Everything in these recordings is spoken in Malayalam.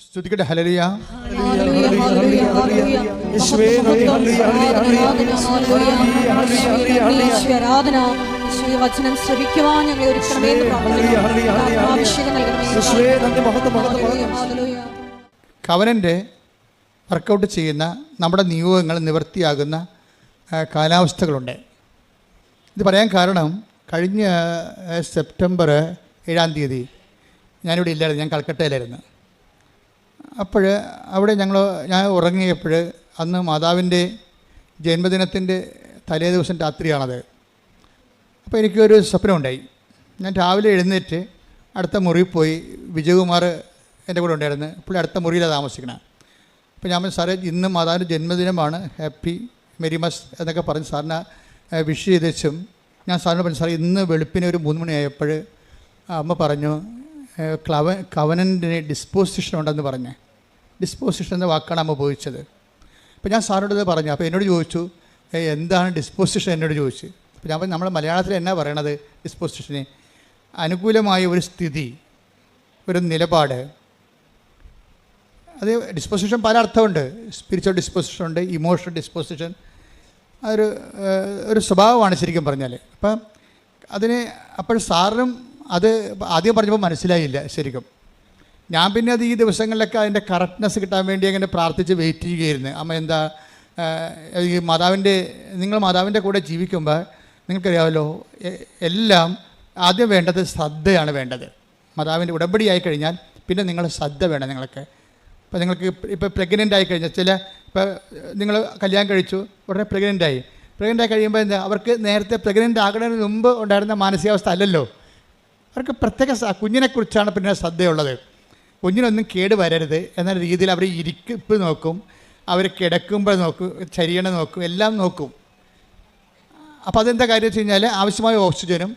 സ്തുതിക്കട്ടെ. ഹല്ലേലൂയ. വചനം ശ്രവിക്കുവാൻ ഞങ്ങളെ ഒരുക്കണമേ എന്ന് പ്രാർത്ഥിക്കുന്നു. കവനൻ്റെ വർക്കൗട്ട് ചെയ്യുന്ന നമ്മുടെ നിയോഗങ്ങൾ നിവൃത്തിയാകുന്ന കാലാവസ്ഥകളുണ്ട്. ഇത് പറയാൻ കാരണം കഴിഞ്ഞ സെപ്റ്റംബർ 7-ാം തീയതി ഞാനിവിടെ ഇല്ലായിരുന്നു, ഞാൻ കൽക്കട്ടയിലായിരുന്നു. അപ്പോൾ അവിടെ ഞാൻ ഉറങ്ങിയപ്പോൾ അന്ന് മാതാവിൻ്റെ ജന്മദിനത്തിൻ്റെ തലേ ദിവസം രാത്രിയാണത്. അപ്പോൾ എനിക്കൊരു സ്വപ്നമുണ്ടായി. ഞാൻ രാവിലെ എഴുന്നേറ്റ് അടുത്ത മുറിയിൽ പോയി. വിജയകുമാർ എൻ്റെ കൂടെ ഉണ്ടായിരുന്നു. പുള്ളി അടുത്ത മുറിയിലാണ് താമസിക്കണം. അപ്പോൾ ഞാൻ പറഞ്ഞു, സാറേ ഇന്ന് മാതാവിൻ്റെ ജന്മദിനമാണ്, ഹാപ്പി മെരിമസ് എന്നൊക്കെ പറഞ്ഞ് സാറിനെ വിഷ് ചെയ്തേച്ചും ഞാൻ സാറിനോട് പറഞ്ഞു, സാർ ഇന്ന് വെളുപ്പിന് ഒരു 3 മണിയായപ്പോൾ അമ്മ പറഞ്ഞു കവനൻ്റിന് ഡിസ്പോസിഷൻ ഉണ്ടെന്ന് പറഞ്ഞ്. ഡിസ്പോസിഷൻ എന്ന വാക്കാണ് അമ്മ ഉപയോഗിച്ചത്. അപ്പോൾ ഞാൻ സാറിനോട് ഇത് പറഞ്ഞു. അപ്പോൾ എന്നോട് ചോദിച്ചു, എന്താണ് ഡിസ്പോസിഷൻ എന്നോട് ചോദിച്ചു. അപ്പോൾ ഞാൻ നമ്മൾ മലയാളത്തിൽ എന്നാ പറയണത് ഡിസ്പോസിഷന്? അനുകൂലമായ ഒരു സ്ഥിതി, ഒരു നിലപാട്. അത് ഡിസ്പോസിഷൻ പല അർത്ഥമുണ്ട്. സ്പിരിച്വൽ ഡിസ്പോസിഷൻ ഉണ്ട്, ഇമോഷണൽ ഡിസ്പോസിഷൻ. ഒരു സ്വഭാവമാണ് ശരിക്കും പറഞ്ഞാൽ. അപ്പം അപ്പോൾ സാറിനും അത് ആദ്യം പറഞ്ഞപ്പോൾ മനസ്സിലായില്ല ശരിക്കും. ഞാൻ പിന്നെ അത് ഈ ദിവസങ്ങളിലൊക്കെ അതിൻ്റെ കറക്റ്റ്നെസ് കിട്ടാൻ വേണ്ടി അങ്ങനെ പ്രാർത്ഥിച്ച് വെയിറ്റ് ചെയ്യുകയായിരുന്നു. അമ്മ എന്താ ഈ നിങ്ങൾ മാതാവിൻ്റെ കൂടെ ജീവിക്കുമ്പോൾ നിങ്ങൾക്കറിയാമല്ലോ, എല്ലാം ആദ്യം വേണ്ടത് ശ്രദ്ധയാണ് വേണ്ടത്. മാതാവിൻ്റെ ഉടമ്പടിയായി കഴിഞ്ഞാൽ പിന്നെ നിങ്ങൾ ശ്രദ്ധ വേണം നിങ്ങൾക്ക്. ഇപ്പോൾ നിങ്ങൾക്ക് ഇപ്പോൾ പ്രഗ്നൻ്റ് ആയി കഴിഞ്ഞാൽ ഇപ്പോൾ നിങ്ങൾ കല്യാണം കഴിച്ചു, ഉടനെ പ്രഗ്നൻ്റ് ആയി കഴിയുമ്പോൾ എന്താ, അവർക്ക് നേരത്തെ പ്രഗ്നൻ്റ് ആകുന്നതിന് മുമ്പ് ഉണ്ടായിരുന്ന മാനസികാവസ്ഥ അല്ലല്ലോ. അവർക്ക് പ്രത്യേക കുഞ്ഞിനെക്കുറിച്ചാണ് പിന്നെ ശ്രദ്ധയുള്ളത്. കുഞ്ഞിനൊന്നും കേട് വരരുത് എന്ന രീതിയിൽ അവർ ഇരിപ്പ് നോക്കും, അവർ കിടക്കുമ്പോൾ നോക്കും, ചരിയണ നോക്കും, എല്ലാം നോക്കും. അപ്പോൾ അതെന്താ കാര്യം വെച്ച് കഴിഞ്ഞാൽ ആവശ്യമായ ഓക്സിജനും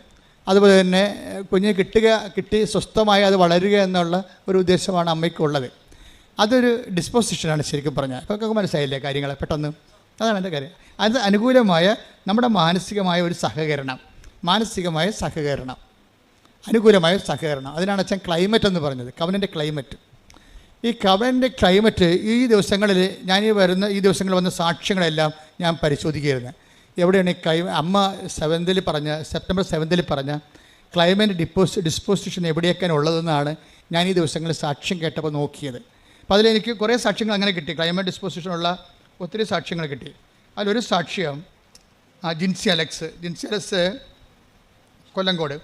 അതുപോലെ തന്നെ കുഞ്ഞിന് കിട്ടി സ്വസ്ഥമായി അത് വളരുക എന്നുള്ള ഒരു ഉദ്ദേശമാണ് അമ്മയ്ക്കുള്ളത്. അതൊരു ഡിസ്പോസിഷനാണ് ശരിക്കും പറഞ്ഞാൽ. ഇപ്പോൾ മനസ്സിലായില്ലേ കാര്യങ്ങൾ പെട്ടെന്ന്? അതാണ് എൻ്റെ കാര്യം. അത് അനുകൂലമായ നമ്മുടെ മാനസികമായ ഒരു സഹകരണം, അനുകൂലമായ സഹകരണം. അതിനാണ് അച്ഛൻ ക്ലൈമറ്റ് എന്ന് പറഞ്ഞത്, കവനൻ്റെ ക്ലൈമറ്റ്. ഈ കവനൻ്റെ ക്ലൈമറ്റ് ഈ ദിവസങ്ങളിൽ ഈ ദിവസങ്ങളിൽ വന്ന സാക്ഷ്യങ്ങളെല്ലാം ഞാൻ പരിശോധിക്കുകയായിരുന്നു. എവിടെയാണ് അമ്മ സെപ്റ്റംബർ 7 പറഞ്ഞ ക്ലൈമറ്റ് ഡിസ്പോസിഷൻ എവിടെയൊക്കെയാണ് ഉള്ളതെന്നാണ് ഞാൻ ഈ ദിവസങ്ങളിൽ സാക്ഷ്യം കേട്ടപ്പോൾ നോക്കിയത്. അപ്പോൾ അതിലെനിക്ക് കുറേ സാക്ഷ്യങ്ങൾ അങ്ങനെ കിട്ടി. ക്ലൈമറ്റ് ഡിസ്പോസിഷനുള്ള ഒത്തിരി സാക്ഷ്യങ്ങൾ കിട്ടി. അതിലൊരു സാക്ഷ്യം ജിൻസി അലക്സ് കൊല്ലങ്കോട്.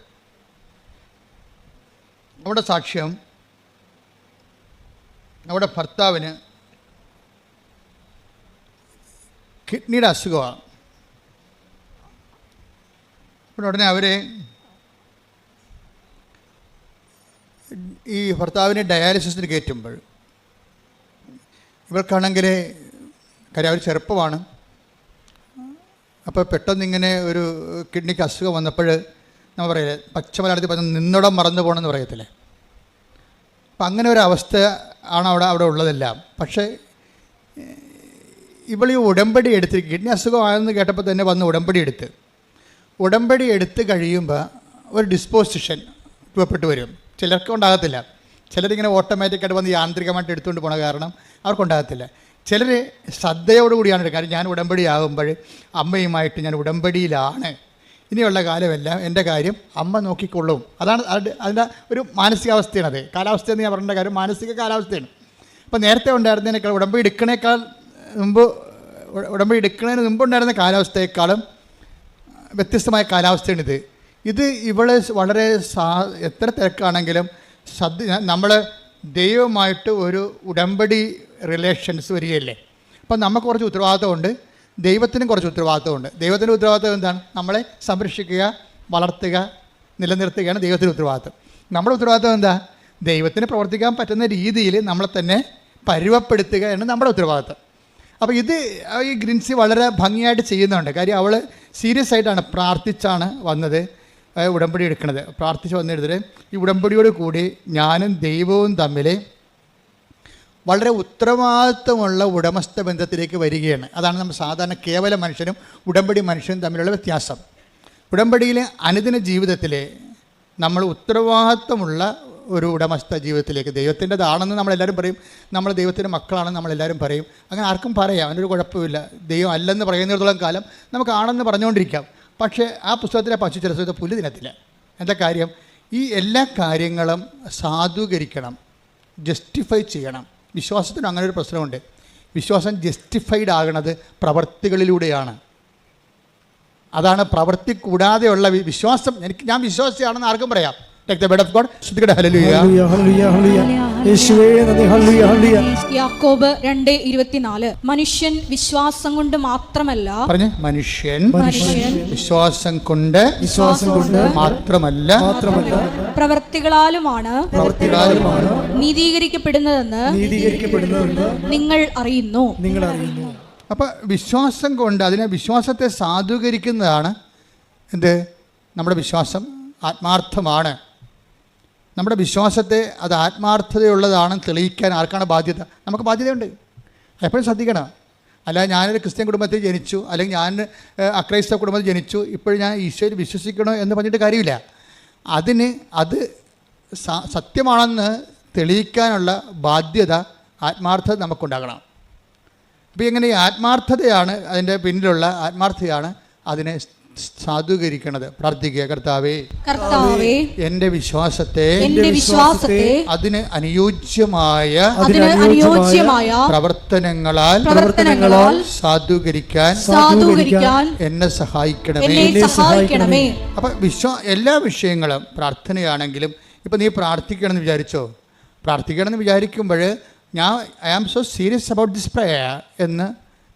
അവിടെ സാക്ഷ്യം, അവിടെ ഭർത്താവിന് കിഡ്നിയുടെ അസുഖമാണ്. അപ്പോൾ ഉടനെ ഈ ഭർത്താവിനെ ഡയാലിസിസിന് കയറ്റുമ്പോൾ ഇവർക്കാണെങ്കിൽ കാര്യം അവർ ചെറുപ്പമാണ്. അപ്പോൾ പെട്ടെന്നിങ്ങനെ ഒരു കിഡ്നിക്ക് അസുഖം വന്നപ്പോൾ നമ്മൾ പറയില്ലേ, പച്ച മലയാളത്തിൽ പറഞ്ഞാൽ നിന്നിടം മറന്നു പോകണമെന്ന് പറയത്തില്ലേ. അപ്പം അങ്ങനെ ഒരു അവസ്ഥ ആണ് അവിടെ ഉള്ളതെല്ലാം. പക്ഷേ ഇവൾ ഈ ഉടമ്പടി എടുത്തിരിക്കും. കിഡ്നി അസുഖമാണെന്ന് കേട്ടപ്പോൾ തന്നെ വന്ന് ഉടമ്പടി എടുത്ത് കഴിയുമ്പോൾ ഒരു ഡിസ്പോസിഷൻ രൂപപ്പെട്ട് വരും. ചിലർക്ക് ഉണ്ടാകത്തില്ല. ചിലരിങ്ങനെ ഓട്ടോമാറ്റിക്കായിട്ട് വന്ന് യാന്ത്രികമായിട്ട് എടുത്തുകൊണ്ട് പോണ കാരണം അവർക്കുണ്ടാകത്തില്ല. ചിലർ ശ്രദ്ധയോടുകൂടിയാണ് എടുക്കുക. കാര്യം ഞാൻ ഉടമ്പടി ആകുമ്പോൾ അമ്മയുമായിട്ട് ഞാൻ ഉടമ്പടിയിലാണ്, ഇനിയുള്ള കാലമെല്ലാം എൻ്റെ കാര്യം അമ്മ നോക്കിക്കൊള്ളും. അതാണ് അതിൻ്റെ ഒരു മാനസികാവസ്ഥയാണത്. കാലാവസ്ഥയെന്ന് ഞാൻ പറയേണ്ട കാര്യം മാനസിക കാലാവസ്ഥയാണ്. അപ്പോൾ നേരത്തെ ഉണ്ടായിരുന്നതിനേക്കാൾ ഉടമ്പടി എടുക്കുന്നതിന് മുമ്പ് ഉണ്ടായിരുന്ന കാലാവസ്ഥയെക്കാളും വ്യത്യസ്തമായ കാലാവസ്ഥയാണിത്. ഇവള് വളരെ എത്ര തിരക്കാണെങ്കിലും നമ്മൾ ദൈവമായിട്ട് ഒരു ഉടമ്പടി റിലേഷൻസ് വരികയല്ലേ. അപ്പം നമുക്ക് കുറച്ച് ഉത്തരവാദിത്തമുണ്ട്, ദൈവത്തിനും കുറച്ച് ഉത്തരവാദിത്തമുണ്ട്. ദൈവത്തിൻ്റെ ഉത്തരവാദിത്തം എന്താണ്? നമ്മളെ സംരക്ഷിക്കുക, വളർത്തുക, നിലനിർത്തുകയാണ് ദൈവത്തിൻ്റെ ഉത്തരവാദിത്തം. നമ്മുടെ ഉത്തരവാദിത്തം എന്താ? ദൈവത്തിന് പ്രവർത്തിക്കാൻ പറ്റുന്ന രീതിയിൽ നമ്മളെ തന്നെ പരുവപ്പെടുത്തുക എന്ന് നമ്മുടെ ഉത്തരവാദിത്തം. അപ്പോൾ ഈ ഗ്രിൻസി വളരെ ഭംഗിയായിട്ട് ചെയ്യുന്നുണ്ട്. കാര്യം അവൾ സീരിയസ് ആയിട്ടാണ് പ്രാർത്ഥിച്ചാണ് വന്നത്, ഉടമ്പടി എടുക്കുന്നത്. പ്രാർത്ഥിച്ച് വന്നെടുത്തിട്ട് ഈ ഉടമ്പടിയോട് കൂടി ഞാനും ദൈവവും തമ്മിൽ വളരെ ഉത്തരവാദിത്വമുള്ള ഉടമസ്ഥ ബന്ധത്തിലേക്ക് വരികയാണ്. അതാണ് നമ്മൾ സാധാരണ കേവല മനുഷ്യനും ഉടമ്പടി മനുഷ്യനും തമ്മിലുള്ള വ്യത്യാസം. ഉടമ്പടിയിലെ അനുദിന ജീവിതത്തിൽ നമ്മൾ ഉത്തരവാദിത്വമുള്ള ഒരു ഉടമസ്ഥ ജീവിതത്തിലേക്ക്. ദൈവത്തിൻ്റെതാണെന്ന് നമ്മളെല്ലാവരും പറയും, നമ്മൾ ദൈവത്തിൻ്റെ മക്കളാണെന്ന് നമ്മളെല്ലാവരും പറയും. അങ്ങനെ ആർക്കും പറയാം, അതിനൊരു കുഴപ്പമില്ല. ദൈവം അല്ലെന്ന് പറയുന്നിടത്തോളം കാലം നമുക്ക് ആണെന്ന് പറഞ്ഞുകൊണ്ടിരിക്കാം. പക്ഷേ ആ പുസ്തകത്തിലെ പശു ചില സമയത്ത് പുല്ല് തിന്നത്തില്ല. എന്താ കാര്യം? ഈ എല്ലാ കാര്യങ്ങളും സാധൂകരിക്കണം, ജസ്റ്റിഫൈ ചെയ്യണം. വിശ്വാസത്തിന് അങ്ങനെ ഒരു പ്രശ്നമുണ്ട്. വിശ്വാസം ജസ്റ്റിഫൈഡ് ആകണത് പ്രവർത്തികളിലൂടെയാണ്. അതാണ് പ്രവൃത്തി കൂടാതെയുള്ള വിശ്വാസം. ഞാൻ വിശ്വാസിയാണെന്ന് ആർക്കും പറയാം. Take the word of God. ശ്രദ്ധിക്കട്ടെ. ഹല്ലേലൂയ. യേശുവേ നന്ദി. ഹല്ലേലൂയ. ഹല്ലേലൂയ. യാക്കോബ് 2:24 മനുഷ്യൻ വിശ്വാസം കൊണ്ട് മാത്രമല്ല, പറഞ്ഞു, മനുഷ്യൻ വിശ്വാസം കൊണ്ട് മാത്രമല്ല പ്രവൃത്തികളാലുമാണ് നീതീകരിക്കപ്പെടുന്നതെന്ന് നിങ്ങൾ അറിയുന്നു. അപ്പം വിശ്വാസം കൊണ്ട്, അതിനെ വിശ്വാസത്തെ സാധൂകരിക്കുന്നതാണ് എന്ത്? നമ്മുടെ വിശ്വാസം ആത്മാർത്ഥമാണ്. നമ്മുടെ വിശ്വാസത്തെ അത് ആത്മാർത്ഥതയുള്ളതാണെന്ന് തെളിയിക്കാൻ ആർക്കാണ് ബാധ്യത? നമുക്ക് ബാധ്യതയുണ്ട്. എപ്പോഴും ശ്രദ്ധിക്കണം. അല്ല, ഞാനൊരു ക്രിസ്ത്യൻ കുടുംബത്തിൽ ജനിച്ചു, അല്ലെങ്കിൽ ഞാൻ അക്രൈസ്തവ കുടുംബത്തിൽ ജനിച്ചു, ഇപ്പോഴും ഞാൻ ഈശോയിൽ വിശ്വസിക്കണോ എന്ന് പറഞ്ഞിട്ട് കാര്യമില്ല. അത് സത്യമാണെന്ന് തെളിയിക്കാനുള്ള ബാധ്യത, ആത്മാർത്ഥത നമുക്കുണ്ടാകണം. അപ്പോൾ ഇങ്ങനെ ഈ ആത്മാർത്ഥതയാണ്, അതിൻ്റെ പിന്നിലുള്ള ആത്മാർത്ഥതയാണ് അതിനെ സാധൂകരിക്കുന്നത്. പ്രാർത്ഥിക്കുക. കർത്താവേ, എൻ്റെ വിശ്വാസത്തെ അതിന് അനുയോജ്യമായ പ്രവർത്തനങ്ങളാൽ സാധൂകരിക്കാൻ എന്നെ സഹായിക്കണമേ. അപ്പം എല്ലാ വിഷയങ്ങളും പ്രാർത്ഥനയാണെങ്കിലും, ഇപ്പം നീ പ്രാർത്ഥിക്കണമെന്ന് വിചാരിച്ചോ? പ്രാർത്ഥിക്കണമെന്ന് വിചാരിക്കുമ്പോൾ I am so serious about this prayer എന്ന്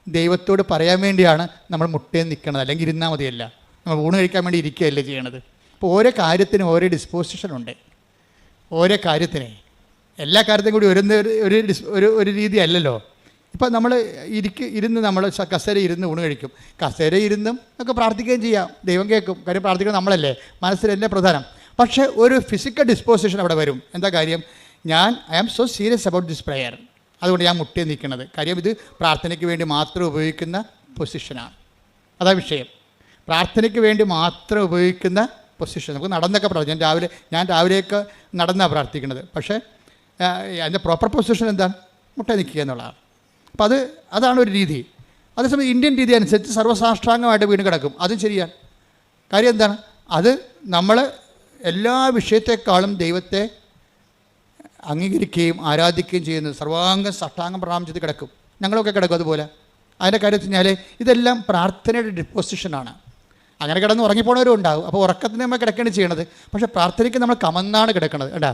ദൈവത്തോട് പറയാൻ വേണ്ടിയാണ് നമ്മൾ മുട്ടയിൽ നിൽക്കുന്നത്. അല്ലെങ്കിൽ ഇരുന്നാൽ മതിയല്ല, നമ്മൾ ഊണ് കഴിക്കാൻ വേണ്ടി ഇരിക്കുകയല്ലേ ചെയ്യണത്. അപ്പോൾ ഓരോ കാര്യത്തിനും ഓരോ ഡിസ്പോസിഷനുണ്ട്. ഓരോ കാര്യത്തിനെ, എല്ലാ കാര്യത്തിനും കൂടി ഒരു രീതി അല്ലല്ലോ. ഇപ്പം നമ്മൾ ഇരുന്ന് നമ്മൾ കസേര ഇരുന്ന് ഊണ് കഴിക്കും. കസേര ഇരുന്നും ഒക്കെ പ്രാർത്ഥിക്കുകയും ചെയ്യാം, ദൈവം കേൾക്കും. കാര്യം പ്രാർത്ഥിക്കുന്നത് നമ്മളല്ലേ, മനസ്സിലെന്നെ പ്രധാനം. പക്ഷേ ഒരു ഫിസിക്കൽ ഡിസ്പോസിഷൻ അവിടെ വരും. എന്താ കാര്യം? I am so serious about this prayer, അതുകൊണ്ട് ഞാൻ മുട്ടയിൽ നിൽക്കുന്നത്. കാര്യം ഇത് പ്രാർത്ഥനയ്ക്ക് വേണ്ടി മാത്രം ഉപയോഗിക്കുന്ന പൊസിഷനാണ്. അതാ വിഷയം. പ്രാർത്ഥനയ്ക്ക് വേണ്ടി മാത്രം ഉപയോഗിക്കുന്ന പൊസിഷൻ. നമുക്ക് നടന്നൊക്കെ പ്രാർത്ഥിക്കും. ഞാൻ രാവിലെയൊക്കെ നടന്നാണ് പ്രാർത്ഥിക്കുന്നത്. പക്ഷേ അതിൻ്റെ പ്രോപ്പർ പൊസിഷൻ എന്താണ്? മുട്ടയിൽ നിൽക്കുക എന്നുള്ളതാണ്. അപ്പം അതാണ് ഒരു രീതി. അതേസമയം ഇന്ത്യൻ രീതി അനുസരിച്ച് സർവ്വസാഷ്ടാംഗമായിട്ട് വീണ് കിടക്കും. അതും ശരിയാണ്. കാര്യം എന്താണ്? അത് നമ്മൾ എല്ലാ വിഷയത്തെക്കാളും ദൈവത്തെ അംഗീകരിക്കുകയും ആരാധിക്കുകയും ചെയ്യുന്നത് സർവാംഗം സാഷ്ടാംഗം പ്രണാമം ചെയ്ത് കിടക്കും. ഞങ്ങളൊക്കെ കിടക്കും അതുപോലെ. അതിൻ്റെ കാര്യം വെച്ച് കഴിഞ്ഞാൽ ഇതെല്ലാം പ്രാർത്ഥനയുടെ ഡിപ്പോസിഷനാണ്. അങ്ങനെ കിടന്ന് ഉറങ്ങിപ്പോണവരും ഉണ്ടാകും. അപ്പോൾ ഉറക്കത്തിന് നമ്മൾ കിടക്കുകയാണ് ചെയ്യണത്. പക്ഷേ പ്രാർത്ഥനയ്ക്ക് നമ്മൾ കമന്നാണ് കിടക്കുന്നത്. കേട്ടാ,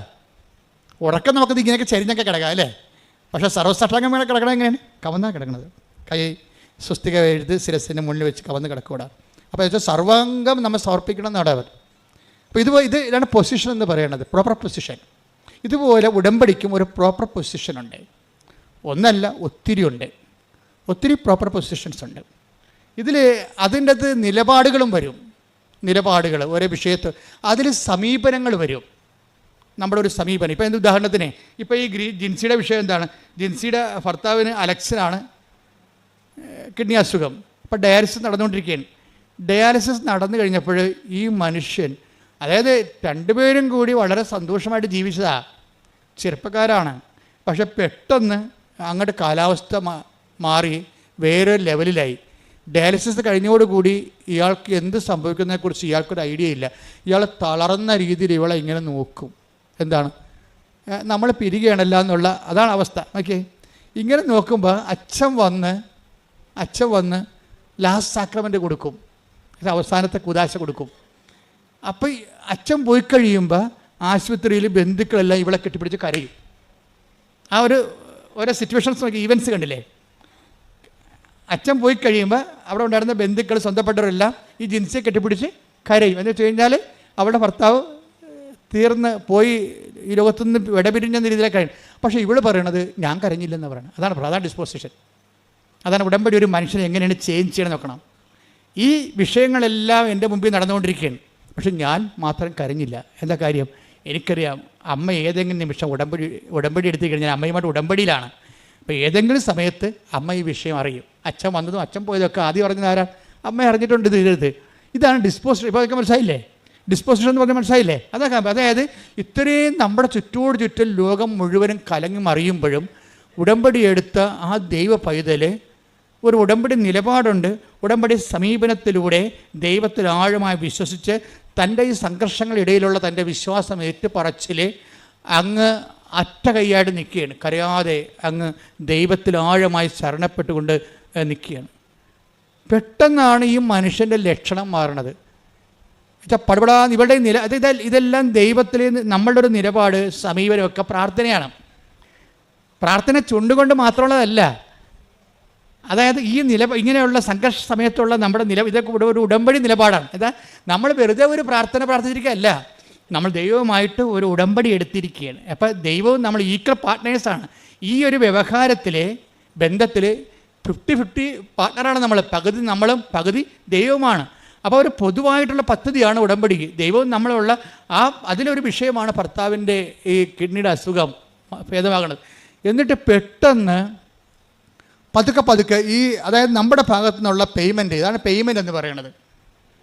ഉറക്കം നമുക്കത് ഇങ്ങനെയൊക്കെ ചരിഞ്ഞൊക്കെ കിടക്കാം അല്ലേ. പക്ഷേ സർവ്വസാഷ്ടാംഗം വേണം കിടക്കണം. എങ്ങനെയാണ്? കമന്നാണ് കിടക്കുന്നത്. കൈ സ്വസ്തിക എഴുതി ശിരസിൻ്റെ മുന്നിൽ വെച്ച് കമന്ന് കിടക്കൂടാ. അപ്പോൾ വെച്ചാൽ സർവാംഗം നമ്മൾ സമർപ്പിക്കണം എന്നാണ് അവർ. അപ്പോൾ ഇതാണ് പൊസിഷൻ എന്ന് പറയുന്നത്, പ്രോപ്പർ പൊസിഷൻ. ഇതുപോലെ ഉടമ്പടിക്കും ഒരു പ്രോപ്പർ പൊസിഷനുണ്ട്. ഒന്നല്ല, ഒത്തിരി പ്രോപ്പർ പൊസിഷൻസ് ഉണ്ട്. അതിൻ്റെ അകത്ത് നിലപാടുകളും വരും. നിലപാടുകൾ ഓരോ വിഷയത്ത് അതിൽ സമീപനങ്ങൾ വരും. നമ്മുടെ ഒരു സമീപനം. ഇപ്പോൾ എന്ത് ഉദാഹരണത്തിന്, ഇപ്പോൾ ഈ ജിൻസിയുടെ വിഷയം എന്താണ്? ജിൻസിയുടെ ഭർത്താവിന് അലക്സിനാണ് കിഡ്നി അസുഖം. അപ്പോൾ ഡയാലിസിസ് നടന്നുകൊണ്ടിരിക്കുകയാണ്. ഡയാലിസിസ് നടന്നു കഴിഞ്ഞപ്പോൾ ഈ മനുഷ്യൻ, അതായത് രണ്ടുപേരും കൂടി വളരെ സന്തോഷമായിട്ട് ജീവിച്ചതാണ്, ചെറുപ്പക്കാരാണ്. പക്ഷെ പെട്ടെന്ന് അങ്ങോട്ട് കാലാവസ്ഥ മാറി വേറൊരു ലെവലിലായി. ഡയാലിസിസ് കഴിഞ്ഞോടുകൂടി ഇയാൾക്ക് എന്ത് സംഭവിക്കുന്നതിനെക്കുറിച്ച് ഇയാൾക്കൊരു ഐഡിയ ഇല്ല. ഇയാൾ തളർന്ന രീതിയിൽ ഇവളെ ഇങ്ങനെ നോക്കും. എന്താണ്? നമ്മൾ പിരികയാണല്ല എന്നുള്ള അതാണ് അവസ്ഥ. ഓക്കെ, ഇങ്ങനെ നോക്കുമ്പോൾ അച്ഛൻ വന്ന് ലാസ്റ്റ് സാക്രമെൻ്റ് കൊടുക്കും, അവസാനത്തെ കുദാശ കൊടുക്കും. അപ്പോൾ അച്ഛൻ പോയി കഴിയുമ്പോൾ ആശുപത്രിയിൽ ബന്ധുക്കളെല്ലാം ഇവളെ കെട്ടിപ്പിടിച്ച് കരയും. ആ ഓരോ സിറ്റുവേഷൻസ് നോക്കി, ഈവൻസ് കണ്ടില്ലേ? അച്ഛൻ പോയി കഴിയുമ്പോൾ അവിടെ ഉണ്ടായിരുന്ന ബന്ധുക്കൾ, സ്വന്തപ്പെട്ടവരെല്ലാം ഈ ജിൻസിയെ കെട്ടിപ്പിടിച്ച് കരയും. എന്ന് വെച്ച് കഴിഞ്ഞാൽ അവളുടെ ഭർത്താവ് തീർന്ന് പോയി, ഈ ലോകത്തുനിന്ന് വിടപിരിഞ്ഞെന്ന രീതിയിലേക്ക് കഴിയും. പക്ഷേ ഇവൾ പറയണത് ഞാൻ കരഞ്ഞില്ലെന്ന് പറയുന്നത്. അതാണ് ഡിസ്പോസിഷൻ. അതാണ് ഉടമ്പടി. ഒരു മനുഷ്യനെ എങ്ങനെയാണ് ചേഞ്ച് ചെയ്യണം നോക്കണം. ഈ വിഷയങ്ങളെല്ലാം എൻ്റെ മുമ്പിൽ നടന്നുകൊണ്ടിരിക്കുകയാണ്, പക്ഷെ ഞാൻ മാത്രം കരഞ്ഞില്ല. എന്താ കാര്യം? എനിക്കറിയാം അമ്മ ഏതെങ്കിലും നിമിഷം ഉടമ്പടി എടുത്തു കഴിഞ്ഞാൽ അമ്മയുമായിട്ട് ഉടമ്പടിയിലാണ്. അപ്പോൾ ഏതെങ്കിലും സമയത്ത് അമ്മ ഈ വിഷയം അറിയും. അച്ഛൻ വന്നതും അച്ഛൻ പോയതൊക്കെ ആദ്യം അറിഞ്ഞത് ആരാ? അമ്മ അറിഞ്ഞിട്ടുണ്ട്. ഇതാണ് ഡിസ്പോസിഷൻ. ഇപ്പോൾ അതൊക്കെ മനസ്സിലായില്ലേ? ഡിസ്പോസിഷൻ എന്ന് പറഞ്ഞാൽ മനസ്സിലായില്ലേ? അതൊക്കെ അതായത് ഇത്രയും നമ്മുടെ ചുറ്റും ലോകം മുഴുവനും കലങ്ങി മറിയുമ്പോഴും ഉടമ്പടി എടുത്ത ആ ദൈവ പൈതൽ ഒരു ഉടമ്പടി നിലപാടുണ്ട്. ഉടമ്പടി സമീപനത്തിലൂടെ ദൈവത്തിൽ ആഴമായി വിശ്വസിച്ച് തൻ്റെ ഈ സംഘർഷങ്ങളിടയിലുള്ള തൻ്റെ വിശ്വാസം ഏറ്റുപറച്ചിൽ അങ്ങ് അറ്റ കൈയായിട്ട് നിൽക്കുകയാണ്. കരയാതെ അങ്ങ് ദൈവത്തിൽ ആഴമായി ശരണപ്പെട്ടുകൊണ്ട് നിൽക്കുകയാണ്. പെട്ടെന്നാണ് ഈ മനുഷ്യൻ്റെ ലക്ഷണം മാറണത്. പടപടാ ഇവരുടെ ഇതെല്ലാം ദൈവത്തിൽ നമ്മളുടെ ഒരു നിലപാട്, സമീപനമൊക്കെ പ്രാർത്ഥനയാണ്. പ്രാർത്ഥന ചുണ്ടുകൊണ്ട് മാത്രമുള്ളതല്ല. അതായത് ഈ ഇങ്ങനെയുള്ള സംഘർഷ സമയത്തുള്ള നമ്മുടെ ഇതൊക്കെ ഒരു ഉടമ്പടി നിലപാടാണ്. അതാ നമ്മൾ വെറുതെ ഒരു പ്രാർത്ഥന പ്രാർത്ഥിച്ചിരിക്കുകയല്ല, നമ്മൾ ദൈവവുമായിട്ട് ഒരു ഉടമ്പടി എടുത്തിരിക്കുകയാണ്. അപ്പോൾ ദൈവവും നമ്മൾ ഈക്വൽ പാർട്ട്നേഴ്സാണ്. ഈ ഒരു വ്യവഹാരത്തിലെ ബന്ധത്തിൽ 50-50 പാർട്ട്ണറാണ് നമ്മൾ. പകുതി നമ്മളും പകുതി ദൈവവുമാണ്. അപ്പോൾ ഒരു പൊതുവായിട്ടുള്ള പദ്ധതിയാണ് ഉടമ്പടിക്ക്. ദൈവവും നമ്മളുള്ള അതിലൊരു വിഷയമാണ് ഭർത്താവിൻ്റെ ഈ കിഡ്നിയുടെ അസുഖം ഭേദമാകുന്നത്. എന്നിട്ട് പെട്ടെന്ന് പതുക്കെ അതായത് നമ്മുടെ ഭാഗത്തു നിന്നുള്ള പേയ്മെൻറ്റ്, ഇതാണ് പേയ്മെൻറ്റ് എന്ന് പറയുന്നത്.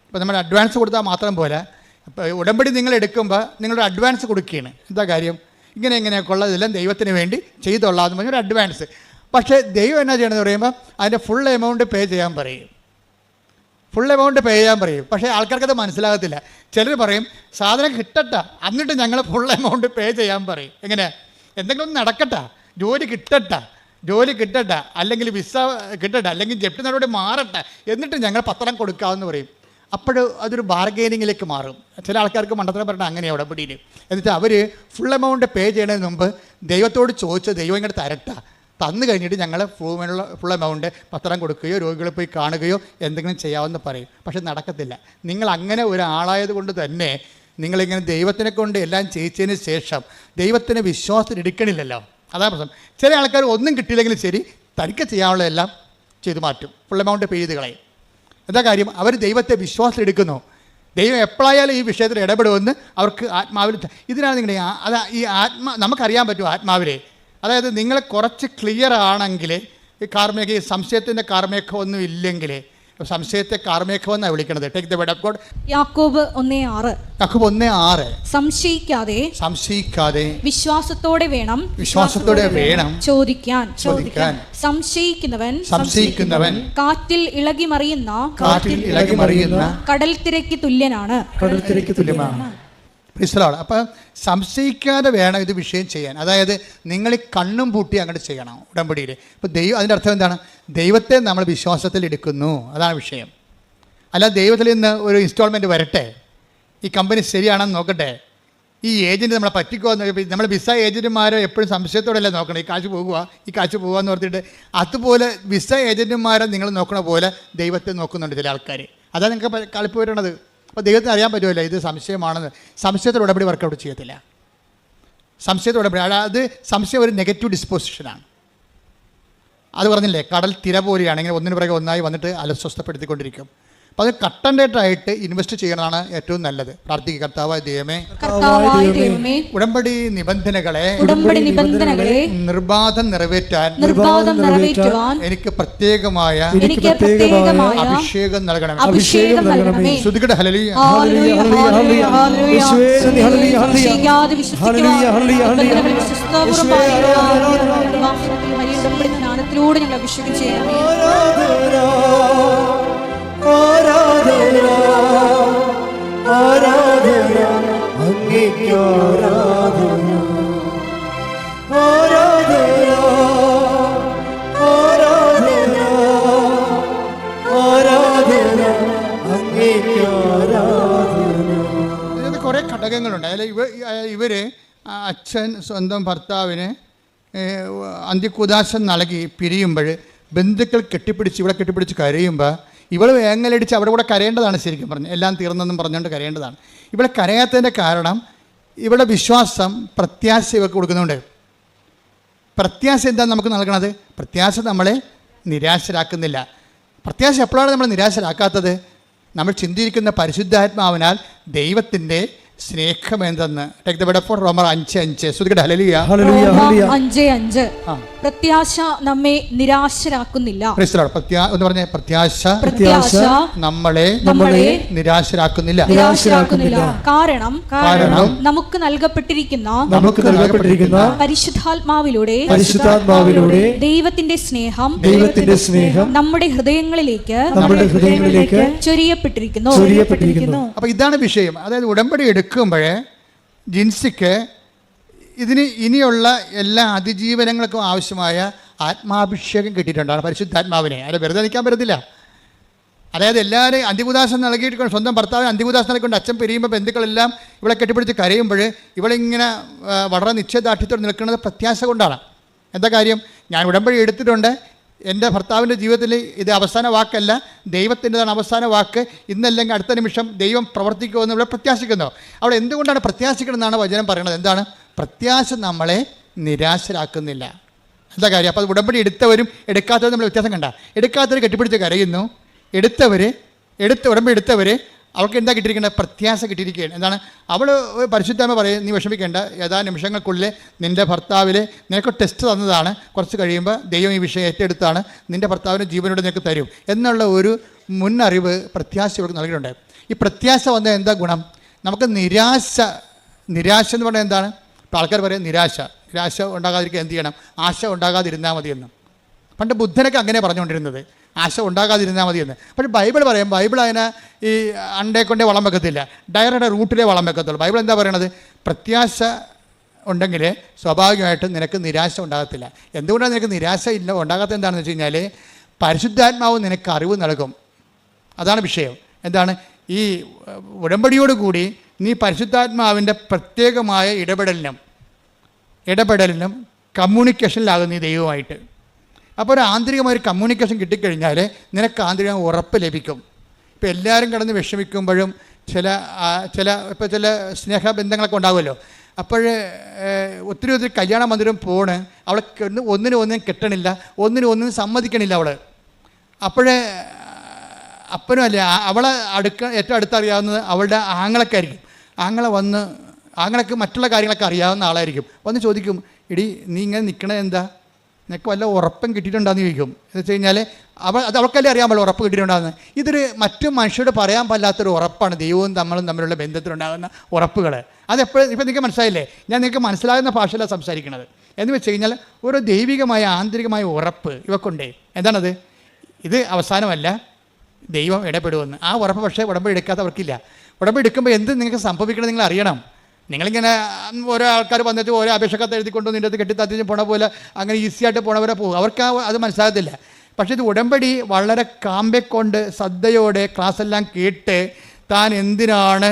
ഇപ്പോൾ നമ്മൾ അഡ്വാൻസ് കൊടുത്താൽ മാത്രം പോലെ, ഇപ്പോൾ ഉടമ്പടി നിങ്ങൾ എടുക്കുമ്പോൾ നിങ്ങളൊരു അഡ്വാൻസ് കൊടുക്കുകയാണ്. എന്താ കാര്യം? ഇങ്ങനെയൊക്കെ ഉള്ളതെല്ലാം ദൈവത്തിന് വേണ്ടി ചെയ്തുകൊള്ളാമെന്ന് പറഞ്ഞൊരു അഡ്വാൻസ്. പക്ഷേ ദൈവം എന്നാ ചെയ്യണമെന്ന് പറയുമ്പോൾ അതിൻ്റെ ഫുൾ എമൗണ്ട് പേ ചെയ്യാൻ പറയും. പക്ഷേ ആൾക്കാർക്കത് മനസ്സിലാകത്തില്ല. ചിലർ പറയും സാധനം കിട്ടട്ടെ എന്നിട്ട് ഞങ്ങൾ ഫുൾ എമൗണ്ട് പേ ചെയ്യാൻ പറയും. എങ്ങനെ? എന്തെങ്കിലും ഒന്ന് നടക്കട്ടെ, ജോലി കിട്ടട്ടെ, അല്ലെങ്കിൽ വിസ കിട്ടട്ടെ, അല്ലെങ്കിൽ ജപ്തി നടപടി മാറട്ടെ, എന്നിട്ട് ഞങ്ങൾ പത്രം കൊടുക്കാമെന്ന് പറയും. അപ്പോൾ അതൊരു ബാർഗെയിനിങ്ങിലേക്ക് മാറും. ചില ആൾക്കാർക്ക് മണ്ടത്തരം പറഞ്ഞാൽ അങ്ങനെയാണ് ഉടമ്പടിയിൽ. എന്നിട്ട് അവർ ഫുൾ എമൗണ്ട് പേ ചെയ്യുന്നതിന് മുമ്പ് ദൈവത്തോട് ചോദിച്ച് ദൈവം ഇങ്ങോട്ട് തന്നു കഴിഞ്ഞിട്ട് ഞങ്ങൾ ഫുൾ എമൗണ്ട് പത്രം കൊടുക്കുകയോ രോഗികളെ പോയി കാണുകയോ എന്തെങ്കിലും ചെയ്യാമെന്ന് പറയും. പക്ഷെ നടക്കത്തില്ല. നിങ്ങൾ അങ്ങനെ ഒരാളായത് കൊണ്ട് തന്നെ നിങ്ങളിങ്ങനെ ദൈവത്തിനെ കൊണ്ട് എല്ലാം ചെയ്യിച്ചതിന് ശേഷം ദൈവത്തിന് വിശ്വാസത്തിൽ എടുക്കണില്ലല്ലോ. അതാണ് പ്രശ്നം. ചില ആൾക്കാർ ഒന്നും കിട്ടിയില്ലെങ്കിലും ശരി, തനിക്ക് ചെയ്യാനുള്ളതെല്ലാം ചെയ്തു മാറ്റും, ഫുൾ എമൗണ്ട് പേ ചെയ്ത് കളയും. എന്താ കാര്യം? അവർ ദൈവത്തെ വിശ്വാസത്തിലെടുക്കുന്നു. ദൈവം എപ്പോഴായാലും ഈ വിഷയത്തിൽ ഇടപെടുമെന്ന് അവർക്ക് ആത്മാവിൽ. ഇതിനാണ് നിങ്ങളുടെ നമുക്കറിയാൻ പറ്റും ആത്മാവിലെ. അതായത് നിങ്ങൾ കുറച്ച് ക്ലിയർ ആണെങ്കിൽ ഈ കാർമേഘ സംശയത്തിൻ്റെ കാർമേഘം ഒന്നും ഇല്ലെങ്കിൽ സംശയത്തെ കാർമേഘമെന്നാണ് വിളിക്കുന്നത്. Take the word of God. യാക്കോബ് 1:6 സംശയിക്കാതെ വിശ്വാസത്തോടെ വേണം ചോദിക്കാൻ. സംശയിക്കുന്നവൻ കാറ്റിൽ ഇളകി മറിയുന്ന കടൽ തിരക്ക് തുല്യനാണ്. അപ്പം സംശയിക്കാതെ വേണം ഇത് വിഷയം ചെയ്യാൻ. അതായത് നിങ്ങൾ കണ്ണും പൂട്ടി അങ്ങോട്ട് ചെയ്യണം ഉടമ്പടിയിൽ. ഇപ്പോൾ അതിൻ്റെ അർത്ഥം എന്താണ്? ദൈവത്തെ നമ്മൾ വിശ്വാസത്തിൽ എടുക്കുന്നു, അതാണ് വിഷയം. അല്ല ദൈവത്തിൽ നിന്ന് ഒരു ഇൻസ്റ്റാൾമെൻറ്റ് വരട്ടെ, ഈ കമ്പനി ശരിയാണെന്ന് നോക്കട്ടെ, ഈ ഏജൻറ്റ് നമ്മളെ പറ്റിക്കുമെന്ന്. നമ്മൾ വിസ ഏജൻറ്റുമാരെ എപ്പോഴും സംശയത്തോടെയല്ലേ നോക്കണം. ഈ കാശ് പോകുക എന്ന് ഓർത്തിട്ട്. അതുപോലെ വിസ ഏജൻറ്റുമാരെ നിങ്ങൾ നോക്കണ പോലെ ദൈവത്തെ നോക്കുന്നുണ്ട് ചില ആൾക്കാർ. അതാണ് നിങ്ങൾക്ക് കളിപ്പ് വരണത്. അപ്പോൾ ദൈവത്തിന് അറിയാൻ പറ്റുമല്ലോ ഇത് സംശയമാണെന്ന്. സംശയത്തോടെ ഉടമ്പടി വർക്കൗട്ട് ചെയ്യത്തില്ല. അത് സംശയം ഒരു നെഗറ്റീവ് ഡിസ്പോസിഷനാണ്. അത് പറഞ്ഞില്ലേ, കടൽ തിര പോലെയാണ്, ഇങ്ങനെ ഒന്നിനു പിറകെ ഒന്നായി വന്നിട്ട് അലസ്വസ്ഥപ്പെടുത്തിക്കൊണ്ടിരിക്കും. അപ്പോൾ അത് കട്ടൻ്റെയായിട്ട് ഇൻവെസ്റ്റ് ചെയ്യണതാണ് ഏറ്റവും നല്ലത്. പ്രാർത്ഥിക്കുക. കർത്താവായ ദൈവമേ, ഉടമ്പടി നിബന്ധനകളെ നിർബാധം നിറവേറ്റാൻ എനിക്ക് പ്രത്യേകമായ അഭിഷേകം നൽകണമേ. ശ്രുതികട ഹല്ലേലൂയ. ജ്ഞാനത്തിലൂടെ ഞങ്ങൾ അഭിഷേകം ചെയ്യാം. ആരാധന അങ്ങേക്ക് ആരാധന, ആരാധന ആരാധന ആരാധന അങ്ങേക്ക് ആരാധന. ഇതിനകത്ത് കുറേ ഘടകങ്ങളുണ്ട്. അതിൽ ഇവർ അച്ഛൻ സ്വന്തം ഭർത്താവിന് അന്ത്യകുദാശം നൽകി പിരിയുമ്പോൾ ബന്ധുക്കൾ ഇവിടെ കെട്ടിപ്പിടിച്ച് കരയുമ്പോൾ ഇവൾ വേങ്ങലടിച്ച് അവിടെ കൂടെ കരയേണ്ടതാണ്. ശരിക്കും പറഞ്ഞു എല്ലാം തീർന്നെന്നും പറഞ്ഞുകൊണ്ട് കരയേണ്ടതാണ്. ഇവിടെ കരയാത്തതിൻ്റെ കാരണം ഇവിടെ വിശ്വാസം പ്രത്യാശ ഇവർക്ക് കൊടുക്കുന്നുണ്ട്. പ്രത്യാശ എന്താണ് നമുക്ക് നൽകണത്? പ്രത്യാശ നമ്മളെ നിരാശരാക്കുന്നില്ല. പ്രത്യാശ എപ്പോഴാണ് നമ്മൾ നിരാശരാക്കാത്തത്? നമ്മൾ ചിന്തിക്കുന്ന പരിശുദ്ധാത്മാവിനാൽ ദൈവത്തിൻ്റെ സ്നേഹം എന്തെന്ന്. ടേക്ക് ദ വേർഡ് ഫോർ റോമർ 5:5. ശ്രുതികട്ടെ ഹല്ലേലൂയ. ഹല്ലേലൂയ, ഹല്ലേലൂയ. 5:5. ആ. പ്രത്യാശ നമ്മെ നിരാശരാക്കുന്നില്ല. Praise the Lord. എന്ന് പറഞ്ഞ പ്രത്യാശ പ്രത്യാശ നമ്മളെ നമ്മളെ നിരാശരാക്കുന്നില്ല. നിരാശരാക്കുന്നില്ല. കാരണം കാരണം നമുക്ക് നൽകപ്പെട്ടിരിക്കുന്ന പരിശുദ്ധാത്മാവിലൂടെ ദൈവത്തിന്റെ സ്നേഹം നമ്മുടെ ഹൃദയങ്ങളിലേക്ക് ചൊരിയപ്പെട്ടിരിക്കുന്നു. അപ്പൊ ഇതാണ് വിഷയം. അതായത് ഉടമ്പടി എടുക്കുമ്പോഴേ ജിൻസിക്ക് ഇതിന് ഇനിയുള്ള എല്ലാ അതിജീവനങ്ങൾക്കും ആവശ്യമായ ആത്മാഭിഷേകം കിട്ടിയിട്ടുണ്ടാണ്, പരിശുദ്ധാത്മാവിനെ. അത് വെറുതെ നിൽക്കാൻ പറ്റത്തില്ല. അതായത് എല്ലാവരും അന്തികുദാശം നൽകിയിട്ട് സ്വന്തം ഭർത്താവിന് അന്തികുദാശം നൽകിക്കൊണ്ട് അച്ഛൻ പിരിയുമ്പോൾ ബന്ധുക്കളെല്ലാം ഇവളെ കെട്ടിപ്പിടിച്ച് കരയുമ്പോൾ ഇവളിങ്ങനെ വളരെ നിശ്ചയദാർഢ്യത്തോടെ നിൽക്കുന്നത് പ്രത്യാശ കൊണ്ടാണ്. എന്താ കാര്യം? ഞാൻ ഉടമ്പടി എടുത്തിട്ടുണ്ട്, എൻ്റെ ഭർത്താവിൻ്റെ ജീവിതത്തിൽ ഇത് അവസാന വാക്കല്ല, ദൈവത്തിൻ്റെതാണ് അവസാന വാക്ക്, ഇന്നല്ലെങ്കിൽ അടുത്ത നിമിഷം ദൈവം പ്രവർത്തിക്കുമെന്ന് ഇവിടെ പ്രത്യാശിക്കുന്നു. അവിടെ എന്തുകൊണ്ടാണ് പ്രത്യാശിക്കണമെന്നാണ് വചനം പറയുന്നത്. എന്താണ്? പ്രത്യാശ നമ്മളെ നിരാശരാക്കുന്നില്ല. എന്താ കാര്യം? അപ്പോൾ അത് ഉടമ്പടി എടുത്തവരും എടുക്കാത്തവരും നമ്മൾ വ്യത്യാസം കണ്ട. എടുക്കാത്തവർ കെട്ടിപ്പിടിച്ച് കരയുന്നു, ഉടമ്പടി എടുത്തവർ അവൾക്ക് എന്താ കിട്ടിയിരിക്കേണ്ടത്? പ്രത്യാശ കിട്ടിയിരിക്കുകയാണ്. എന്താണ്? അവൾ പരിശുദ്ധാത്മ പറയും, നീ വിഷമിക്കേണ്ട, ഏതാനും നിമിഷങ്ങൾക്കുള്ളിൽ നിൻ്റെ ഭർത്താവിലെ നിനക്ക് ടെസ്റ്റ് തന്നതാണ്, കുറച്ച് കഴിയുമ്പോൾ ദൈവം ഈ വിഷയം ഏറ്റെടുത്താണ്, നിൻ്റെ ഭർത്താവിന് ജീവനോട് നിനക്ക് തരും എന്നുള്ള ഒരു മുന്നറിവ് പ്രത്യാശ ഇവർക്ക് നൽകിയിട്ടുണ്ട്. ഈ പ്രത്യാശ വന്ന എന്താ ഗുണം? നമുക്ക് നിരാശ എന്ന് പറഞ്ഞാൽ എന്താണ്? ഇപ്പോൾ ആൾക്കാർ പറയും നിരാശ ഉണ്ടാകാതിരിക്കാൻ എന്ത് ചെയ്യണം? ആശ ഉണ്ടാകാതിരുന്നാൽ മതിയെന്ന്. പണ്ട് ബുദ്ധനൊക്കെ അങ്ങനെ പറഞ്ഞുകൊണ്ടിരുന്നത്, ആശ ഉണ്ടാകാതിരുന്നാൽ മതിയെന്ന്. പക്ഷേ ബൈബിൾ പറയും, ബൈബിൾ അതിനെ ഈ അണ്ടേ കൊണ്ടേ വളം വെക്കത്തില്ല, ഡയറയുടെ റൂട്ടിലേ വളം വെക്കത്തുള്ളൂ. ബൈബിൾ എന്താ പറയണത്? പ്രത്യാശ ഉണ്ടെങ്കിൽ സ്വാഭാവികമായിട്ടും നിനക്ക് നിരാശ ഉണ്ടാകത്തില്ല. എന്തുകൊണ്ടാണ് നിനക്ക് നിരാശ ഉണ്ടാകാത്തത്? എന്താണെന്ന് വെച്ച് കഴിഞ്ഞാൽ പരിശുദ്ധാത്മാവ് നിനക്ക് അറിവ് നൽകും. അതാണ് വിഷയം. എന്താണ്? ഈ ഉടമ്പടിയോടുകൂടി നീ പരിശുദ്ധാത്മാവിൻ്റെ പ്രത്യേകമായ ഇടപെടലിനും കമ്മ്യൂണിക്കേഷനിലാകും നീ ദൈവമായിട്ട്. അപ്പോൾ ഒരു ആന്തരികമായൊരു കമ്മ്യൂണിക്കേഷൻ കിട്ടിക്കഴിഞ്ഞാൽ നിനക്ക് ആന്തരിക ഉറപ്പ് ലഭിക്കും. ഇപ്പോൾ എല്ലാവരും കിടന്ന് വിഷമിക്കുമ്പോഴും ചില സ്നേഹബന്ധങ്ങളൊക്കെ ഉണ്ടാകുമല്ലോ. അപ്പോൾ ഒത്തിരി കല്യാണ മന്ദിരം പോണ്, അവളെ ഒന്നിനും കിട്ടണില്ല, ഒന്നിനും സമ്മതിക്കണില്ല അവൾ. അപ്പോഴേ അപ്പനും അല്ലേ, അവളെ ഏറ്റവും അടുത്തറിയാവുന്നത് അവളുടെ ആങ്ങളൊക്കെയായിരിക്കും. ആങ്ങളൊക്കെ മറ്റുള്ള കാര്യങ്ങളൊക്കെ അറിയാവുന്ന ആളായിരിക്കും. വന്ന് ചോദിക്കും, എടി നീ ഇങ്ങനെ നിൽക്കണത് എന്താ? നിനക്ക് വല്ല ഉറപ്പം കിട്ടിയിട്ടുണ്ടാന്ന് ചോദിക്കും. എന്ന് വെച്ച് കഴിഞ്ഞാൽ അവൾക്കല്ലേ അറിയാൻ പാടില്ല ഉറപ്പ് കിട്ടിയിട്ടുണ്ടാകുന്നത്. ഇതൊരു മറ്റു മനുഷ്യരോട് പറയാൻ പാടില്ലാത്തൊരു ഉറപ്പാണ് ദൈവവും തമ്മിലുള്ള ബന്ധത്തിലുണ്ടാകുന്ന ഉറപ്പുകൾ. അതെപ്പോഴും ഇപ്പം നിങ്ങൾക്ക് മനസ്സിലായില്ലേ? ഞാൻ നിങ്ങൾക്ക് മനസ്സിലാകുന്ന ഭാഷയിലാണ് സംസാരിക്കുന്നത്. എന്ന് വെച്ച് കഴിഞ്ഞാൽ ഒരു ദൈവികമായ ആന്തരികമായ ഉറപ്പ് ഇവക്കുണ്ടേ. എന്താണത്? ഇത് അവസാനമല്ല, ദൈവം ഇടപെടുമെന്ന്. ആ ഉറപ്പ് പക്ഷേ ഉടമ്പടി എടുക്കാത്തവർക്കില്ല. ഉടമ്പടി എടുക്കുമ്പോൾ എന്ത് നിങ്ങൾക്ക് സംഭവിക്കണം നിങ്ങൾ അറിയണം. നിങ്ങളിങ്ങനെ ഓരോ ആൾക്കാർ വന്നിട്ട് ഓരോ അപേക്ഷക്കത്ത് എഴുതിക്കൊണ്ടു നിൻ്റെ അത് കെട്ടിത്തത്തിച്ച് പോണ പോലെ അങ്ങനെ ഈസിയായിട്ട് പോണവരെ പോകും. അവർക്ക് അത് മനസ്സിലാകത്തില്ല. പക്ഷേ ഇത് ഉടമ്പടി വളരെ കാമ്പെക്കൊണ്ട് ശ്രദ്ധയോടെ ക്ലാസ്സെല്ലാം കേട്ട് താൻ എന്തിനാണ്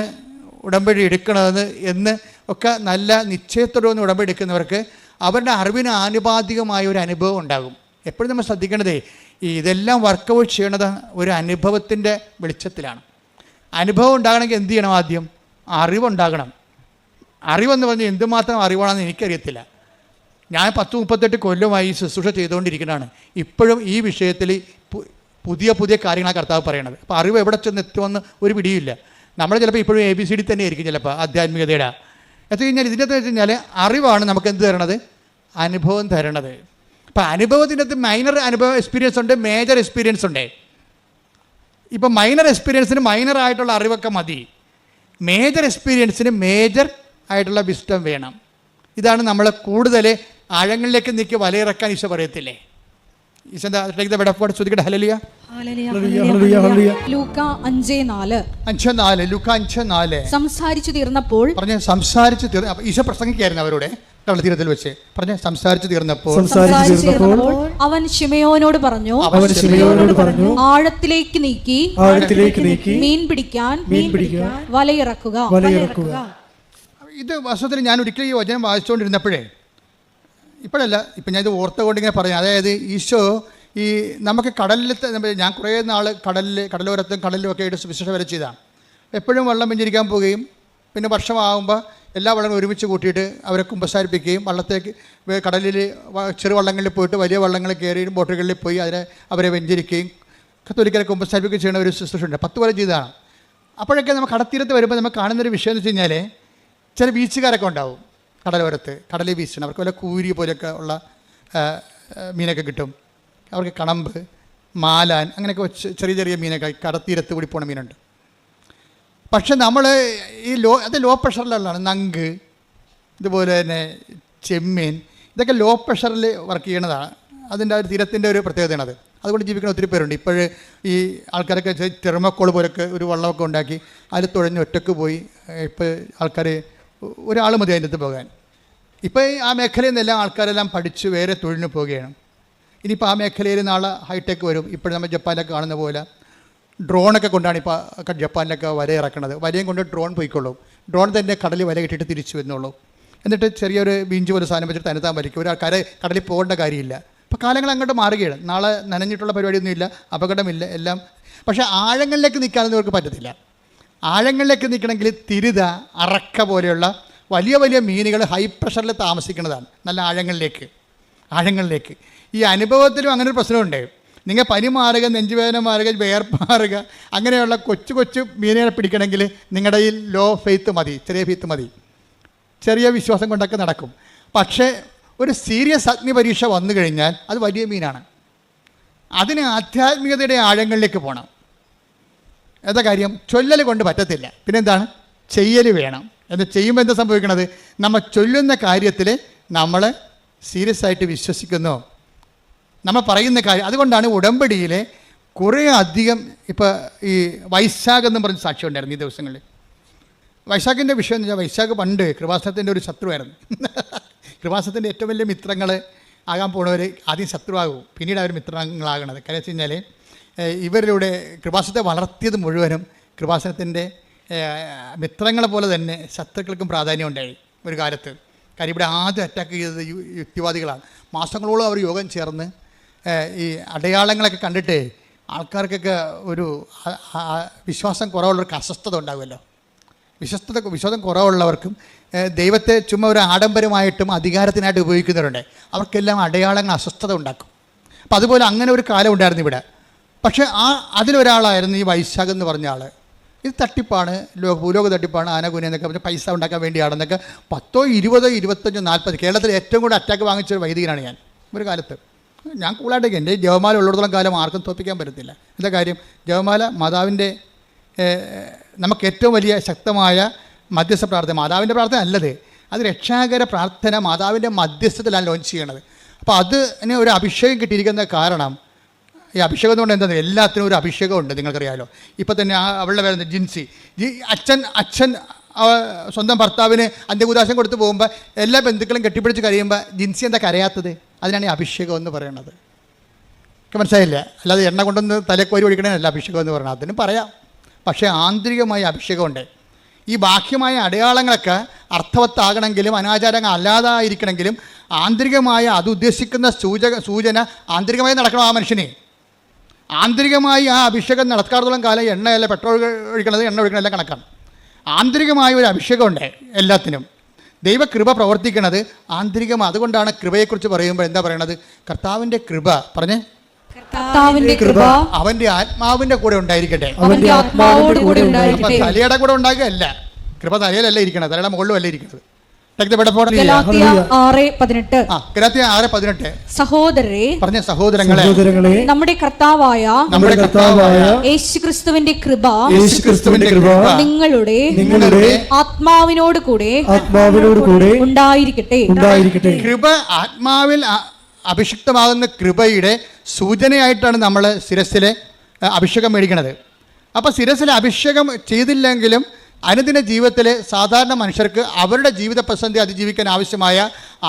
ഉടമ്പടി എടുക്കണത് എന്ന് ഒക്കെ നല്ല നിശ്ചയത്തോടെ ഉടമ്പടി എടുക്കുന്നവർക്ക് അവരുടെ അറിവിന് ആനുപാതികമായ ഒരു അനുഭവം ഉണ്ടാകും. എപ്പോഴും നമ്മൾ ശ്രദ്ധിക്കേണ്ടതേ ഇതെല്ലാം വർക്കൗട്ട് ചെയ്യണത് ഒരു അനുഭവത്തിൻ്റെ വെളിച്ചത്തിലാണ്. അനുഭവം ഉണ്ടാകണമെങ്കിൽ എന്ത് ചെയ്യണം? ആദ്യം അറിവുണ്ടാകണം. അറിവെന്ന് പറഞ്ഞാൽ എന്തുമാത്രം അറിവാണെന്ന് എനിക്കറിയത്തില്ല. ഞാൻ 10-38 കൊല്ലമായി ശുശ്രൂഷ ചെയ്തുകൊണ്ടിരിക്കുന്നതാണ്. ഇപ്പോഴും ഈ വിഷയത്തിൽ പുതിയ കാര്യങ്ങളാണ് കർത്താവ് പറയണത്. അപ്പോൾ അറിവ് എവിടെ ചെന്ന് എത്തുമെന്ന് ഒരു പിടിയില്ല. നമ്മൾ ചിലപ്പോൾ ഇപ്പോഴും ABCD തന്നെ ആയിരിക്കും ചിലപ്പോൾ ആധ്യാത്മികതയുടെ. എത്തി കഴിഞ്ഞാൽ ഇതിൻ്റെ അകത്ത് വെച്ച് കഴിഞ്ഞാൽ അറിവാണ് നമുക്ക് എന്ത് തരണത്? അനുഭവം തരണത്. അപ്പോൾ അനുഭവത്തിൻ്റെ അകത്ത് മൈനർ അനുഭവ എക്സ്പീരിയൻസ് ഉണ്ട്, മേജർ എക്സ്പീരിയൻസ് ഉണ്ട്. ഇപ്പം മൈനർ എക്സ്പീരിയൻസിന് മൈനറായിട്ടുള്ള അറിവൊക്കെ മതി, മേജർ എക്സ്പീരിയൻസിന് മേജർ ആയിട്ടുള്ള വിസ്ഡം വേണം. ഇതാണ് നമ്മൾ കൂടുതൽ ആഴങ്ങളിലേക്ക് നീക്കി വലയിറക്കാൻ ഈശോ പറയത്തില്ലേ? ലൂക്ക 5:4 സംസാരിച്ചു തീർന്നപ്പോൾ ഈശോ പ്രസംഗിക്കായിരുന്നു അവരോട് തീരത്തിൽ വെച്ച് സംസാരിച്ചു തീർന്നപ്പോൾ അവൻ ശിമയോനോട് പറഞ്ഞു, ആഴത്തിലേക്ക് നീക്കി മീൻ പിടിക്കാൻ വലയിറക്കുക. ഇത് വർഷത്തിൽ ഞാൻ ഒരിക്കലും ഈ വചനം വായിച്ചുകൊണ്ടിരുന്നപ്പോഴേ, ഇപ്പോഴല്ല, ഇപ്പം ഞാൻ ഇത് ഓർത്തുകൊണ്ട് ഇങ്ങനെ പറയാം. അതായത് ഈശോ ഈ നമുക്ക് കടലിലത്തെ, ഞാൻ കുറേ നാൾ കടലോരത്തും കടലിലും ഒക്കെ ആയിട്ട് വിശേഷ വരെ ചെയ്താണ്. എപ്പോഴും വെള്ളം പിഞ്ചിരിക്കാൻ പോവുകയും പിന്നെ വർഷമാകുമ്പോൾ എല്ലാ വെള്ളങ്ങളും ഒരുമിച്ച് കൂട്ടിയിട്ട് അവരെ കുമ്പസാരിപ്പിക്കുകയും വള്ളത്തേക്ക് കടലിൽ ചെറുവള്ളങ്ങളിൽ പോയിട്ട് വലിയ വള്ളങ്ങളിൽ കയറി ബോട്ടുകളിൽ പോയി അവരെ വെഞ്ചരിക്കുകയും കത്തോലിക്കരെ കുമ്പസാരിപ്പിക്കുകയും ചെയ്യുന്ന ഒരു ശുശ്രൂഷ ഉണ്ട്. 10 കൊല്ലം ചെയ്തതാണ്. അപ്പോഴൊക്കെ നമ്മൾ കടത്തീരത്ത് വരുമ്പോൾ നമുക്ക് കാണുന്നൊരു വിഷയം എന്ന് വെച്ച് കഴിഞ്ഞാൽ ചില ബീച്ചുകാരൊക്കെ ഉണ്ടാവും കടലോരത്ത്, കടലിൽ വീശണം. അവർക്ക് വല്ല കൂരി പോലെയൊക്കെ ഉള്ള മീനൊക്കെ കിട്ടും. അവർക്ക് കണമ്പ്, മാലാൻ അങ്ങനെയൊക്കെ ചെറിയ ചെറിയ മീനൊക്കെ കടത്തീരത്ത് കൂടി പോണ മീനുണ്ട്. പക്ഷെ നമ്മൾ ഈ ലോ പ്രഷറിലുള്ളതാണ്. നങ്ക്, ഇതുപോലെ തന്നെ ചെമ്മീൻ, ഇതൊക്കെ ലോ പ്രഷറിൽ വർക്ക് ചെയ്യണതാണ്. അതിൻ്റെ ഒരു തീരത്തിൻ്റെ ഒരു പ്രത്യേകതയാണത്. അതുകൊണ്ട് ജീവിക്കുന്ന ഒത്തിരി പേരുണ്ട്. ഇപ്പോഴ് ഈ ആൾക്കാരൊക്കെ തെർമോക്കോൾ പോലൊക്കെ ഒരു വള്ളമൊക്കെ ഉണ്ടാക്കി അതിൽ തുഴഞ്ഞ് ഒറ്റക്ക് പോയി. ഇപ്പോൾ ആൾക്കാർ ഒരാൾ മതി അതിൻ്റെ അടുത്ത് പോകാൻ. ഇപ്പോൾ ആ മേഖലയിൽ നിന്നെല്ലാം ആൾക്കാരെല്ലാം പഠിച്ച് വേറെ തൊഴിലിന് പോവുകയാണ്. ഇനിയിപ്പോൾ ആ മേഖലയിൽ നാളെ ഹൈടെക് വരും. ഇപ്പോൾ നമ്മൾ ജപ്പാനിലൊക്കെ കാണുന്ന പോലെ ഡ്രോണൊക്കെ കൊണ്ടാണ് ഇപ്പോൾ ജപ്പാനിലൊക്കെ വല ഇറക്കുന്നത്. വലയും കൊണ്ട് ഡ്രോൺ പോയിക്കൊള്ളും. ഡ്രോൺ തന്നെ കടലിൽ വല കെട്ടിയിട്ട് തിരിച്ചു വരുന്നുള്ളൂ. എന്നിട്ട് ചെറിയൊരു ബീഞ്ച് പോലെ സാധനം വെച്ചിട്ട് തന്നെത്താൻ വലിക്കും. ഒരു കടലിൽ പോകേണ്ട കാര്യമില്ല. ഇപ്പോൾ കാലങ്ങൾ അങ്ങോട്ട് മാറുകയാണ്. നാളെ നനഞ്ഞിട്ടുള്ള പരിപാടിയൊന്നുമില്ല, അപകടമില്ല എല്ലാം. പക്ഷേ ആഴങ്ങളിലേക്ക് നിൽക്കാനൊന്നും ഇവർക്ക് പറ്റത്തില്ല. ആഴങ്ങളിലേക്ക് നിൽക്കണമെങ്കിൽ തിരുത, അറക്ക പോലെയുള്ള വലിയ വലിയ മീനുകൾ ഹൈ പ്രഷറിൽ താമസിക്കുന്നതാണ്. നല്ല ആഴങ്ങളിലേക്ക്. ഈ അനുഭവത്തിലും അങ്ങനെ ഒരു പ്രശ്നമുണ്ട്. നിങ്ങൾ പനി മാറുക, നെഞ്ചുവേദന മാറുക, വേർപ്പ് മാറുക, അങ്ങനെയുള്ള കൊച്ചു മീനുകളെ പിടിക്കണമെങ്കിൽ നിങ്ങളുടെ ഈ ലോ ഫെയ്ത്ത് മതി, ചെറിയ ഫെയ്ത്ത് മതി. ചെറിയ വിശ്വാസം കൊണ്ടൊക്കെ നടക്കും. പക്ഷേ ഒരു സീരിയസ് അഗ്നിപരീക്ഷ വന്നു കഴിഞ്ഞാൽ അത് വലിയ മീനാണ്. അതിന് ആധ്യാത്മികതയുടെ ആഴങ്ങളിലേക്ക് പോകണം. എന്താ കാര്യം? ചൊല്ലൽ കൊണ്ട് പറ്റത്തില്ല. പിന്നെന്താണ്? ചെയ്യൽ വേണം. എന്ന് ചെയ്യുമ്പോൾ എന്താ സംഭവിക്കണത്? നമ്മൾ ചൊല്ലുന്ന കാര്യത്തിൽ നമ്മൾ സീരിയസ് ആയിട്ട് വിശ്വസിക്കുന്നു, നമ്മൾ പറയുന്ന കാര്യം. അതുകൊണ്ടാണ് ഉടമ്പടിയിലെ കുറേ അധികം ഇപ്പോൾ ഈ വൈശാഖ് എന്ന് പറഞ്ഞ സാക്ഷ്യം ഉണ്ടായിരുന്നു ഈ ദിവസങ്ങളിൽ. വൈശാഖിൻ്റെ വിഷയം എന്ന് വെച്ചാൽ, വൈശാഖ് പണ്ട് കൃപാസനത്തിൻ്റെ ഒരു ശത്രുവായിരുന്നു. കൃപാസനത്തിൻ്റെ ഏറ്റവും വലിയ മിത്രങ്ങൾ ആകാൻ പോണവർ ആദ്യം ശത്രുവാകും, പിന്നീട് അവർ മിത്രങ്ങളാകണത്. കാര്യം വെച്ച് കഴിഞ്ഞാൽ ഇവരിലൂടെ കൃപാസനത്തെ വളർത്തിയത് മുഴുവനും കൃപാസനത്തിൻ്റെ മിത്രങ്ങളെ പോലെ തന്നെ ശത്രുക്കൾക്കും പ്രാധാന്യം ഉണ്ടായി ഒരു കാലത്ത്. കാര്യം ഇവിടെ ആദ്യം അറ്റാക്ക് ചെയ്തത് യുക്തിവാദികളാണ്. മാസങ്ങളോളം അവർ യോഗം ചേർന്ന് ഈ അടയാളങ്ങളൊക്കെ കണ്ടിട്ട് ആൾക്കാർക്കൊക്കെ ഒരു വിശ്വാസം കുറവുള്ളവർക്ക് അസ്വസ്ഥത ഉണ്ടാകുമല്ലോ. വിശ്വാസം കുറവുള്ളവർക്കും ദൈവത്തെ ചുമ്മാ ഒരു ആഡംബരമായിട്ടും അധികാരത്തിനായിട്ട് ഉപയോഗിക്കുന്നവരുണ്ട്. അവർക്കെല്ലാം അടയാളങ്ങൾ അസ്വസ്ഥത ഉണ്ടാക്കും. അപ്പം അതുപോലെ അങ്ങനെ ഒരു കാലം ഉണ്ടായിരുന്നു ഇവിടെ. പക്ഷേ അതിലൊരാളായിരുന്നു ഈ വൈശാഖ് എന്ന് പറഞ്ഞ ആൾ. ഇത് തട്ടിപ്പാണ്, ഭൂലോക തട്ടിപ്പാണ്, ആനകുനി എന്നൊക്കെ പറഞ്ഞ് പൈസ ഉണ്ടാക്കാൻ വേണ്ടിയാണെന്നൊക്കെ 10, 20, 25, 40 കേരളത്തിൽ ഏറ്റവും കൂടുതൽ അറ്റാക്ക് വാങ്ങിച്ചൊരു വൈദികനാണ് ഞാൻ ഒരു കാലത്ത്. ഞാൻ കൂളായിട്ടൊക്കെ എൻ്റെ ജപമാല ഉള്ളിടത്തോളം കാലം ആർക്കും തോൽപ്പിക്കാൻ പറ്റത്തില്ല. എന്താ കാര്യം? ജപമാല മാതാവിൻ്റെ നമുക്ക് ഏറ്റവും വലിയ ശക്തമായ മധ്യസ്ഥ പ്രാർത്ഥന. മാതാവിൻ്റെ പ്രാർത്ഥന അല്ലത്, അത് രക്ഷാകര പ്രാർത്ഥന മാതാവിൻ്റെ മധ്യസ്ഥത്തിലാണ് ലോഞ്ച് ചെയ്യണത്. അപ്പോൾ അതിന് ഒരു അഭിഷേകം കിട്ടിയിരിക്കുന്ന കാരണം, ഈ അഭിഷേകം കൊണ്ട് എന്താ, എല്ലാത്തിനും ഒരു അഭിഷേകമുണ്ട്. നിങ്ങൾക്കറിയാമല്ലോ. ഇപ്പം തന്നെ അവളുടെ പേര് ജിൻസി. അച്ഛൻ സ്വന്തം ഭർത്താവിന് അന്ത്യകുദാശം കൊടുത്ത് പോകുമ്പോൾ എല്ലാ ബന്ധുക്കളും കെട്ടിപ്പിടിച്ച് കഴിയുമ്പോൾ ജിൻസി എന്താ കരയാത്തത്? അതിനാണ് ഈ അഭിഷേകം എന്ന് പറയുന്നത്. മനസ്സിലായില്ല? അല്ലാതെ എണ്ണ കൊണ്ടൊന്ന് തലക്കോരി ഒഴിക്കണേനല്ല അഭിഷേകം എന്ന് പറയുന്നത്. അതിനും പറയാം. പക്ഷേ ആന്തരികമായ അഭിഷേകമുണ്ട്. ഈ ബാഹ്യമായ അടയാളങ്ങളൊക്കെ അർത്ഥവത്താകണമെങ്കിലും അനാചാരങ്ങൾ അല്ലാതായിരിക്കണമെങ്കിലും ആന്തരികമായ അത് ഉദ്ദേശിക്കുന്ന സൂചന ആന്തരികമായി നടക്കണം. ആ മനുഷ്യനെ ആന്തരികമായി ആ അഭിഷേകം നടക്കാത്തോളം കാലം എണ്ണയല്ല, പെട്രോൾ ഒഴിക്കണത്, എണ്ണ ഒഴിക്കണതെല്ലാം കണക്കാണ്. ആന്തരികമായ ഒരു അഭിഷേകമുണ്ട് എല്ലാത്തിനും. ദൈവകൃപ പ്രവർത്തിക്കുന്നത് ആന്തരികമാണ്. അതുകൊണ്ടാണ് കൃപയെക്കുറിച്ച് പറയുമ്പോൾ എന്താ പറയണത്? കർത്താവിൻ്റെ കൃപ പറഞ്ഞേ, കർത്താവിന്റെ കൃപ അവന്റെ ആത്മാവിന്റെ കൂടെ ഉണ്ടായിരിക്കട്ടെ. അവന്റെ ആത്മാവോട് കൂടെ ഉണ്ടായിരിക്കട്ടെ. തലയുടെ കൂടെ ഉണ്ടാകുകയല്ല, കൃപ തലയിലല്ല ഇരിക്കണത്, തലയുടെ മുകളിലും അല്ല ഇരിക്കുന്നത്. ഗലാത്യ 6:18 സഹോദരരെ, പറഞ്ഞ സഹോദരങ്ങളെ, നമ്മുടെ കർത്താവായ യേശുക്രിസ്തുവിന്റെ കൃപ നിങ്ങളുടെ ആത്മാവിനോട് കൂടെ ഉണ്ടായിരിക്കട്ടെ. കൃപ ആത്മാവിൽ അഭിഷിക്തമാകുന്ന കൃപയുടെ സൂചനയായിട്ടാണ് നമ്മൾ ശിരസ്സിലെ അഭിഷേകം മേടിക്കുന്നത്. അപ്പോൾ ശിരസ്സിലെ അഭിഷേകം ചെയ്തില്ലെങ്കിലും അനുദിന ജീവിതത്തിൽ സാധാരണ മനുഷ്യർക്ക് അവരുടെ ജീവിത പ്രതിസന്ധി അതിജീവിക്കാൻ ആവശ്യമായ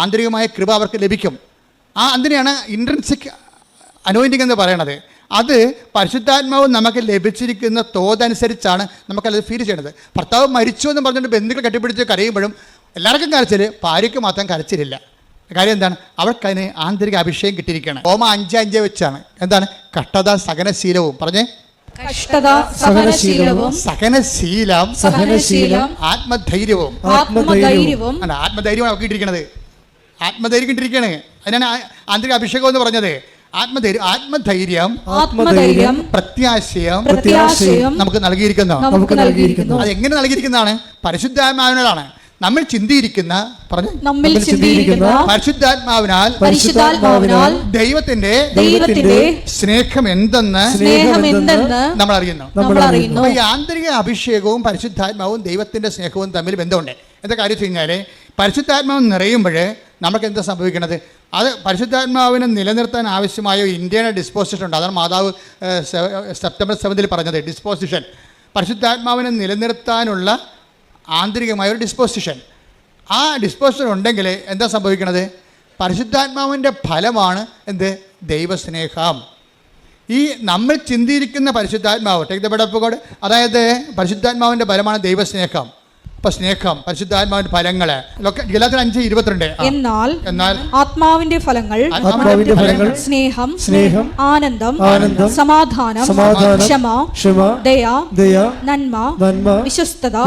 ആന്തരികമായ കൃപ അവർക്ക് ലഭിക്കും. അതിനെയാണ് ഇൻട്രിൻസിക് അനോയിൻറ്റിങ് എന്ന് പറയണത്. അത് പരിശുദ്ധാത്മാവ് നമുക്ക് ലഭിച്ചിരിക്കുന്ന തോതനുസരിച്ചാണ് നമുക്കത് ഫീൽ ചെയ്യണത്. ഭർത്താവ് മരിച്ചു എന്ന് പറഞ്ഞുകൊണ്ട് ബന്ധുക്കൾ കെട്ടിപ്പിടിച്ച് കരയുമ്പോഴും എല്ലാവർക്കും കരച്ചിൽ, ഭാര്യയ്ക്ക് മാത്രം കരച്ചിലില്ല. കാര്യം എന്താണ്? അവൾക്കതിന് ആന്തരിക അഭിഷേകം കിട്ടിയിരിക്കുകയാണ്. റോമ 5:5 വെച്ചാണ്. എന്താണ്? കഷ്ടത സഹനശീലവും. പറഞ്ഞേ, സഹനശീലവും ആത്മധൈര്യവും. ആത്മധൈര്യം അവർക്ക് കിട്ടിയിരിക്കണത്. ആത്മധൈര്യം കിട്ടിയിരിക്കുകയാണ്. അതിനാണ് ആന്തരിക അഭിഷേകം എന്ന് പറഞ്ഞത്. ആത്മധൈര്യം ആത്മധൈര്യം പ്രത്യാശയം പ്രത്യാശയം നമുക്ക് നൽകിയിരിക്കുന്നു. നമുക്ക് നൽകിയിരിക്കുന്നു. അത് എങ്ങനെ നൽകിയിരിക്കുന്നതാണ്? പരിശുദ്ധാത്മാവിനാലാണ്. നമ്മൾ ചിന്തിയിരിക്കുന്ന നമ്മിൽ ചിന്തിയിരിക്കുന്ന പരിശുദ്ധാത്മാവിനാൽ ദൈവത്തിന്റെ സ്നേഹം എന്തെന്ന് നമ്മൾ അറിയുന്നു. അപ്പൊ ഈ ആന്തരിക അഭിഷേകവും പരിശുദ്ധാത്മാവും ദൈവത്തിന്റെ സ്നേഹവും തമ്മിൽ ബന്ധമുണ്ട്. എന്താ കാര്യം വെച്ച് കഴിഞ്ഞാൽ പരിശുദ്ധാത്മാവ് നിറയുമ്പോൾ നമുക്ക് എന്താ സംഭവിക്കുന്നത്? അത് പരിശുദ്ധാത്മാവിനെ നിലനിർത്താൻ ആവശ്യമായ ഇന്റേണൽ ഡിസ്പോസിഷൻ ഉണ്ട്. അതാണ് മാതാവ് സെപ്റ്റംബർ 7 പറഞ്ഞത്. ഡിസ്പോസിഷൻ, പരിശുദ്ധാത്മാവിനെ നിലനിർത്താനുള്ള ആന്തരികമായ ഒരു ഡിസ്പോസിഷൻ. ആ ഡിസ്പോസിഷൻ ഉണ്ടെങ്കിൽ എന്താ സംഭവിക്കുന്നത്? പരിശുദ്ധാത്മാവിൻ്റെ ഫലമാണ് എന്ത്? ദൈവസ്നേഹം. ഈ നമ്മൾ ചിന്തിയിരിക്കുന്ന പരിശുദ്ധാത്മാവ്, take the bed of God, അതായത് പരിശുദ്ധാത്മാവിൻ്റെ ഫലമാണ് ദൈവസ്നേഹം. അപ്പൊ സ്നേഹം, പരിശുദ്ധാത്മാവിന്റെ ഫലങ്ങള് ഗലാത്യർ 5:22. എന്നാൽ ആത്മാവിന്റെ ഫലങ്ങൾ സ്നേഹം, ആനന്ദം, സമാധാനം, ക്ഷമ, ദയ, നന്മ, വിശ്വസ്തത,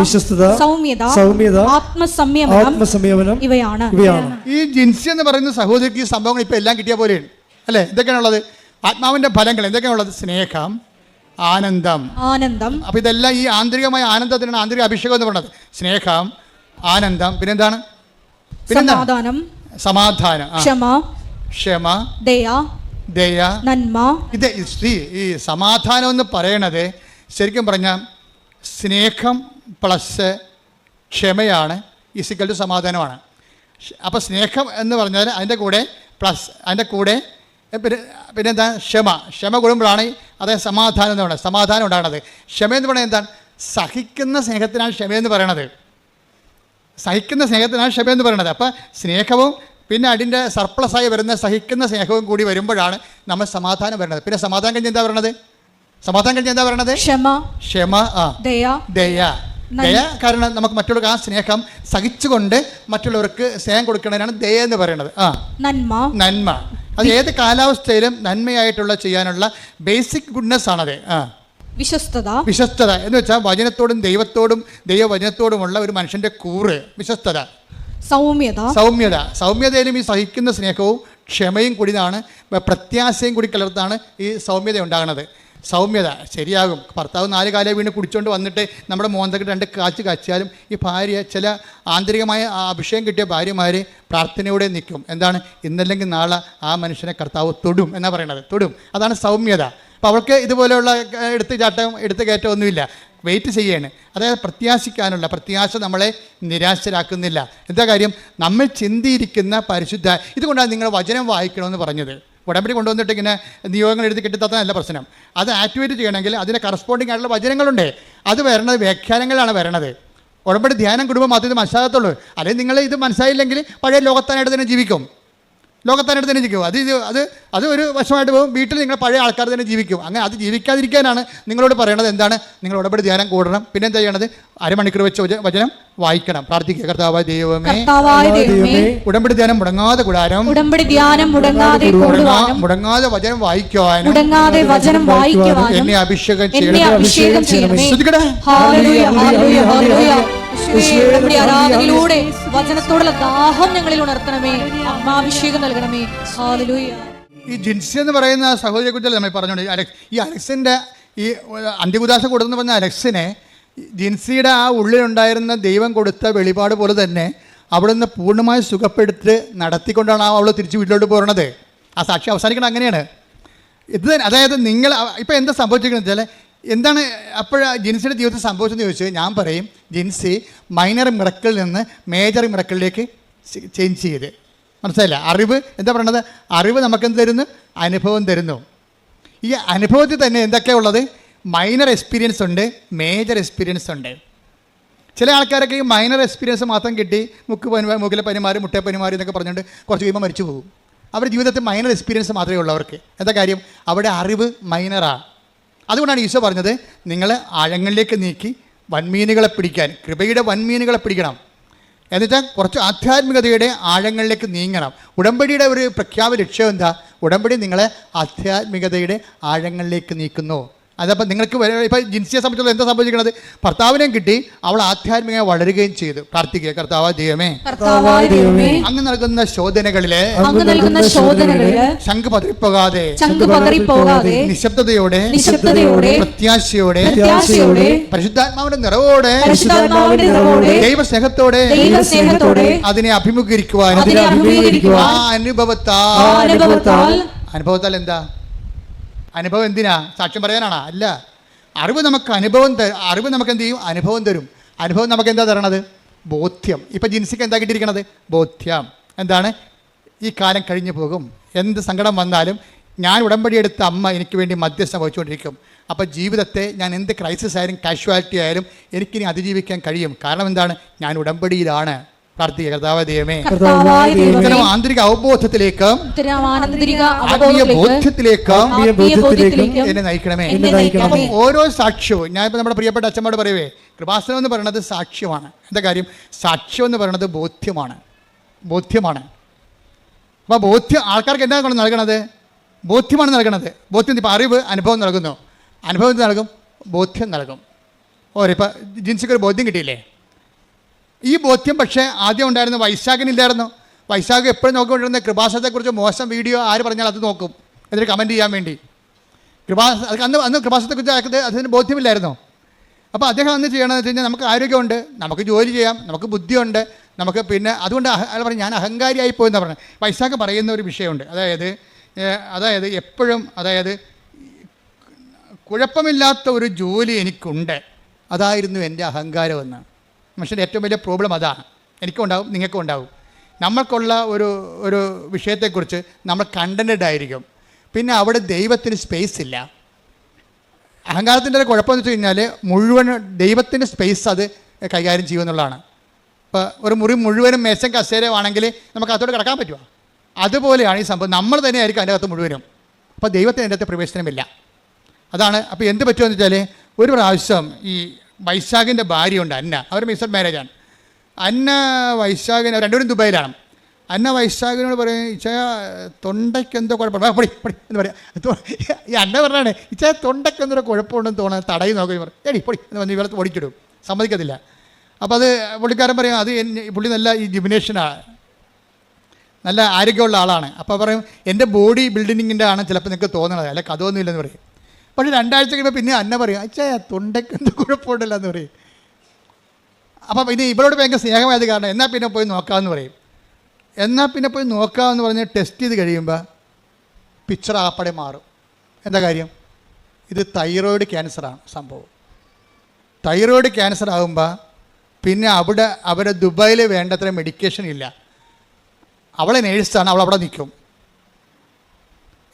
സൗമ്യത, ആത്മസംയമനം ഇവയാണ്. ഈ ജിൻസി എന്ന് പറയുന്ന സഹോദരിക്ക് ഈ സംഭവങ്ങൾ ഇപ്പൊ എല്ലാം കിട്ടിയ പോലെയാണ് അല്ലേ? എന്തൊക്കെയാണുള്ളത്? ആത്മാവിന്റെ ഫലങ്ങൾ എന്തൊക്കെയാണുള്ളത്? സ്നേഹം, ആനന്ദം. അപ്പൊ ഇതെല്ലാം ഈ ആന്തരികമായ ആനന്ദത്തിനാണ് ആന്തരിക അഭിഷേകം എന്ന് പറയുന്നത്. സ്നേഹം, ആനന്ദം, പിന്നെന്താണ്? സമാധാനം, ക്ഷമ, ദയ, നന്മ. ഇത് ഈ സമാധാനം എന്ന് പറയണത് ശരിക്കും പറഞ്ഞാൽ സ്നേഹം പ്ലസ് ക്ഷമയാണ് ഈക്വൽ ടു സമാധാനമാണ്. അപ്പോൾ സ്നേഹം എന്ന് പറഞ്ഞാൽ അതിൻ്റെ കൂടെ പിന്നെന്താ? ക്ഷമ കൂടുമ്പോഴാണ് അതായത് സമാധാനം എന്ന് പറയുന്നത്. സമാധാനം ഉണ്ടാകുന്നത്. ക്ഷമയെന്ന് പറയുന്നത് എന്താണ്? സഹിക്കുന്ന സ്നേഹത്തിനാണ് ക്ഷമയെന്ന് പറയണത്. സഹിക്കുന്ന സ്നേഹത്തിനാണ് ക്ഷമയെന്ന് പറയണത്. അപ്പം സ്നേഹവും പിന്നെ അതിൻ്റെ സർപ്ലസായി വരുന്ന സഹിക്കുന്ന സ്നേഹവും കൂടി വരുമ്പോഴാണ് നമ്മൾ സമാധാനം വരുന്നത്. പിന്നെ സമാധാനം കഴിഞ്ഞ് എന്താ പറയണത്? ക്ഷമ, ദയ. കാരണം നമുക്ക് മറ്റുള്ളവർക്ക് ആ സ്നേഹം സഹിച്ചുകൊണ്ട് മറ്റുള്ളവർക്ക് സ്നേഹം കൊടുക്കണതിനാണ് ദയ എന്ന് പറയുന്നത്. നന്മ. അത് ഏത് കാലാവസ്ഥയിലും നന്മയായിട്ടുള്ള ചെയ്യാനുള്ള ബേസിക് ഗുഡ്നെസ് ആണത്. വിശ്വസ്തത എന്ന് വെച്ചാൽ വചനത്തോടും ദൈവവചനത്തോടുമുള്ള ഒരു മനുഷ്യന്റെ കൂറ് വിശ്വസ്തത. സൗമ്യതയിലും ഈ സഹിക്കുന്ന സ്നേഹവും ക്ഷമയും കൂടിയാണ്, പ്രത്യാശയും കൂടി കലർത്താണ് ഈ സൗമ്യത ഉണ്ടാകുന്നത്. സൗമ്യത ശരിയാകും. ഭർത്താവ് 4 കാലം വീണ് കുടിച്ചുകൊണ്ട് വന്നിട്ട് നമ്മുടെ മോന്തക്ക് 2 കാച്ച് കാച്ചിയാലും ഈ ഭാര്യ, ചില ആന്തരികമായ അഭിഷേകം കിട്ടിയ ഭാര്യമാർ പ്രാർത്ഥനയോടെ നിൽക്കും. എന്താണ്? ഇന്നല്ലെങ്കിൽ നാളെ ആ മനുഷ്യനെ കർത്താവ് തൊടും എന്നാണ് പറയണത്. തൊടും, അതാണ് സൗമ്യത. അപ്പോൾ അവൾക്ക് ഇതുപോലെയുള്ള എടുത്ത് കയറ്റമൊന്നുമില്ല, വെയിറ്റ് ചെയ്യാണ്. അതായത് പ്രത്യാശ നമ്മളെ നിരാശരാക്കുന്നില്ല. എന്താ കാര്യം? നമ്മൾ ചിന്തിയിരിക്കുന്ന പരിശുദ്ധ. ഇതുകൊണ്ടാണ് നിങ്ങൾ വചനം വായിക്കണമെന്ന് പറഞ്ഞത്. ഉടമ്പടി കൊണ്ടുവന്നിട്ട് ഇങ്ങനെ നിയോഗങ്ങൾ എഴുതി കെട്ടിത്തന്നല്ല പ്രശ്നം. അത് ആക്ടിവേറ്റ് ചെയ്യണമെങ്കിൽ അതിന് കറസ്പോണ്ടിങ് ആയിട്ടുള്ള വചനങ്ങളുണ്ട്. അത് വരണത് വ്യാഖ്യാനങ്ങളാണ് വരണത്. ഉടമ്പടി ധ്യാനം കുടുംബം മാത്രമേ മനസ്സിലാകത്തുള്ളൂ. അല്ലെങ്കിൽ നിങ്ങൾ ഇത് മനസ്സിലായില്ലെങ്കിൽ പഴയ ലോകത്താനായിട്ട് തന്നെ ജീവിക്കും. അത് ഒരു വശമായിട്ട് പോകും. വീട്ടിൽ നിങ്ങൾ പഴയ ആൾക്കാർ തന്നെ ജീവിക്കും. അങ്ങനെ അത് ജീവിക്കാതിരിക്കാനാണ് നിങ്ങളോട് പറയണത്. എന്താണ്? നിങ്ങൾ ഉടമ്പടി ധ്യാനം കൂടണം. പിന്നെ എന്താ ചെയ്യണത്? അരമണിക്കൂർ വെച്ച് വചനം വായിക്കണം, പ്രാർത്ഥിക്കുക. കർത്താവായ ദൈവമേ, ഉടമ്പടി ധ്യാനം മുടങ്ങാതെ കൂടാനും മുടങ്ങാതെ വചനം വായിക്കുവാനും എന്നെ അഭിഷേകം ചെയ്യണം. ആരാധനയിലൂടെ വചനത്തോടുള്ള ദാഹം ഞങ്ങളിൽ ഉണർത്തണമേ, ആത്മാഭിഷേകം നൽകണമേ. ഹല്ലേലൂയ. ഈ ജിൻസി എന്ന് പറയുന്ന സഹോദരിയെ കുറിച്ചല്ല നമ്മൾ പറഞ്ഞോണ്ട്. ഈ അലക്സിന്റെ ഈ അന്ത്യകുദാശ കൊടുത്തെന്ന് പറഞ്ഞ അലക്സിനെ ജിൻസിയുടെ ആ ഉള്ളിലുണ്ടായിരുന്ന ദൈവം കൊടുത്ത വെളിപാട് പോലെ തന്നെ അവിടുന്ന് പൂർണ്ണമായി സുഖപ്പെടുത്തി നടത്തിക്കൊണ്ടാണ് അവൾ തിരിച്ച് വീട്ടിലോട്ട് പോരണത്. ആ സാക്ഷി അവസാനിക്കണം അങ്ങനെയാണ്. ഇത് തന്നെ, അതായത് നിങ്ങൾ ഇപ്പം എന്താ സംഭവിച്ചിരിക്കുന്നത് വെച്ചാൽ എന്താണ് ജിൻസിയുടെ ജീവിതത്തിൽ സംഭവിച്ചെന്ന് ചോദിച്ചാൽ ഞാൻ പറയും, ജിൻസി മൈനർ മിറക്കിളിൽ നിന്ന് മേജർ മിറക്കിളിലേക്ക് ചേഞ്ച് ചെയ്ത്. മനസ്സിലായില്ല? അറിവ് എന്താ പറയണത്? അറിവ് നമുക്കെന്ത് തരുന്നു? അനുഭവം തരുന്നു. ഈ അനുഭവത്തിൽ തന്നെ എന്തൊക്കെയാണ് ഉള്ളത്? മൈനർ എക്സ്പീരിയൻസ് ഉണ്ട്, മേജർ എക്സ്പീരിയൻസ് ഉണ്ട്. ചില ആൾക്കാരൊക്കെ ഈ മൈനർ എക്സ്പീരിയൻസ് മാത്രം കിട്ടി, മൂക്കിലെ പനിമാർ, മുട്ടപ്പനിമാർ എന്നൊക്കെ പറഞ്ഞുകൊണ്ട് കുറച്ച് കഴിയുമ്പോൾ മരിച്ചു പോകും. അവരുടെ ജീവിതത്തിൽ മൈനർ എക്സ്പീരിയൻസ് മാത്രമേ ഉള്ളവർക്ക്. എന്താ കാര്യം? അവിടെ അറിവ് മൈനറാണ്. അതുകൊണ്ടാണ് ഈശോ പറഞ്ഞത്, നിങ്ങൾ ആഴങ്ങളിലേക്ക് നീക്കി വൻമീനുകളെ പിടിക്കാൻ, കൃപയുടെ വൻമീനുകളെ പിടിക്കണം. എന്നുവെച്ചാൽ കുറച്ച് ആധ്യാത്മികതയുടെ ആഴങ്ങളിലേക്ക് നീങ്ങണം. ഉടമ്പടിയുടെ ഒരു പ്രഖ്യാപന ലക്ഷ്യം എന്താ? ഉടമ്പടി നിങ്ങളെ ആധ്യാത്മികതയുടെ ആഴങ്ങളിലേക്ക് നീക്കുന്നു. അതപ്പോൾ നിങ്ങൾക്ക് ഇപ്പോൾ ജിൻസിയെ സംബന്ധിച്ചുള്ള എന്താ സംഭവിക്കുന്നത്? ഭർത്താവിനെയും കിട്ടി, അവൾ ആധ്യാത്മികമായി വളരുകയും ചെയ്തു. പ്രാർത്ഥിക്കുക, കർത്താവായ ദൈവമേ, അങ്ങ് നൽകുന്ന ശോധനകളിലെ ശംഖ് പതറിപ്പോകാതെ നിശബ്ദതയോടെ പ്രത്യാശയോടെ പരിശുദ്ധാത്മാവിന്റെ നിറവോടെ ദൈവസ്നേഹത്തോടെ അതിനെ അഭിമുഖീകരിക്കുവാൻ ആ അനുഭവത്താൽ എന്താ? അനുഭവം എന്തിനാ? സാക്ഷ്യം പറയാനാണോ? അല്ല. അറിവ് നമുക്ക് അറിവ് നമുക്ക് എന്ത് ചെയ്യും? അനുഭവം തരും. അനുഭവം നമുക്ക് എന്താ തരണത്? ബോധ്യം. ഇപ്പം ജിൻസിക്ക് എന്താ കിട്ടിയിരിക്കണത്? ബോധ്യം. എന്താണ്? ഈ കാലം കഴിഞ്ഞു പോകും, എന്ത് സങ്കടം വന്നാലും ഞാൻ ഉടമ്പടി എടുത്ത അമ്മ എനിക്ക് വേണ്ടി മധ്യസ്ഥം വഹിച്ചുകൊണ്ടിരിക്കും. അപ്പോൾ ജീവിതത്തെ ഞാൻ എന്ത് ക്രൈസിസ് ആയാലും കാഷ്വാലിറ്റി ആയാലും എനിക്കിനി അതിജീവിക്കാൻ കഴിയും. കാരണം എന്താണ്? ഞാൻ ഉടമ്പടിയിലാണ്. പ്രാർത്ഥിക്കുക, കർത്താവായ ദൈവമേ, ഇത്തരം ആന്തരിക അവബോധത്തിലേക്ക് ആത്മീയ ബോധ്യത്തിലേക്ക് എന്നെ നയിക്കണമേ. അപ്പം ഓരോ സാക്ഷ്യവും ഞാൻ ഇപ്പം നമ്മുടെ പ്രിയപ്പെട്ട അച്ഛന്മാരോട് പറയുവേ, കൃപാസനം എന്ന് പറയുന്നത് സാക്ഷ്യമാണ്. എന്താ കാര്യം? സാക്ഷ്യം എന്ന് പറയുന്നത് ബോധ്യമാണ്. അപ്പോൾ ബോധ്യം ആൾക്കാർക്ക് എന്താ നൽകണത്? ബോധ്യമാണ് നൽകണത്. ബോധ്യം ഇപ്പം അറിവ് അനുഭവം നൽകുന്നു. അനുഭവം നൽകും, ബോധ്യം നൽകും. ഇപ്പം ജിൻസിക്കൊരു ബോധ്യം കിട്ടിയില്ലേ? ഈ ബോധ്യം പക്ഷേ ആദ്യം ഉണ്ടായിരുന്നു, വൈശാഖിനില്ലായിരുന്നു. വൈശാഖ് എപ്പോഴും നോക്കിക്കൊണ്ടിരുന്ന കൃപാസനത്തെക്കുറിച്ച് മോശം വീഡിയോ ആര് പറഞ്ഞാൽ അത് നോക്കും, എന്നിട്ട് കമൻറ്റ് ചെയ്യാൻ വേണ്ടി. അന്ന് കൃപാസനത്തെക്കുറിച്ച് അതിന് ബോധ്യമില്ലായിരുന്നു. അപ്പോൾ അദ്ദേഹം അന്ന് ചെയ്യണമെന്ന് വെച്ച് കഴിഞ്ഞാൽ നമുക്ക് ആരോഗ്യമുണ്ട്, നമുക്ക് ജോലി ചെയ്യാം, നമുക്ക് ബുദ്ധിയുണ്ട്, നമുക്ക് പിന്നെ അതുകൊണ്ട് അയാൾ പറഞ്ഞു ഞാൻ അഹങ്കാരിയായി പോയെന്ന് പറഞ്ഞു. വൈശാഖ് പറയുന്ന ഒരു വിഷയമുണ്ട്, അതായത് എപ്പോഴും കുഴപ്പമില്ലാത്ത ഒരു ജോലി എനിക്കുണ്ട്, അതായിരുന്നു എൻ്റെ അഹങ്കാരമെന്ന്. മനുഷ്യൻ്റെ ഏറ്റവും വലിയ പ്രോബ്ലം അതാണ്. എനിക്കും ഉണ്ടാവും, നിങ്ങൾക്കും ഉണ്ടാവും. നമ്മൾക്കുള്ള ഒരു വിഷയത്തെക്കുറിച്ച് നമ്മൾ കണ്ടൻറ്റഡ് ആയിരിക്കും, പിന്നെ അവിടെ ദൈവത്തിന് സ്പേസ് ഇല്ല. അഹങ്കാരത്തിൻ്റെ ഒരു കുഴപ്പമെന്ന് വെച്ച് കഴിഞ്ഞാൽ മുഴുവൻ ദൈവത്തിൻ്റെ സ്പേസ് അത് കൈകാര്യം ചെയ്യുമെന്നുള്ളതാണ്. ഇപ്പോൾ ഒരു മുറി മുഴുവനും മേശം കസേരയാണെങ്കിൽ നമുക്ക് അകത്തോട്ട് കിടക്കാൻ പറ്റുമോ? അതുപോലെയാണ് ഈ സംഭവം. നമ്മൾ തന്നെ ആയിരിക്കും അതിൻ്റെ അകത്ത് മുഴുവനും. അപ്പോൾ ദൈവത്തിന് അതിൻ്റെ അകത്ത് പ്രവേശനമില്ല. അതാണ്. അപ്പോൾ എന്ത് പറ്റുമെന്ന് വെച്ചാൽ ഒരു പ്രാവശ്യം ഈ വൈശാഖിൻ്റെ ഭാര്യയുണ്ട് അന്ന, അവർ മിക്സഡ് മാരേജാണ്. അന്ന വൈശാഖിന് രണ്ടുപേരും ദുബൈയിലാണ്. അന്ന വൈശാഖിനോട് പറയും, ഇച്ചായ തൊണ്ടയ്ക്ക് എന്തോ കുഴപ്പമുണ്ട്, പൊടി എന്ന് പറയാം. ഈ അന്ന പറഞ്ഞാണ് ഇച്ചായ തൊണ്ടയ്ക്ക് എന്തോ കുഴപ്പമുണ്ടെന്ന് തോന്നുന്നത്, തടയി നോക്കി പറയും, എടി പൊടി എന്ന് പറഞ്ഞ് ഇവളത്ത് ഓടിച്ചിടും, സമ്മതിക്കത്തില്ല. അപ്പോൾ അത് പുള്ളിക്കാരൻ പറയും, അത് പുള്ളി നല്ല ഈ ജിമിനേഷനാണ്, നല്ല ആരോഗ്യമുള്ള ആളാണ്. അപ്പോൾ പറയും എൻ്റെ ബോഡി ബിൽഡിങ്ങിൻ്റെ ആണ് ചിലപ്പോൾ നിങ്ങൾക്ക് തോന്നണത്, അല്ല കഥയൊന്നുമില്ലെന്ന് പറയും. പക്ഷേ 2 ആഴ്ച കഴിയുമ്പോൾ പിന്നെ അന്ന പറയും, അച്ഛാ തൊണ്ടയ്ക്ക് എന്തോ കുഴപ്പമുണ്ടല്ലോ എന്ന് പറയും. അപ്പം ഇനി ഇവളോട് ഭയങ്കര സ്നേഹമായത് കാരണം എന്നാൽ പിന്നെ പോയി നോക്കാമെന്ന് പറയും. എന്നാൽ പിന്നെ പോയി നോക്കാമെന്ന് പറഞ്ഞ് ടെസ്റ്റ് ചെയ്ത് കഴിയുമ്പോൾ പിക്ചർ ആപ്പടെ മാറും. എന്താ കാര്യം? ഇത് തൈറോയിഡ് ക്യാൻസറാണ് സംഭവം. തൈറോയിഡ് ക്യാൻസർ ആകുമ്പോൾ പിന്നെ അവിടെ ദുബായിൽ വേണ്ടത്ര മെഡിക്കേഷൻ ഇല്ല. അവളെ നേഴ്സാണ്, അവളവിടെ നിൽക്കും.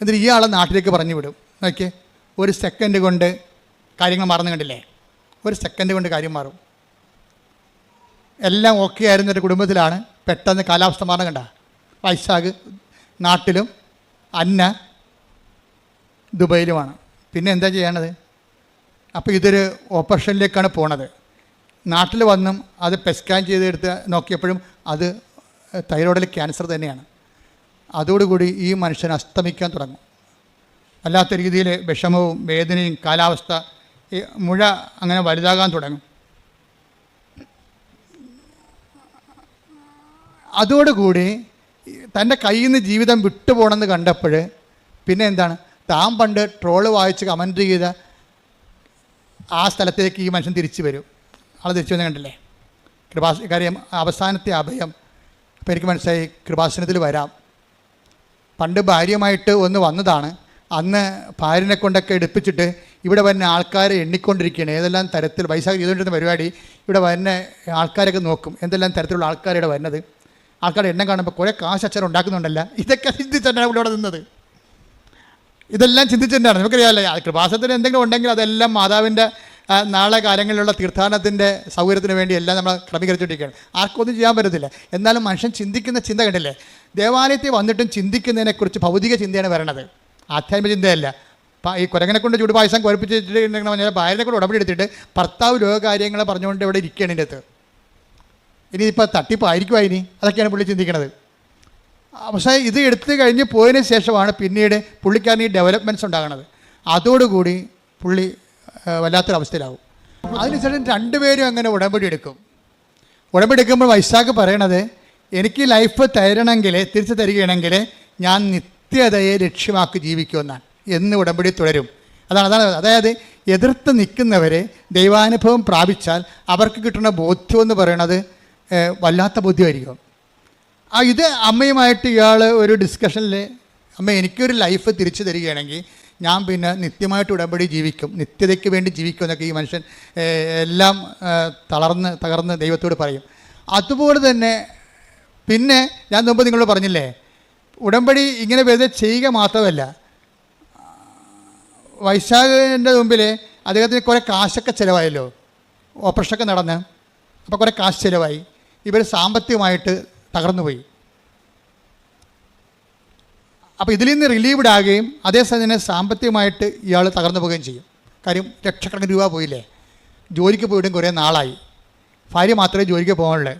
എന്നിട്ട് ഈ ആളെ നാട്ടിലേക്ക് പറഞ്ഞു വിടും. നോക്കിയേ, 1 സെക്കൻഡ് കൊണ്ട് കാര്യങ്ങൾ മാറുന്നു കണ്ടില്ലേ? 1 സെക്കൻഡ് കൊണ്ട് കാര്യം മാറും. എല്ലാം ഓക്കെ ആയിരുന്നൊരു കുടുംബത്തിലാണ് പെട്ടെന്ന് കാലാവസ്ഥ മാറണം. കണ്ട, വൈശാഖ് നാട്ടിലും അന്ന ദുബൈയിലുമാണ്. പിന്നെ എന്താ ചെയ്യണത്? അപ്പോൾ ഇതൊരു ഓപ്പറേഷനിലേക്കാണ് പോണത്. നാട്ടിൽ വന്നും അത് സ്കാൻ ചെയ്തെടുത്ത് നോക്കിയപ്പോഴും അത് തൈറോയിഡിൽ ക്യാൻസർ തന്നെയാണ്. അതോടുകൂടി ഈ മനുഷ്യൻ അസ്തമിക്കാൻ തുടങ്ങും. അല്ലാത്ത രീതിയിൽ വിഷമവും വേദനയും കാലാവസ്ഥ മുഴ അങ്ങനെ വലുതാകാൻ തുടങ്ങും. അതോടുകൂടി തൻ്റെ കയ്യിൽ നിന്ന് ജീവിതം വിട്ടുപോകണമെന്ന് കണ്ടപ്പോൾ പിന്നെ എന്താണ്, താൻ പണ്ട് ട്രോള് വായിച്ച് കമൻറ്റ് ചെയ്ത ആ സ്ഥലത്തേക്ക് ഈ മനുഷ്യൻ തിരിച്ചു വരും. ആൾ തിരിച്ചു വന്ന് കണ്ടില്ലേ? കാര്യം അവസാനത്തെ അഭയം. അപ്പോൾ എനിക്ക് മനസ്സിലായി കൃപാസനത്തിൽ വരാം. പണ്ട് ഭാര്യയുമായിട്ട് ഒന്ന് വന്നതാണ്. അന്ന് ഭാര്യനെ കൊണ്ടൊക്കെ എടുപ്പിച്ചിട്ട് ഇവിടെ വരുന്ന ആൾക്കാരെ എണ്ണിക്കൊണ്ടിരിക്കുകയാണ്. ഏതെല്ലാം തരത്തിൽ വൈശാഖ് ചെയ്തുകൊണ്ടിരുന്ന പരിപാടി, ഇവിടെ വരുന്ന ആൾക്കാരൊക്കെ നോക്കും എന്തെല്ലാം തരത്തിലുള്ള ആൾക്കാരുടെ വരുന്നത്. ആൾക്കാരുടെ എണ്ണം കാണുമ്പോൾ കുറേ കാശ് അച്ഛൻ ഉണ്ടാക്കുന്നുണ്ടല്ല. ഇതൊക്കെ ചിന്തിച്ചിട്ടാണ് ഇവിടെ നിന്നത്. ഇതെല്ലാം ചിന്തിച്ചിട്ടാണ്. നമുക്കറിയാമല്ലോ, കൃപാസനത്തിന് എന്തെങ്കിലും ഉണ്ടെങ്കിൽ അതെല്ലാം മാതാവിൻ്റെ നാളെ കാലങ്ങളിലുള്ള തീർത്ഥാടനത്തിൻ്റെ സൗകര്യത്തിന് വേണ്ടി എല്ലാം നമ്മൾ ക്രമീകരിച്ചിട്ടിരിക്കുകയാണ്. ആർക്കും ഒന്നും ചെയ്യാൻ പറ്റത്തില്ല. എന്നാലും മനുഷ്യൻ ചിന്തിക്കുന്ന ചിന്ത കണ്ടില്ലേ? ദേവാലയത്തിൽ വന്നിട്ടും ചിന്തിക്കുന്നതിനെക്കുറിച്ച് ഭൗതിക ചിന്തയാണ് വരണത്, ആധ്യാത്മിക ചിന്തയല്ല. ഈ കുരങ്ങനെ കൊണ്ട് ചൂട് പായസം കുഴപ്പിച്ചിട്ടുണ്ടെങ്കിൽ പറഞ്ഞാൽ ഭാര്യനെ കൊണ്ട് ഉടമ്പടി എടുത്തിട്ട് ഭർത്താവ് ലോകകാര്യങ്ങൾ പറഞ്ഞുകൊണ്ട് ഇവിടെ ഇരിക്കുകയാണ്. ഇതിൻ്റെ അകത്ത് ഇനിയിപ്പോൾ തട്ടിപ്പായിരിക്കുമോ ഇനി? അതൊക്കെയാണ് പുള്ളി ചിന്തിക്കുന്നത്. പക്ഷേ ഇത് എടുത്തു കഴിഞ്ഞ് പോയതിന് ശേഷമാണ് പിന്നീട് പുള്ളിക്കാരന് ഈ ഡെവലപ്മെൻറ്റ്സ് ഉണ്ടാകുന്നത്. അതോടുകൂടി പുള്ളി വല്ലാത്തൊരവസ്ഥയിലാവും. അതിനുശേഷം രണ്ടുപേരും അങ്ങനെ ഉടമ്പടി എടുക്കും. ഉടമ്പടി എടുക്കുമ്പോൾ വൈശാഖ് പറയണത്, എനിക്ക് ലൈഫ് തരണമെങ്കിൽ, തിരിച്ചു തരികയാണെങ്കിൽ ഞാൻ നിത്യതയെ ലക്ഷ്യമാക്കി ജീവിക്കുമെന്നാണ്. എന്ന് ഉടമ്പടി തുടരും. അതാണ് അതായത് എതിർത്ത് നിൽക്കുന്നവരെ ദൈവാനുഭവം പ്രാപിച്ചാൽ അവർക്ക് കിട്ടുന്ന ബോധ്യം എന്ന് പറയണത് വല്ലാത്ത ബോധ്യമായിരിക്കും. ഇത് അമ്മയുമായിട്ട് ഇയാൾ ഒരു ഡിസ്കഷനിൽ, അമ്മ എനിക്കൊരു ലൈഫ് തിരിച്ചു തരികയാണെങ്കിൽ ഞാൻ പിന്നെ നിത്യമായിട്ട് ഉടമ്പടി ജീവിക്കും, നിത്യതയ്ക്ക് വേണ്ടി ജീവിക്കും എന്നൊക്കെ ഈ മനുഷ്യൻ എല്ലാം തകർന്ന് ദൈവത്തോട് പറയും. അതുപോലെ തന്നെ പിന്നെ ഞാൻ മുമ്പ് നിങ്ങളോട് പറഞ്ഞില്ലേ, ഉടമ്പടി ഇങ്ങനെ വെറുതെ ചെയ്യുക മാത്രമല്ല, വൈശാഖിൻ്റെ മുമ്പിൽ അദ്ദേഹത്തിന് കുറേ കാശൊക്കെ ചിലവായല്ലോ, ഓപ്പറേഷനൊക്കെ നടന്ന്, അപ്പോൾ കുറേ കാശ് ചിലവായി. ഇവർ സാമ്പത്തികമായിട്ട് തകർന്നുപോയി. അപ്പോൾ ഇതിൽ നിന്ന് റിലീവ്ഡ് ആകുകയും അതേസമയം തന്നെ സാമ്പത്തികമായിട്ട് ഇയാൾ തകർന്നു പോവുകയും ചെയ്യും. കാര്യം ലക്ഷക്കണക്കിന് രൂപ പോയില്ലേ. ജോലിക്ക് പോയിട്ടും കുറേ നാളായി, ഭാര്യ മാത്രമേ ജോലിക്ക് പോകാനുള്ളൂ,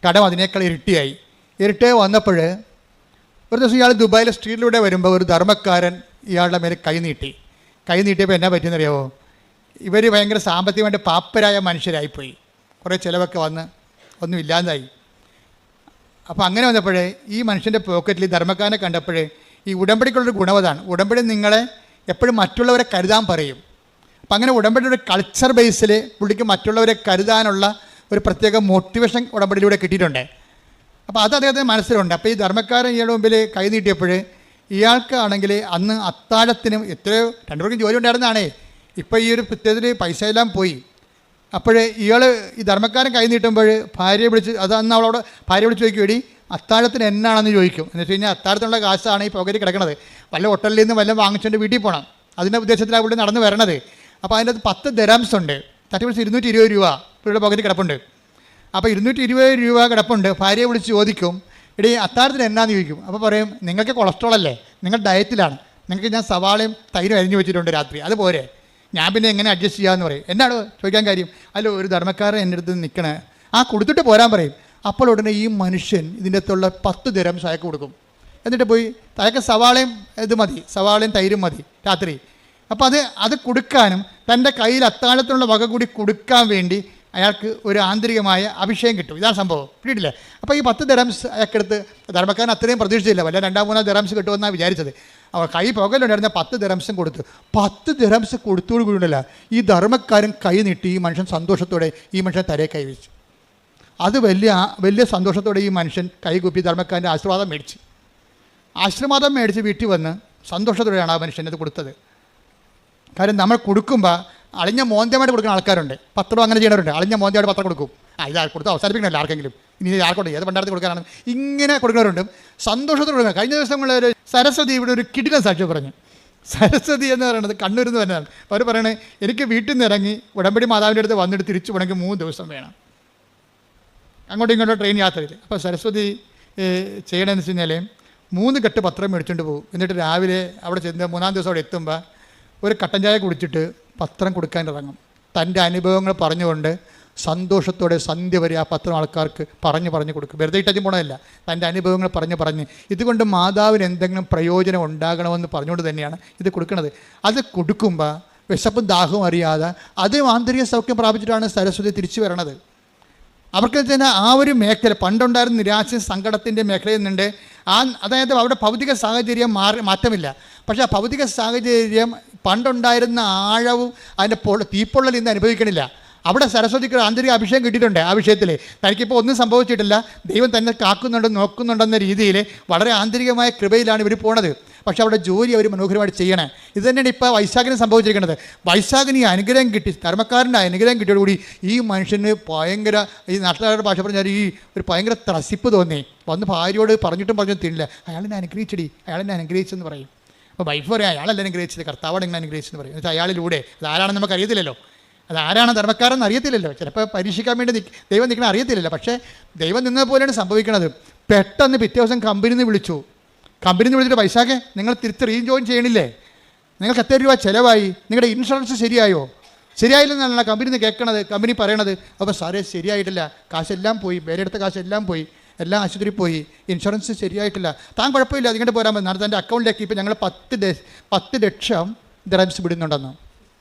കടം അതിനേക്കാൾ ഇരട്ടിയായി വന്നപ്പോൾ ഒരു ദിവസം ഇയാൾ ദുബായിലെ സ്ട്രീറ്റിലൂടെ വരുമ്പോൾ ഒരു ധർമ്മക്കാരൻ ഇയാളുടെ മേലെ കൈ നീട്ടിയപ്പോൾ എന്നാ പറ്റിയെന്നറിയാമോ? ഇവർ ഭയങ്കര സാമ്പത്തികമായിട്ട് പാപ്പരായ മനുഷ്യരായിപ്പോയി, കുറേ ചിലവൊക്കെ വന്ന് ഒന്നും ഇല്ലാതായി. അപ്പോൾ അങ്ങനെ വന്നപ്പോഴേ ഈ മനുഷ്യൻ്റെ പോക്കറ്റിൽ ധർമ്മക്കാരനെ കണ്ടപ്പോഴേ ഈ ഉടമ്പടിക്കുള്ളൊരു ഗുണവതാണ്, ഉടമ്പടി നിങ്ങളെ എപ്പോഴും മറ്റുള്ളവരെ കരുതാൻ പറയും. അപ്പം അങ്ങനെ ഉടമ്പടിയുടെ കൾച്ചർ ബേസിൽ പുള്ളിക്ക് മറ്റുള്ളവരെ കരുതാനുള്ള ഒരു പ്രത്യേക മോട്ടിവേഷൻ ഉടമ്പടിയിലൂടെ കിട്ടിയിട്ടുണ്ട്. അപ്പോൾ അത് അദ്ദേഹത്തിന് മനസ്സിലുണ്ട്. അപ്പോൾ ഈ ധർമ്മക്കാരൻ ഇയാളുടെ മുമ്പിൽ കൈ നീട്ടിയപ്പോൾ ഇയാൾക്കാണെങ്കിൽ അന്ന് അത്താഴത്തിനും എത്രയോ 2 പേർക്കും ജോലി ഉണ്ടായിരുന്നതാണേ, ഇപ്പോൾ ഈ ഒരു പ്രത്യേകത്തിൽ പൈസ എല്ലാം പോയി. അപ്പോൾ ഈ ധർമ്മക്കാരൻ കൈ നീട്ടുമ്പോൾ ഭാര്യയെ വിളിച്ച്, അത് അന്ന് അവളോട് ഭാര്യ വിളിച്ച് ചോദിക്കും, എടി അത്താഴത്തിന് എന്നാണെന്ന് ചോദിക്കും. എന്ന് വെച്ച് കഴിഞ്ഞാൽ അത്താഴത്തിനുള്ള കാശാണ് ഈ പോക്കറ്റിൽ കിടക്കുന്നത്, വല്ല ഹോട്ടലിൽ നിന്ന് വല്ലതും വാങ്ങിച്ചുകൊണ്ട് വീട്ടിൽ പോകണം, അതിൻ്റെ ഉദ്ദേശത്തിലാണ് ഇവിടെ നടന്ന് വരണത്. അപ്പോൾ അതിൻ്റെ അത് 10 ദിർഹംസ് ഉണ്ട്, തട്ടിപ്പിടിച്ച് 220 രൂപ ഇവിടെ പോക്കറ്റിൽ കിടപ്പുണ്ട്. അപ്പോൾ 220 രൂപ കിടപ്പുണ്ട്. ഭാര്യയെ വിളിച്ച് ചോദിക്കും, എടി അത്താഴത്തിന് എന്നാന്ന് ചോദിക്കും. അപ്പോൾ പറയും, നിങ്ങൾക്ക് കൊളസ്ട്രോൾ അല്ലേ, നിങ്ങൾ ഡയറ്റിലാണ്, നിങ്ങൾക്ക് ഞാൻ സവാളയും തൈരും അരിഞ്ഞു വെച്ചിട്ടുണ്ട് രാത്രി, അതുപോലെ ഞാൻ പിന്നെ എങ്ങനെ അഡ്ജസ്റ്റ് ചെയ്യാമെന്ന് പറയും. എന്നാണ് ചോദിക്കാൻ കാര്യം? അല്ല, ഒരു ധർമ്മക്കാരൻ എൻ്റെ അടുത്ത് നിൽക്കണേ, കൊടുത്തിട്ട് പോരാൻ പറയും. അപ്പോൾ ഉടനെ ഈ മനുഷ്യൻ ഇതിൻ്റെ അകത്തുള്ള 10 ദിർഹംസ് അയക്ക് കൊടുക്കും. എന്നിട്ട് പോയി അയക്ക് സവാളയും സവാളയും തൈരും മതി രാത്രി. അപ്പോൾ അത് കൊടുക്കാനും തൻ്റെ കയ്യിൽ അത്താഴത്തിനുള്ള വക കൂടി കൊടുക്കാൻ വേണ്ടി അയാൾക്ക് ഒരു ആന്തരികമായ അഭിഷേകം കിട്ടും. ഇതാണ് സംഭവം, പിടിയിട്ടില്ലേ? അപ്പോൾ ഈ 10 ദിർഹംസ് അയാൾക്കെടുത്ത്, ധർമ്മക്കാരൻ അത്രയും പ്രതീക്ഷിച്ചില്ല, വല്ല 2-3 ദിർഹംസ് കിട്ടുമെന്നാണ് വിചാരിച്ചത്. അവൾ കൈ പുകയിലുണ്ടായിരുന്ന 10 ദിർഹംസും കൊടുത്തു. 10 ദിർഹംസ് കൊടുത്തോടു കൂടിയുണ്ടല്ല ഈ ധർമ്മക്കാരൻ കൈ നീട്ടി ഈ മനുഷ്യൻ സന്തോഷത്തോടെ ഈ മനുഷ്യൻ തലയെ കൈവച്ചു. അത് വലിയ സന്തോഷത്തോടെ ഈ മനുഷ്യൻ കൈകുപ്പി ധർമ്മക്കാരൻ്റെ ആശീർവാദം മേടിച്ച് വീട്ടിൽ വന്ന് സന്തോഷത്തോടെയാണ് ആ മനുഷ്യൻ അത് കൊടുത്തത്. കാര്യം നമ്മൾ കൊടുക്കുമ്പോൾ അളിഞ്ഞ മോന്തമായിട്ട് കൊടുക്കുന്ന ആൾക്കാരുണ്ട്, പത്രം അങ്ങനെ ചെയ്യണവരുണ്ട്. അളിഞ്ഞ മോന്തമായിട്ട് പത്രം കൊടുക്കും, ഇത് കൊടുത്ത് അവസാനിപ്പിക്കണമല്ലോ ആർക്കെങ്കിലും, ഇനി ആർക്കോട്ടെ ഏത് പണ്ടാരത്തിൽ കൊടുക്കാനാണ്, ഇങ്ങനെ കൊടുക്കുന്നവരുണ്ട്. സന്തോഷത്തോടെ കൊടുക്കുക. കഴിഞ്ഞ ദിവസങ്ങളിൽ സരസ്വതി ഇവിടെ ഒരു കിടിലൻ സാക്ഷ്യം പറഞ്ഞു. സരസ്വതി എന്ന് പറയുന്നത് കണ്ണൂരിൽ നിന്ന് തന്നെയാണ്. അവർ പറയണേ, എനിക്ക് വീട്ടിൽ നിന്ന് ഇറങ്ങി ഉടമ്പടി മാതാവിൻ്റെ അടുത്ത് വന്നിട്ട് തിരിച്ചു പോകണമെങ്കിൽ 3 ദിവസം വേണം, അങ്ങോട്ടും ഇങ്ങോട്ടും ട്രെയിൻ യാത്രയിൽ. അപ്പോൾ സരസ്വതി ചെയ്യണമെന്ന് വെച്ച് കഴിഞ്ഞാൽ 3 കെട്ട് പത്രം മേടിച്ചുകൊണ്ട് പോകും. എന്നിട്ട് രാവിലെ അവിടെ ചെന്ന് 3-ാം ദിവസം അവിടെ എത്തുമ്പോൾ ഒരു കട്ടൻ ചായ കുടിച്ചിട്ട് പത്രം കൊടുക്കാൻ ഇറങ്ങും. തൻ്റെ അനുഭവങ്ങൾ പറഞ്ഞുകൊണ്ട് സന്തോഷത്തോടെ സന്ധ്യ വരെ ആ പത്രം ആൾക്കാർക്ക് പറഞ്ഞു കൊടുക്കും. വെറുതെ ഇട്ടച്ചും പോണതല്ല, തൻ്റെ അനുഭവങ്ങൾ പറഞ്ഞ് ഇതുകൊണ്ട് മാതാവിന് എന്തെങ്കിലും പ്രയോജനം ഉണ്ടാകണമെന്ന് പറഞ്ഞുകൊണ്ട് തന്നെയാണ് ഇത് കൊടുക്കുന്നത്. അത് കൊടുക്കുമ്പോൾ വിശപ്പും ദാഹവും അറിയാതെ അത് ആന്തരിക സൗഖ്യം പ്രാപിച്ചിട്ടാണ് സരസ്വതി തിരിച്ചു വരണത്. അവർക്ക് തന്നെ ആ ഒരു മേഖല, പണ്ടുണ്ടായിരുന്ന നിരാശ സങ്കടത്തിൻ്റെ മേഖലയിൽ നിന്നുണ്ട്. അതായത് അവിടെ ഭൗതിക സാഹചര്യം മാറ്റമില്ല, പക്ഷേ ആ ഭൗതിക സാഹചര്യം പണ്ടുണ്ടായിരുന്ന ആഴവും അതിൻ്റെ തീപ്പൊള്ളൽ ഇന്ന് അനുഭവിക്കണില്ല. അവിടെ സരസ്വതിക്ക് ആന്തരിക അഭിഷേകം കിട്ടിയിട്ടുണ്ട്. ആ വിഷയത്തിൽ തനിക്കിപ്പോൾ ഒന്നും സംഭവിച്ചിട്ടില്ല, ദൈവം തന്നെ നോക്കുന്നുണ്ടെന്ന രീതിയിൽ വളരെ ആന്തരികമായ കൃപയിലാണ് ഇവർ പോണത്. പക്ഷെ അവിടെ ജോലി അവർ മനോഹരമായിട്ട് ചെയ്യണേ. ഇത് തന്നെയാണ് ഇപ്പോൾ വൈശാഖിന് സംഭവിച്ചിരിക്കുന്നത്. വൈശാഖിന് ഈ അനുഗ്രഹം കിട്ടി, ധർമ്മക്കാരൻ്റെ അനുഗ്രഹം കിട്ടിയോടുകൂടി ഈ മനുഷ്യന് ഭയങ്കര, ഈ നാട്ടുകാരുടെ ഭാഷ പറഞ്ഞാൽ ഈ ഒരു ഭയങ്കര ത്രസിപ്പ് തോന്നി. വന്ന് ഭാര്യയോട് പറഞ്ഞിട്ടും തിന്നില്ല, അയാളെന്നെ അനുഗ്രഹിച്ചെന്ന് പറയും. അപ്പോൾ വൈഫ് പറയാം, അയാളെല്ലാം അനുഗ്രഹിച്ചത്, കർത്താവാണ് ഇങ്ങനെ അനുഗ്രഹിച്ചെന്ന് പറയും. എന്നുവെച്ചാൽ അയാളിലൂടെ അതാരാണെന്ന് നമുക്ക് അറിയത്തില്ലല്ലോ, അതാരാണ് ധർമ്മക്കാരെന്ന് അറിയത്തില്ലല്ലോ. ചിലപ്പോൾ പരീക്ഷിക്കാൻ വേണ്ടി ദൈവം നിൽക്കണം അറിയത്തില്ലല്ലോ. പക്ഷേ ദൈവം നിന്നത് പോലെയാണ് സംഭവിക്കുന്നത്. പെട്ടെന്ന് പിറ്റേ ദിവസം കമ്പനിയിൽ നിന്ന് വിളിച്ചിട്ട്, വൈശാഖെ നിങ്ങൾ തിരിച്ച് റീജോയിൻ ചെയ്യണില്ലേ, നിങ്ങൾക്ക് എത്ര രൂപ ചിലവായി, നിങ്ങളുടെ ഇൻഷുറൻസ് ശരിയായില്ലെന്നാണ് കമ്പനിയിൽ നിന്ന് കേൾക്കണത്. കമ്പനി പറയണത്, അപ്പോൾ സാറേ ശരിയായിട്ടില്ല, കാശെല്ലാം പോയി, വേറെടുത്ത കാശെല്ലാം പോയി, എല്ലാം ആശുപത്രി പോയി, ഇൻഷുറൻസ് ശരിയായിട്ടില്ല, താൻ കുഴപ്പമില്ല, അതിങ്ങോട്ട് പോരാൻ മതി, നാളെ തൻ്റെ അക്കൗണ്ടിലേക്ക് ഇപ്പോൾ ഞങ്ങൾ 10 ലക്ഷം ദിർഹംസ് വിടുന്നുണ്ടെന്ന്.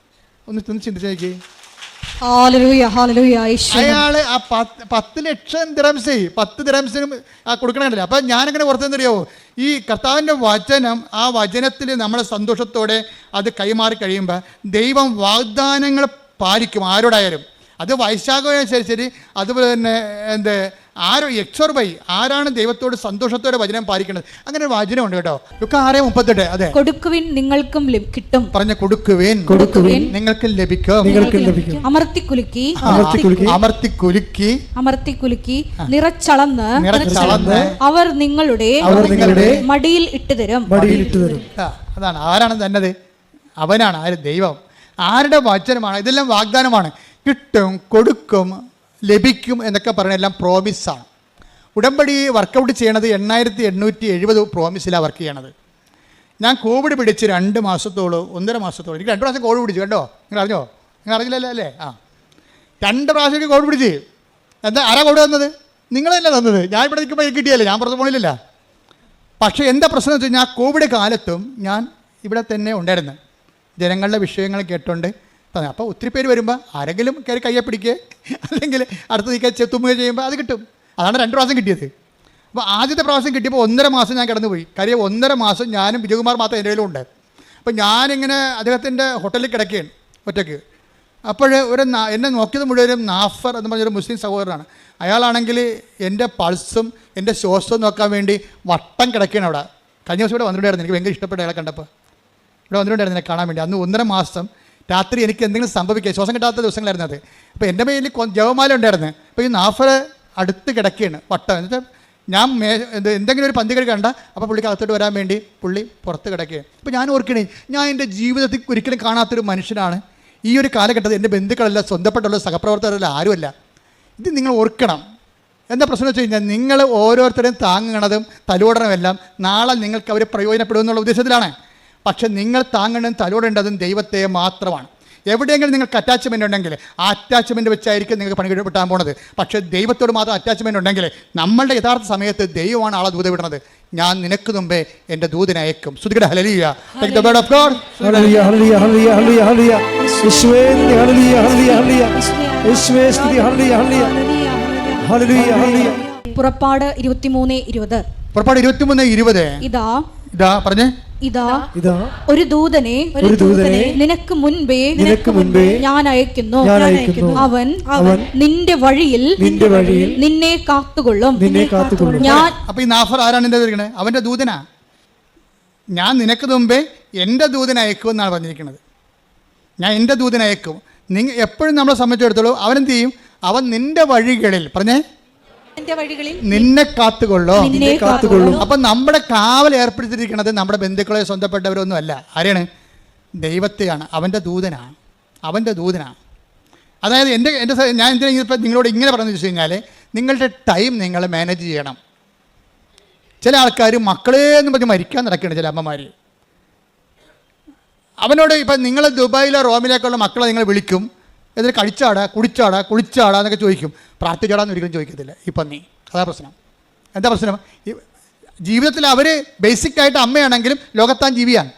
ഒന്ന് ചിന്തിച്ചേക്ക്. ഹല്ലേലൂയ, ഹല്ലേലൂയ, യേശുവേ. അയാള് ആ 10 ലക്ഷം ദിറംസ് 10 ദിറംസിനും കൊടുക്കണമല്ലോ. അപ്പം ഞാനിങ്ങനെ ഓർത്തെന്നറിയോ, ഈ കർത്താവിൻ്റെ വചനം, ആ വചനത്തിൽ നമ്മളെ സന്തോഷത്തോടെ അത് കൈമാറി കഴിയുമ്പോൾ ദൈവം വാഗ്ദാനങ്ങൾ പാലിക്കും ആരോടായാലും. അത് വൈശാഖം ശരി, അതുപോലെ തന്നെ XOR ആരാണ് ദൈവത്തോട് സന്തോഷത്തോടെ വചനം പാലിക്കുന്നത്, അങ്ങനെ ഒരു വചനമുണ്ട് കേട്ടോ. ലുക്കാ 6:38. അതെ, കൊടുക്കുവിൻ നിങ്ങൾക്കും കിട്ടും, പറഞ്ഞ കൊടുക്കുവിൻ നിങ്ങൾക്ക് ലഭിക്കും, അമർത്തിക്കുലുക്കി അമർത്തിക്കുലുക്കി നിറച്ചളന്ന് അവർ നിങ്ങളുടെ മടിയിൽ ഇട്ടുതരും. അതാണ് ആരാണ് തന്നത്? അവനാണ്. ആര്? ദൈവം. ആരുടെ വചനമാണ്? ഇതെല്ലാം വാഗ്ദാനമാണ്. കിട്ടും, കൊടുക്കും, ലഭിക്കും എന്നൊക്കെ പറയുന്നത് എല്ലാം പ്രോമിസാണ്. ഉടമ്പടി വർക്കൗട്ട് ചെയ്യണത് 8870 പ്രോമിസിലാണ് വർക്ക് ചെയ്യണത്. ഞാൻ കോവിഡ് പിടിച്ച് 2 മാസത്തോളം 1.5 മാസത്തോളം, എനിക്ക് 2 പ്രാവശ്യം കോവിഡ് പിടിച്ചു കേട്ടോ. നിങ്ങൾ അറിഞ്ഞോ? നിങ്ങൾ അറിഞ്ഞില്ലല്ലോ അല്ലേ? 2 പ്രാവശ്യം എനിക്ക് കോവിഡ് പിടിച്ച്. എന്താ ആരാ കോവിഡ് തന്നത്? നിങ്ങളല്ല തന്നത്. ഞാൻ ഇവിടെ നിൽക്കുമ്പോൾ എനിക്ക് കിട്ടിയല്ലേ, ഞാൻ പുറത്ത് പോകണില്ലല്ലോ. പക്ഷേ എന്താ പ്രശ്നം എന്ന് വെച്ച് കഴിഞ്ഞാൽ കോവിഡ് കാലത്തും ഞാൻ ഇവിടെ തന്നെ ഉണ്ടായിരുന്നു, ജനങ്ങളുടെ വിഷയങ്ങൾ കേട്ടോണ്ട്. അപ്പോൾ ഒത്തിരി പേര് വരുമ്പോൾ ആരെങ്കിലും കയറി കയ്യെ പിടിക്കുക, അല്ലെങ്കിൽ അടുത്ത് നിൽക്കുക, ചെത്തുമ്പുക ചെയ്യുമ്പോൾ അത് കിട്ടും. അതാണ് 2 പ്രാവശ്യം കിട്ടിയത്. അപ്പോൾ ആദ്യത്തെ പ്രാവശ്യം കിട്ടിയപ്പോൾ 1.5 മാസം ഞാൻ കിടന്നുപോയി. കാര്യം 1.5 മാസം ഞാനും വിജയകുമാർ മാത്രം എൻ്റെ കയ്യിലുണ്ട്. അപ്പോൾ ഞാനിങ്ങനെ അദ്ദേഹത്തിൻ്റെ ഹോട്ടലിൽ കിടക്കുകയാണ് ഒറ്റയ്ക്ക്. അപ്പോൾ എന്നെ നോക്കിയത് മുഴുവനും നാഫർ എന്ന് പറഞ്ഞൊരു മുസ്ലിം സഹോദരനാണ്. അയാളാണെങ്കിൽ എൻ്റെ പൾസും എൻ്റെ ശ്വാസവും നോക്കാൻ വേണ്ടി വട്ടം കിടക്കുകയാണ് അവിടെ. കഴിഞ്ഞ ദിവസം ഇവിടെ വന്നിട്ടുണ്ടായിരുന്നു. എനിക്ക് ഭയങ്കര ഇഷ്ടപ്പെട്ട അയാളെ കണ്ടപ്പോൾ ഇവിടെ വന്നിട്ടുണ്ടായിരുന്നു എന്നെ കാണാൻ വേണ്ടി. അന്ന് 1.5 മാസം രാത്രി എനിക്ക് എന്തെങ്കിലും സംഭവിക്കുക, ശ്വാസം കിട്ടാത്ത ദിവസങ്ങളായിരുന്നു അത്. അപ്പോൾ എൻ്റെ മേലിൽ ജവമാല ഉണ്ടായിരുന്നു. അപ്പോൾ ഈ നാഫർ അടുത്ത് കിടക്കുകയാണ് വട്ടം. എന്നിട്ട് ഞാൻ എന്തെങ്കിലും ഒരു പന്തികേട് കണ്ട അപ്പോൾ പുള്ളിക്ക് അകത്തോട്ട് വരാൻ വേണ്ടി പുള്ളി പുറത്ത് കിടക്കുകയാണ്. അപ്പോൾ ഞാൻ ഓർക്കണേ, ഞാൻ എൻ്റെ ജീവിതത്തിൽ ഒരിക്കലും കാണാത്തൊരു മനുഷ്യനാണ്. ഈ ഒരു കാലഘട്ടത്തിൽ എൻ്റെ ബന്ധുക്കളല്ല, സ്വന്തപ്പെട്ടുള്ള സഹപ്രവർത്തകരല്ല, ആരുമല്ല. ഇത് നിങ്ങൾ ഓർക്കണം. എന്താ പ്രശ്നം വെച്ച് കഴിഞ്ഞാൽ, നിങ്ങൾ ഓരോരുത്തരെയും താങ്ങണതും തലോടണമെല്ലാം നാളെ നിങ്ങൾക്ക് അവർ പ്രയോജനപ്പെടുമെന്നുള്ള ഉദ്ദേശത്തിലാണ്. പക്ഷെ നിങ്ങൾ താങ്ങണം തലോടേണ്ടതും ദൈവത്തെ മാത്രമാണ്. എവിടെയെങ്കിലും നിങ്ങൾക്ക് അറ്റാച്ച്മെൻ്റ് ഉണ്ടെങ്കിൽ ആ അറ്റാച്ച്മെൻറ്റ് വെച്ചായിരിക്കും നിങ്ങൾക്ക് പണി കിട്ടാൻ പോണത്. പക്ഷേ ദൈവത്തോട് മാത്രം അറ്റാച്ച്മെൻറ്റ് ഉണ്ടെങ്കിൽ നമ്മളുടെ യഥാർത്ഥ സമയത്ത് ദൈവമാണ് ആളെ ദൂത വിടുന്നത്. ഞാൻ നിനക്ക് മുമ്പേ എൻ്റെ ദൂതനെ അയക്കും. ശ്രുതികട ഹല്ലേലൂയ. Take the word of God. ഹല്ലേലൂയ, ഹല്ലേലൂയ, ഹല്ലേലൂയ, ഹല്ലേലൂയ, ഹല്ലേലൂയ. യേശുവേ ഹല്ലേലൂയ, ഹല്ലേലൂയ, ഹല്ലേലൂയ. യേശുവേ സ്തുതി. ഹല്ലേലൂയ, ഹല്ലേലൂയ, ഹല്ലേലൂയ, ഹല്ലേലൂയ. പുറപ്പാട് 23:20. പുറപ്പാട് 23:20. ഇതാ പറഞ്ഞേ. ഇതാ ഒരു ദൂതനെ നിനക്ക് മുൻപേ ഞാൻ അയക്കുന്നു. അവൻ നിന്റെ വഴിയിൽ നിന്നെ കാത്തുകൊള്ളും. ഞാൻ. അപ്പൊ ഈ നാഫർ ആരാണ് എന്റെ തിരിക്കണേ? അവന്റെ ദൂതനാ. ഞാൻ നിനക്ക് മുമ്പേ എൻ്റെ ദൂതനെ അയക്കും എന്നാണ് പറഞ്ഞിരിക്കുന്നത്. ഞാൻ എൻ്റെ ദൂതനെ അയക്കും. നിങ്ങൾ എപ്പോഴും നമ്മളെ സംബന്ധിച്ചിടത്തോളം അവനെന്ത് ചെയ്യും? അവൻ നിന്റെ വഴികളിൽ പറഞ്ഞേ നിന്നെ കാത്തുകൊള്ളും. അപ്പം നമ്മുടെ കാവൽ ഏർപ്പെടുത്തിയിരിക്കുന്നത് നമ്മുടെ ബന്ധുക്കളെ സ്വന്തപ്പെട്ടവരൊന്നും അല്ല. ആരെയാണ്? ദൈവത്തെയാണ്. അവൻ്റെ ദൂതനാണ്. അതായത് ഞാൻ എന്തിനാ ഇപ്പം നിങ്ങളോട് ഇങ്ങനെ പറഞ്ഞു വെച്ച് കഴിഞ്ഞാൽ, നിങ്ങളുടെ ടൈം നിങ്ങൾ മാനേജ് ചെയ്യണം. ചില ആൾക്കാർ മക്കളെ എന്ന് പറഞ്ഞ് മരിക്കാൻ നടക്കുകയാണ്. ചില അമ്മമാർ അവനോട് ഇപ്പം നിങ്ങൾ ദുബായിലോ റോമിലേക്കുള്ള മക്കളെ നിങ്ങൾ വിളിക്കും, എന്നിട്ട് കുടിച്ചാടാ എന്നൊക്കെ ചോദിക്കും. പ്രാർത്ഥിച്ചാടാന്ന് ഒരിക്കലും ചോദിക്കത്തില്ല. ഇപ്പം അതാ പ്രശ്നം. എന്താ പ്രശ്നം? ജീവിതത്തിൽ അവർ ബേസിക്കായിട്ട് അമ്മയാണെങ്കിലും ലോകത്താൻ ജീവിയാണ്.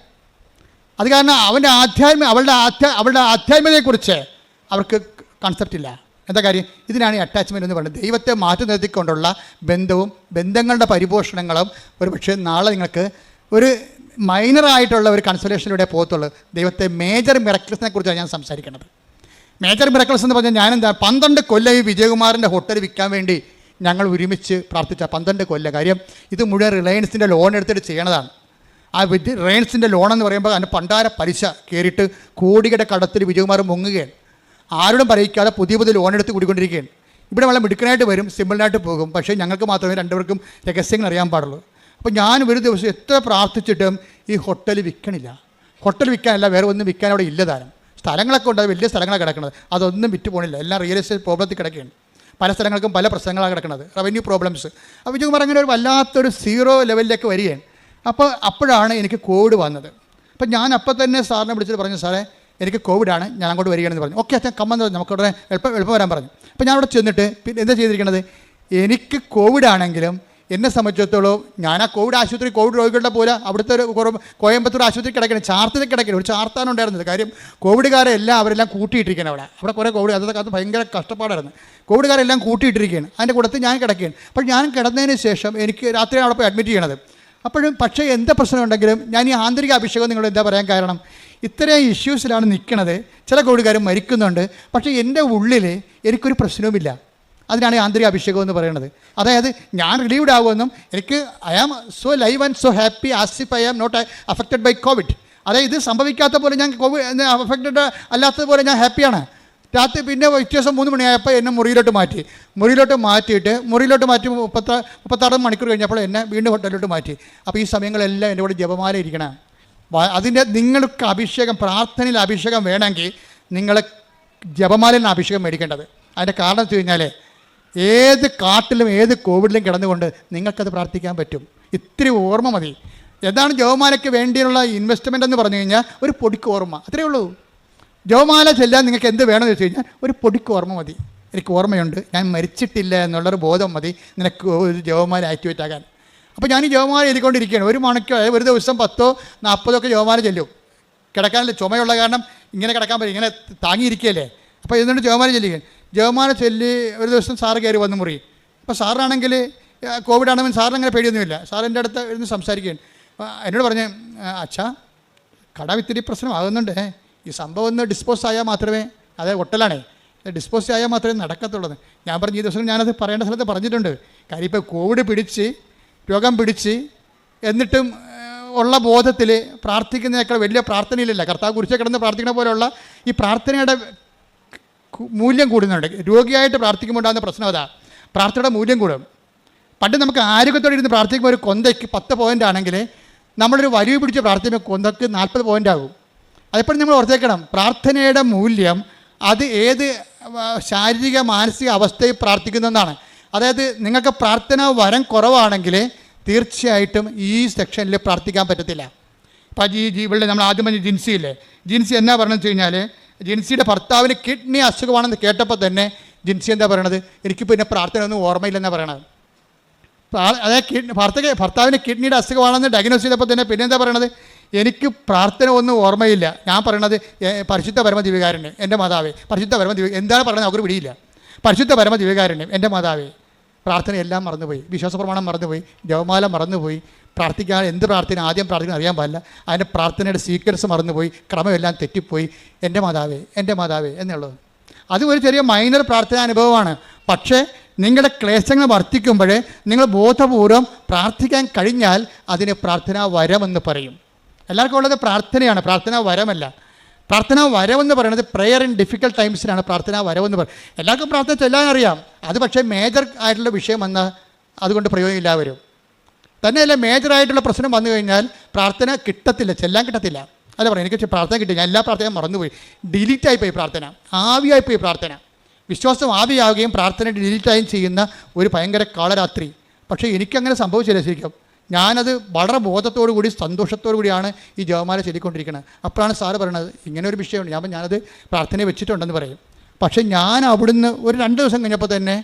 അത് കാരണം അവളുടെ ആധ്യാത്മികതയെക്കുറിച്ച് അവർക്ക് കൺസെപ്റ്റ് ഇല്ല. എന്താ കാര്യം? ഇതിനാണ് ഈ അറ്റാച്ച്മെൻ്റ് എന്ന് പറയുന്നത്. ദൈവത്തെ മാറ്റി നിർത്തിക്കൊണ്ടുള്ള ബന്ധങ്ങളുടെ പരിപോഷണങ്ങളും ഒരു പക്ഷേ നാളെ നിങ്ങൾക്ക് ഒരു മൈനറായിട്ടുള്ള ഒരു കൺസലേഷനിലൂടെ പോകത്തുള്ളൂ. ദൈവത്തെ മേജർ മിറക്കിൾസിനെ കുറിച്ചാണ് ഞാൻ സംസാരിക്കുന്നത്. മേജർ മിറക്കിൾസ് എന്ന് പറഞ്ഞാൽ ഞാനെന്താ 12 കൊല്ലം ഈ വിജയകുമാറിൻ്റെ ഹോട്ടൽ വിൽക്കാൻ വേണ്ടി ഞങ്ങൾ ഒരുമിച്ച് പ്രാർത്ഥിച്ച 12 കൊല്ലം. കാര്യം ഇത് മുഴുവൻ റിലയൻസിൻ്റെ ലോൺ എടുത്തിട്ട് ചെയ്യണതാണ്. ആ റിലയൻസിൻ്റെ ലോണെന്ന് പറയുമ്പോൾ അതിൻ്റെ പണ്ടാര പലിശ കയറിയിട്ട് കോടിയുടെ കടത്തിൽ വിജയകുമാർ മുങ്ങുകയാണ്. ആരോടും പറയിക്കാതെ പുതിയ ലോൺ എടുത്ത് കൂടിക്കൊണ്ടിരിക്കുകയാണ്. ഇവിടെ വളരെ മിടുക്കനായിട്ട് വരും, സിമ്പിളായിട്ട് പോകും. പക്ഷേ ഞങ്ങൾക്ക് മാത്രമേ രണ്ടുപേർക്കും രഹസ്യങ്ങൾ അറിയാൻ പാടുള്ളൂ. അപ്പോൾ ഞാൻ ഒരു ദിവസം എത്ര പ്രാർത്ഥിച്ചിട്ടും ഈ ഹോട്ടൽ വിൽക്കണില്ല. ഹോട്ടൽ വിൽക്കാനല്ല, വേറെ ഒന്നും വിൽക്കാൻ അവിടെ ഇല്ല. താരം സ്ഥലങ്ങളൊക്കെ ഉണ്ട്, വലിയ സ്ഥലങ്ങളാണ് കിടക്കുന്നത്. അതൊന്നും വിറ്റ് പോകണില്ല. എല്ലാം റിയൽ എസ്റ്റേറ്റ് പ്രോബ്ലത്തിൽ കിടക്കുകയാണ്. പല സ്ഥലങ്ങൾക്കും പല പ്രശ്നങ്ങളാണ് കിടക്കുന്നത്, റവന്യൂ പ്രോബ്ലംസ്. അപ്പോൾ വിജയകുമാർ അങ്ങനെ ഒരു വല്ലാത്തൊരു 0 ലെവലിലേക്ക് വരികയാണ്. അപ്പോഴാണ് എനിക്ക് കോവിഡ് വന്നത്. അപ്പം ഞാൻ അപ്പം തന്നെ സാറിനെ വിളിച്ചിട്ട് പറഞ്ഞു, സാറേ എനിക്ക് കോവിഡാണ്, ഞാൻ അങ്ങോട്ട് വരികയാണെന്ന് പറഞ്ഞു. ഓക്കെ അച്ഛൻ കമ്മെന്ന് പറഞ്ഞു, നമുക്ക് ഉടനെ എളുപ്പം വരാൻ പറഞ്ഞു. അപ്പോൾ ഞാൻ അവിടെ ചെന്നിട്ട് പിന്നെ എന്താ ചെയ്തിരിക്കണത്? എനിക്ക് കോവിഡാണെങ്കിലും എന്നെ സംബന്ധിച്ചിടത്തോളം ഞാൻ ആ കോവിഡ് ആശുപത്രി കോവിഡ് രോഗികളുടെ പോലെ അവിടുത്തെ ഒരു കോയമ്പത്തൂർ ആശുപത്രി കിടക്കണം, ചാർത്തിൽ കിടക്കണം. ഒരു ചാർത്താണ് ഉണ്ടായിരുന്നത്. കാര്യം കോവിഡുകാരെല്ലാം അവരെല്ലാം കൂട്ടിയിട്ടിരിക്കുകയാണ്. അവിടെ കുറേ കോവിഡ് അതൊക്കെ കാലത്ത് ഭയങ്കര കഷ്ടപ്പാടായിരുന്നു. കോവിഡുകാരെല്ലാം കൂട്ടിയിട്ടിരിക്കുകയാണ്. അതിൻ്റെ കൂട്ടത്തിൽ ഞാൻ കിടക്കുകയാണ്. അപ്പോൾ ഞാൻ കിടന്നതിന് ശേഷം എനിക്ക് രാത്രിയാണ് അവിടെ പോയി അഡ്മിറ്റ് ചെയ്യണത്. അപ്പോഴും പക്ഷേ എന്ത് പ്രശ്നമുണ്ടെങ്കിലും ഞാൻ ഈ ആന്തരിക അഭിഷേകം നിങ്ങളോട് എന്താ പറയാൻ കാരണം, ഇത്രയും ഇഷ്യൂസിലാണ് നിൽക്കുന്നത്. ചില കോവിഡുകാർ മരിക്കുന്നുണ്ട്, പക്ഷേ എൻ്റെ ഉള്ളിൽ എനിക്കൊരു പ്രശ്നവുമില്ല. അതിനാണ് ആന്തരിക അഭിഷേകം എന്ന് പറയുന്നത്. അതായത് ഞാൻ റിലീവ്ഡ് ആകുമെന്നും എനിക്ക് I am so live and so happy as if I am not affected by COVID. അതായത് ഇത് സംഭവിക്കാത്ത പോലെ ഞാൻ കോവിഡ് അഫക്റ്റഡ് അല്ലാത്തതുപോലെ ഞാൻ ഹാപ്പിയാണ്. രാത്രി പിന്നെ വ്യത്യാസം 3 മണിയായപ്പോൾ എന്നെ മുറിയിലോട്ട് മാറ്റിയിട്ട് 36 മണിക്കൂർ കഴിഞ്ഞപ്പോൾ എന്നെ വീണ്ടും ഹോട്ടലിലോട്ട് മാറ്റി. അപ്പോൾ ഈ സമയങ്ങളെല്ലാം എൻ്റെ കൂടെ ജപമാല ഇരിക്കണം. അതിൻ്റെ നിങ്ങൾക്ക് അഭിഷേകം, പ്രാർത്ഥനയിൽ അഭിഷേകം വേണമെങ്കിൽ നിങ്ങൾ ജപമാലയിൽ നിന്ന് അഭിഷേകം മേടിക്കേണ്ടത്. അതിൻ്റെ കാരണം വെച്ച് കഴിഞ്ഞാൽ ഏത് കാട്ടിലും ഏത് കോവിഡിലും കിടന്നുകൊണ്ട് നിങ്ങൾക്കത് പ്രാർത്ഥിക്കാൻ പറ്റും. ഇത്തിരി ഓർമ്മ മതി. എന്താണ് ജപമാലയ്ക്ക് വേണ്ടിയുള്ള ഇൻവെസ്റ്റ്മെൻ്റ് എന്ന് പറഞ്ഞു കഴിഞ്ഞാൽ ഒരു പൊടിക്ക് ഓർമ്മ, അത്രയേ ഉള്ളൂ. ജപമാല ചെല്ലാൻ നിങ്ങൾക്ക് എന്ത് വേണമെന്ന് വെച്ച് കഴിഞ്ഞാൽ ഒരു പൊടിക്ക് ഓർമ്മ മതി. എനിക്ക് ഓർമ്മയുണ്ട്, ഞാൻ മരിച്ചിട്ടില്ല എന്നുള്ളൊരു ബോധം മതി നിനക്ക് ഒരു ജപമാല ആക്ടിവേറ്റ് ആകാൻ. അപ്പോൾ ഞാൻ ഈ ജപമാല എഴുതിക്കൊണ്ടിരിക്കുകയാണ്. ഒരു മണിക്കോ ഒരു ദിവസം 10-40 ജപമാല ചെല്ലും. കിടക്കാനല്ലേ, ചുമയുള്ള കാരണം ഇങ്ങനെ കിടക്കാൻ പറ്റും, ഇങ്ങനെ താങ്ങിയിരിക്കുകയല്ലേ. അപ്പോൾ എന്നിട്ട് ജപമാല ചെല്ലുകയാണ്. ജപമാല ചൊല്ലി ഒരു ദിവസം സാറ് കയറി വന്ന് മുറി. അപ്പോൾ സാറിനാണെങ്കിൽ കോവിഡ് ആണെങ്കിൽ സാറിന് അങ്ങനെ പേടിയൊന്നുമില്ല. സാർ എൻ്റെ അടുത്ത് ഇരുന്ന് സംസാരിക്കുകയാണ്. എന്നോട് പറഞ്ഞ്, അച്ഛാ കടം ഇത്തിരി പ്രശ്നമാകുന്നുണ്ട്, ഈ സംഭവം ഒന്ന് ഡിസ്പോസ് ആയാൽ മാത്രമേ, അതായത് ഒട്ടലാണേ, ഡിസ്പോസ് ആയാൽ മാത്രമേ നടക്കത്തുള്ളൂ. ഞാൻ പറഞ്ഞു, ഈ ദിവസം ഞാനത് പറയേണ്ട സ്ഥലത്ത് പറഞ്ഞിട്ടുണ്ട്. കാര്യം ഇപ്പോൾ കോവിഡ് രോഗം പിടിച്ച് എന്നിട്ടും ഉള്ള ബോധത്തിൽ പ്രാർത്ഥിക്കുന്നതിനേക്കാൾ വലിയ പ്രാർത്ഥനയിലില്ല. കർത്താവ് കുറിച്ച് കിടന്ന് പ്രാർത്ഥിക്കുന്ന പോലെയുള്ള ഈ പ്രാർത്ഥനയുടെ മൂല്യം കൂടുന്നുണ്ട്. രോഗിയായിട്ട് പ്രാർത്ഥിക്കുമ്പോൾ ഉണ്ടാകുന്ന പ്രശ്നം അതാ, പ്രാർത്ഥനയുടെ മൂല്യം കൂടും. പണ്ട് നമുക്ക് ആരോഗ്യത്തോടെ ഇരുന്ന് പ്രാർത്ഥിക്കുമ്പോൾ ഒരു കൊന്തയ്ക്ക് 10 പോയിൻ്റ് ആണെങ്കിൽ നമ്മളൊരു വലിവ് പിടിച്ച് പ്രാർത്ഥിക്കുമ്പോൾ കൊന്തയ്ക്ക് 40 പോയിൻ്റ് ആകും. അതെപ്പോഴും നമ്മൾ ഓർത്തേക്കണം, പ്രാർത്ഥനയുടെ മൂല്യം അത് ഏത് ശാരീരിക മാനസിക അവസ്ഥയിൽ പ്രാർത്ഥിക്കുന്നതെന്നാണ്. അതായത് നിങ്ങൾക്ക് പ്രാർത്ഥന വരം കുറവാണെങ്കിൽ തീർച്ചയായിട്ടും ഈ സെക്ഷനിൽ പ്രാർത്ഥിക്കാൻ പറ്റത്തില്ല. ഇപ്പോൾ ഇവിടെ നമ്മൾ ആദ്യം പറഞ്ഞ ജിൻസിയില്ലേ, ജിൻസി എന്നാ പറഞ്ഞതെന്ന് വെച്ച് കഴിഞ്ഞാൽ, ജിൻസിയുടെ ഭർത്താവിന് കിഡ്നി അസുഖമാണെന്ന് കേട്ടപ്പോൾ തന്നെ ജിൻസി എന്താ പറയണത്, എനിക്ക് പിന്നെ പ്രാർത്ഥന ഒന്നും ഓർമ്മയില്ലെന്നാണ് പറയണത്. അതായത് ഭർത്താവിന് കിഡ്നിയുടെ അസുഖമാണെന്ന് ഡയഗ്നോസ് ചെയ്തപ്പോൾ തന്നെ പിന്നെ എന്താ പറയണത്, എനിക്ക് പ്രാർത്ഥന ഒന്നും ഓർമ്മയില്ല. ഞാൻ പറയണത് പരിശുദ്ധ പരമ ദിവ്യകാരുണ്യം എൻ്റെ മാതാവേ, പരിശുദ്ധ പരമ ദിവ്യ എന്താണ് പറയുന്നത് നമുക്കൊരു പിടിയില്ല. പരിശുദ്ധ പരമ ദിവ്യകാരുണ്യം എൻ്റെ മാതാവേ. പ്രാർത്ഥനയെല്ലാം മറന്നുപോയി, വിശ്വാസപ്രമാണം മറന്നുപോയി, ജപമാല മറന്നുപോയി, പ്രാർത്ഥിക്കാൻ എന്ത് പ്രാർത്ഥന ആദ്യം പ്രാർത്ഥിക്കാൻ അറിയാൻ പാടില്ല, അതിൻ്റെ പ്രാർത്ഥനയുടെ സീക്വൻസ് മറന്നുപോയി, ക്രമമെല്ലാം തെറ്റിപ്പോയി. എൻ്റെ മാതാവേ എന്നുള്ളത് അത് ഒരു ചെറിയ മൈനർ പ്രാർത്ഥനാ അനുഭവമാണ്. പക്ഷേ നിങ്ങളുടെ ക്ലേശങ്ങൾ വർദ്ധിക്കുമ്പോൾ നിങ്ങൾ ബോധപൂർവം പ്രാർത്ഥിക്കാൻ കഴിഞ്ഞാൽ അതിന് പ്രാർത്ഥനാ വരമെന്ന് പറയും. എല്ലാവർക്കും ഉള്ളത് പ്രാർത്ഥനയാണ്, പ്രാർത്ഥനാ വരമല്ല. പ്രാർത്ഥനാ വരവെന്ന് പറയുന്നത് പ്രെയർ ഇൻ ഡിഫിക്കൽട്ട് ടൈംസിനാണ് പ്രാർത്ഥനാ വരവെന്ന് പറയും. എല്ലാവർക്കും പ്രാർത്ഥന ചെല്ലാനറിയാം, അത് പക്ഷേ മേജർ ആയിട്ടുള്ള വിഷയം വന്നാൽ അതുകൊണ്ട് പ്രയോജനമില്ല വരും. തന്നെയല്ല, മേജറായിട്ടുള്ള പ്രശ്നം വന്നു കഴിഞ്ഞാൽ പ്രാർത്ഥന കിട്ടത്തില്ല, ചെല്ലാൻ കിട്ടത്തില്ല. അല്ല പറയാം, എനിക്ക് പ്രാർത്ഥന കിട്ടില്ല, ഞാൻ എല്ലാ പ്രാർത്ഥനയും മറന്നുപോയി, ഡിലീറ്റായിപ്പോയി പ്രാർത്ഥന, ആവിയായിപ്പോയി പ്രാർത്ഥന. വിശ്വാസം ആവിയാവുകയും പ്രാർത്ഥന ഡിലീറ്റായും ചെയ്യുന്ന ഒരു ഭയങ്കര കാളരാത്രി. പക്ഷേ എനിക്കങ്ങനെ സംഭവിച്ചില്ല ശരിക്കും. ഞാനത് വളരെ ബോധത്തോടു കൂടി സന്തോഷത്തോടു കൂടിയാണ് ഈ ജപമാല ചൊല്ലിക്കൊണ്ടിരിക്കുന്നത്. അപ്പോഴാണ് സാറ് പറയണത് ഇങ്ങനെ ഒരു വിഷയമുണ്ട്. ഞാനത് പ്രാർത്ഥനയെ വെച്ചിട്ടുണ്ടെന്ന് പറയും. പക്ഷേ ഞാൻ അവിടുന്ന് ഒരു 2 ദിവസം കഴിഞ്ഞപ്പോൾ തന്നെ,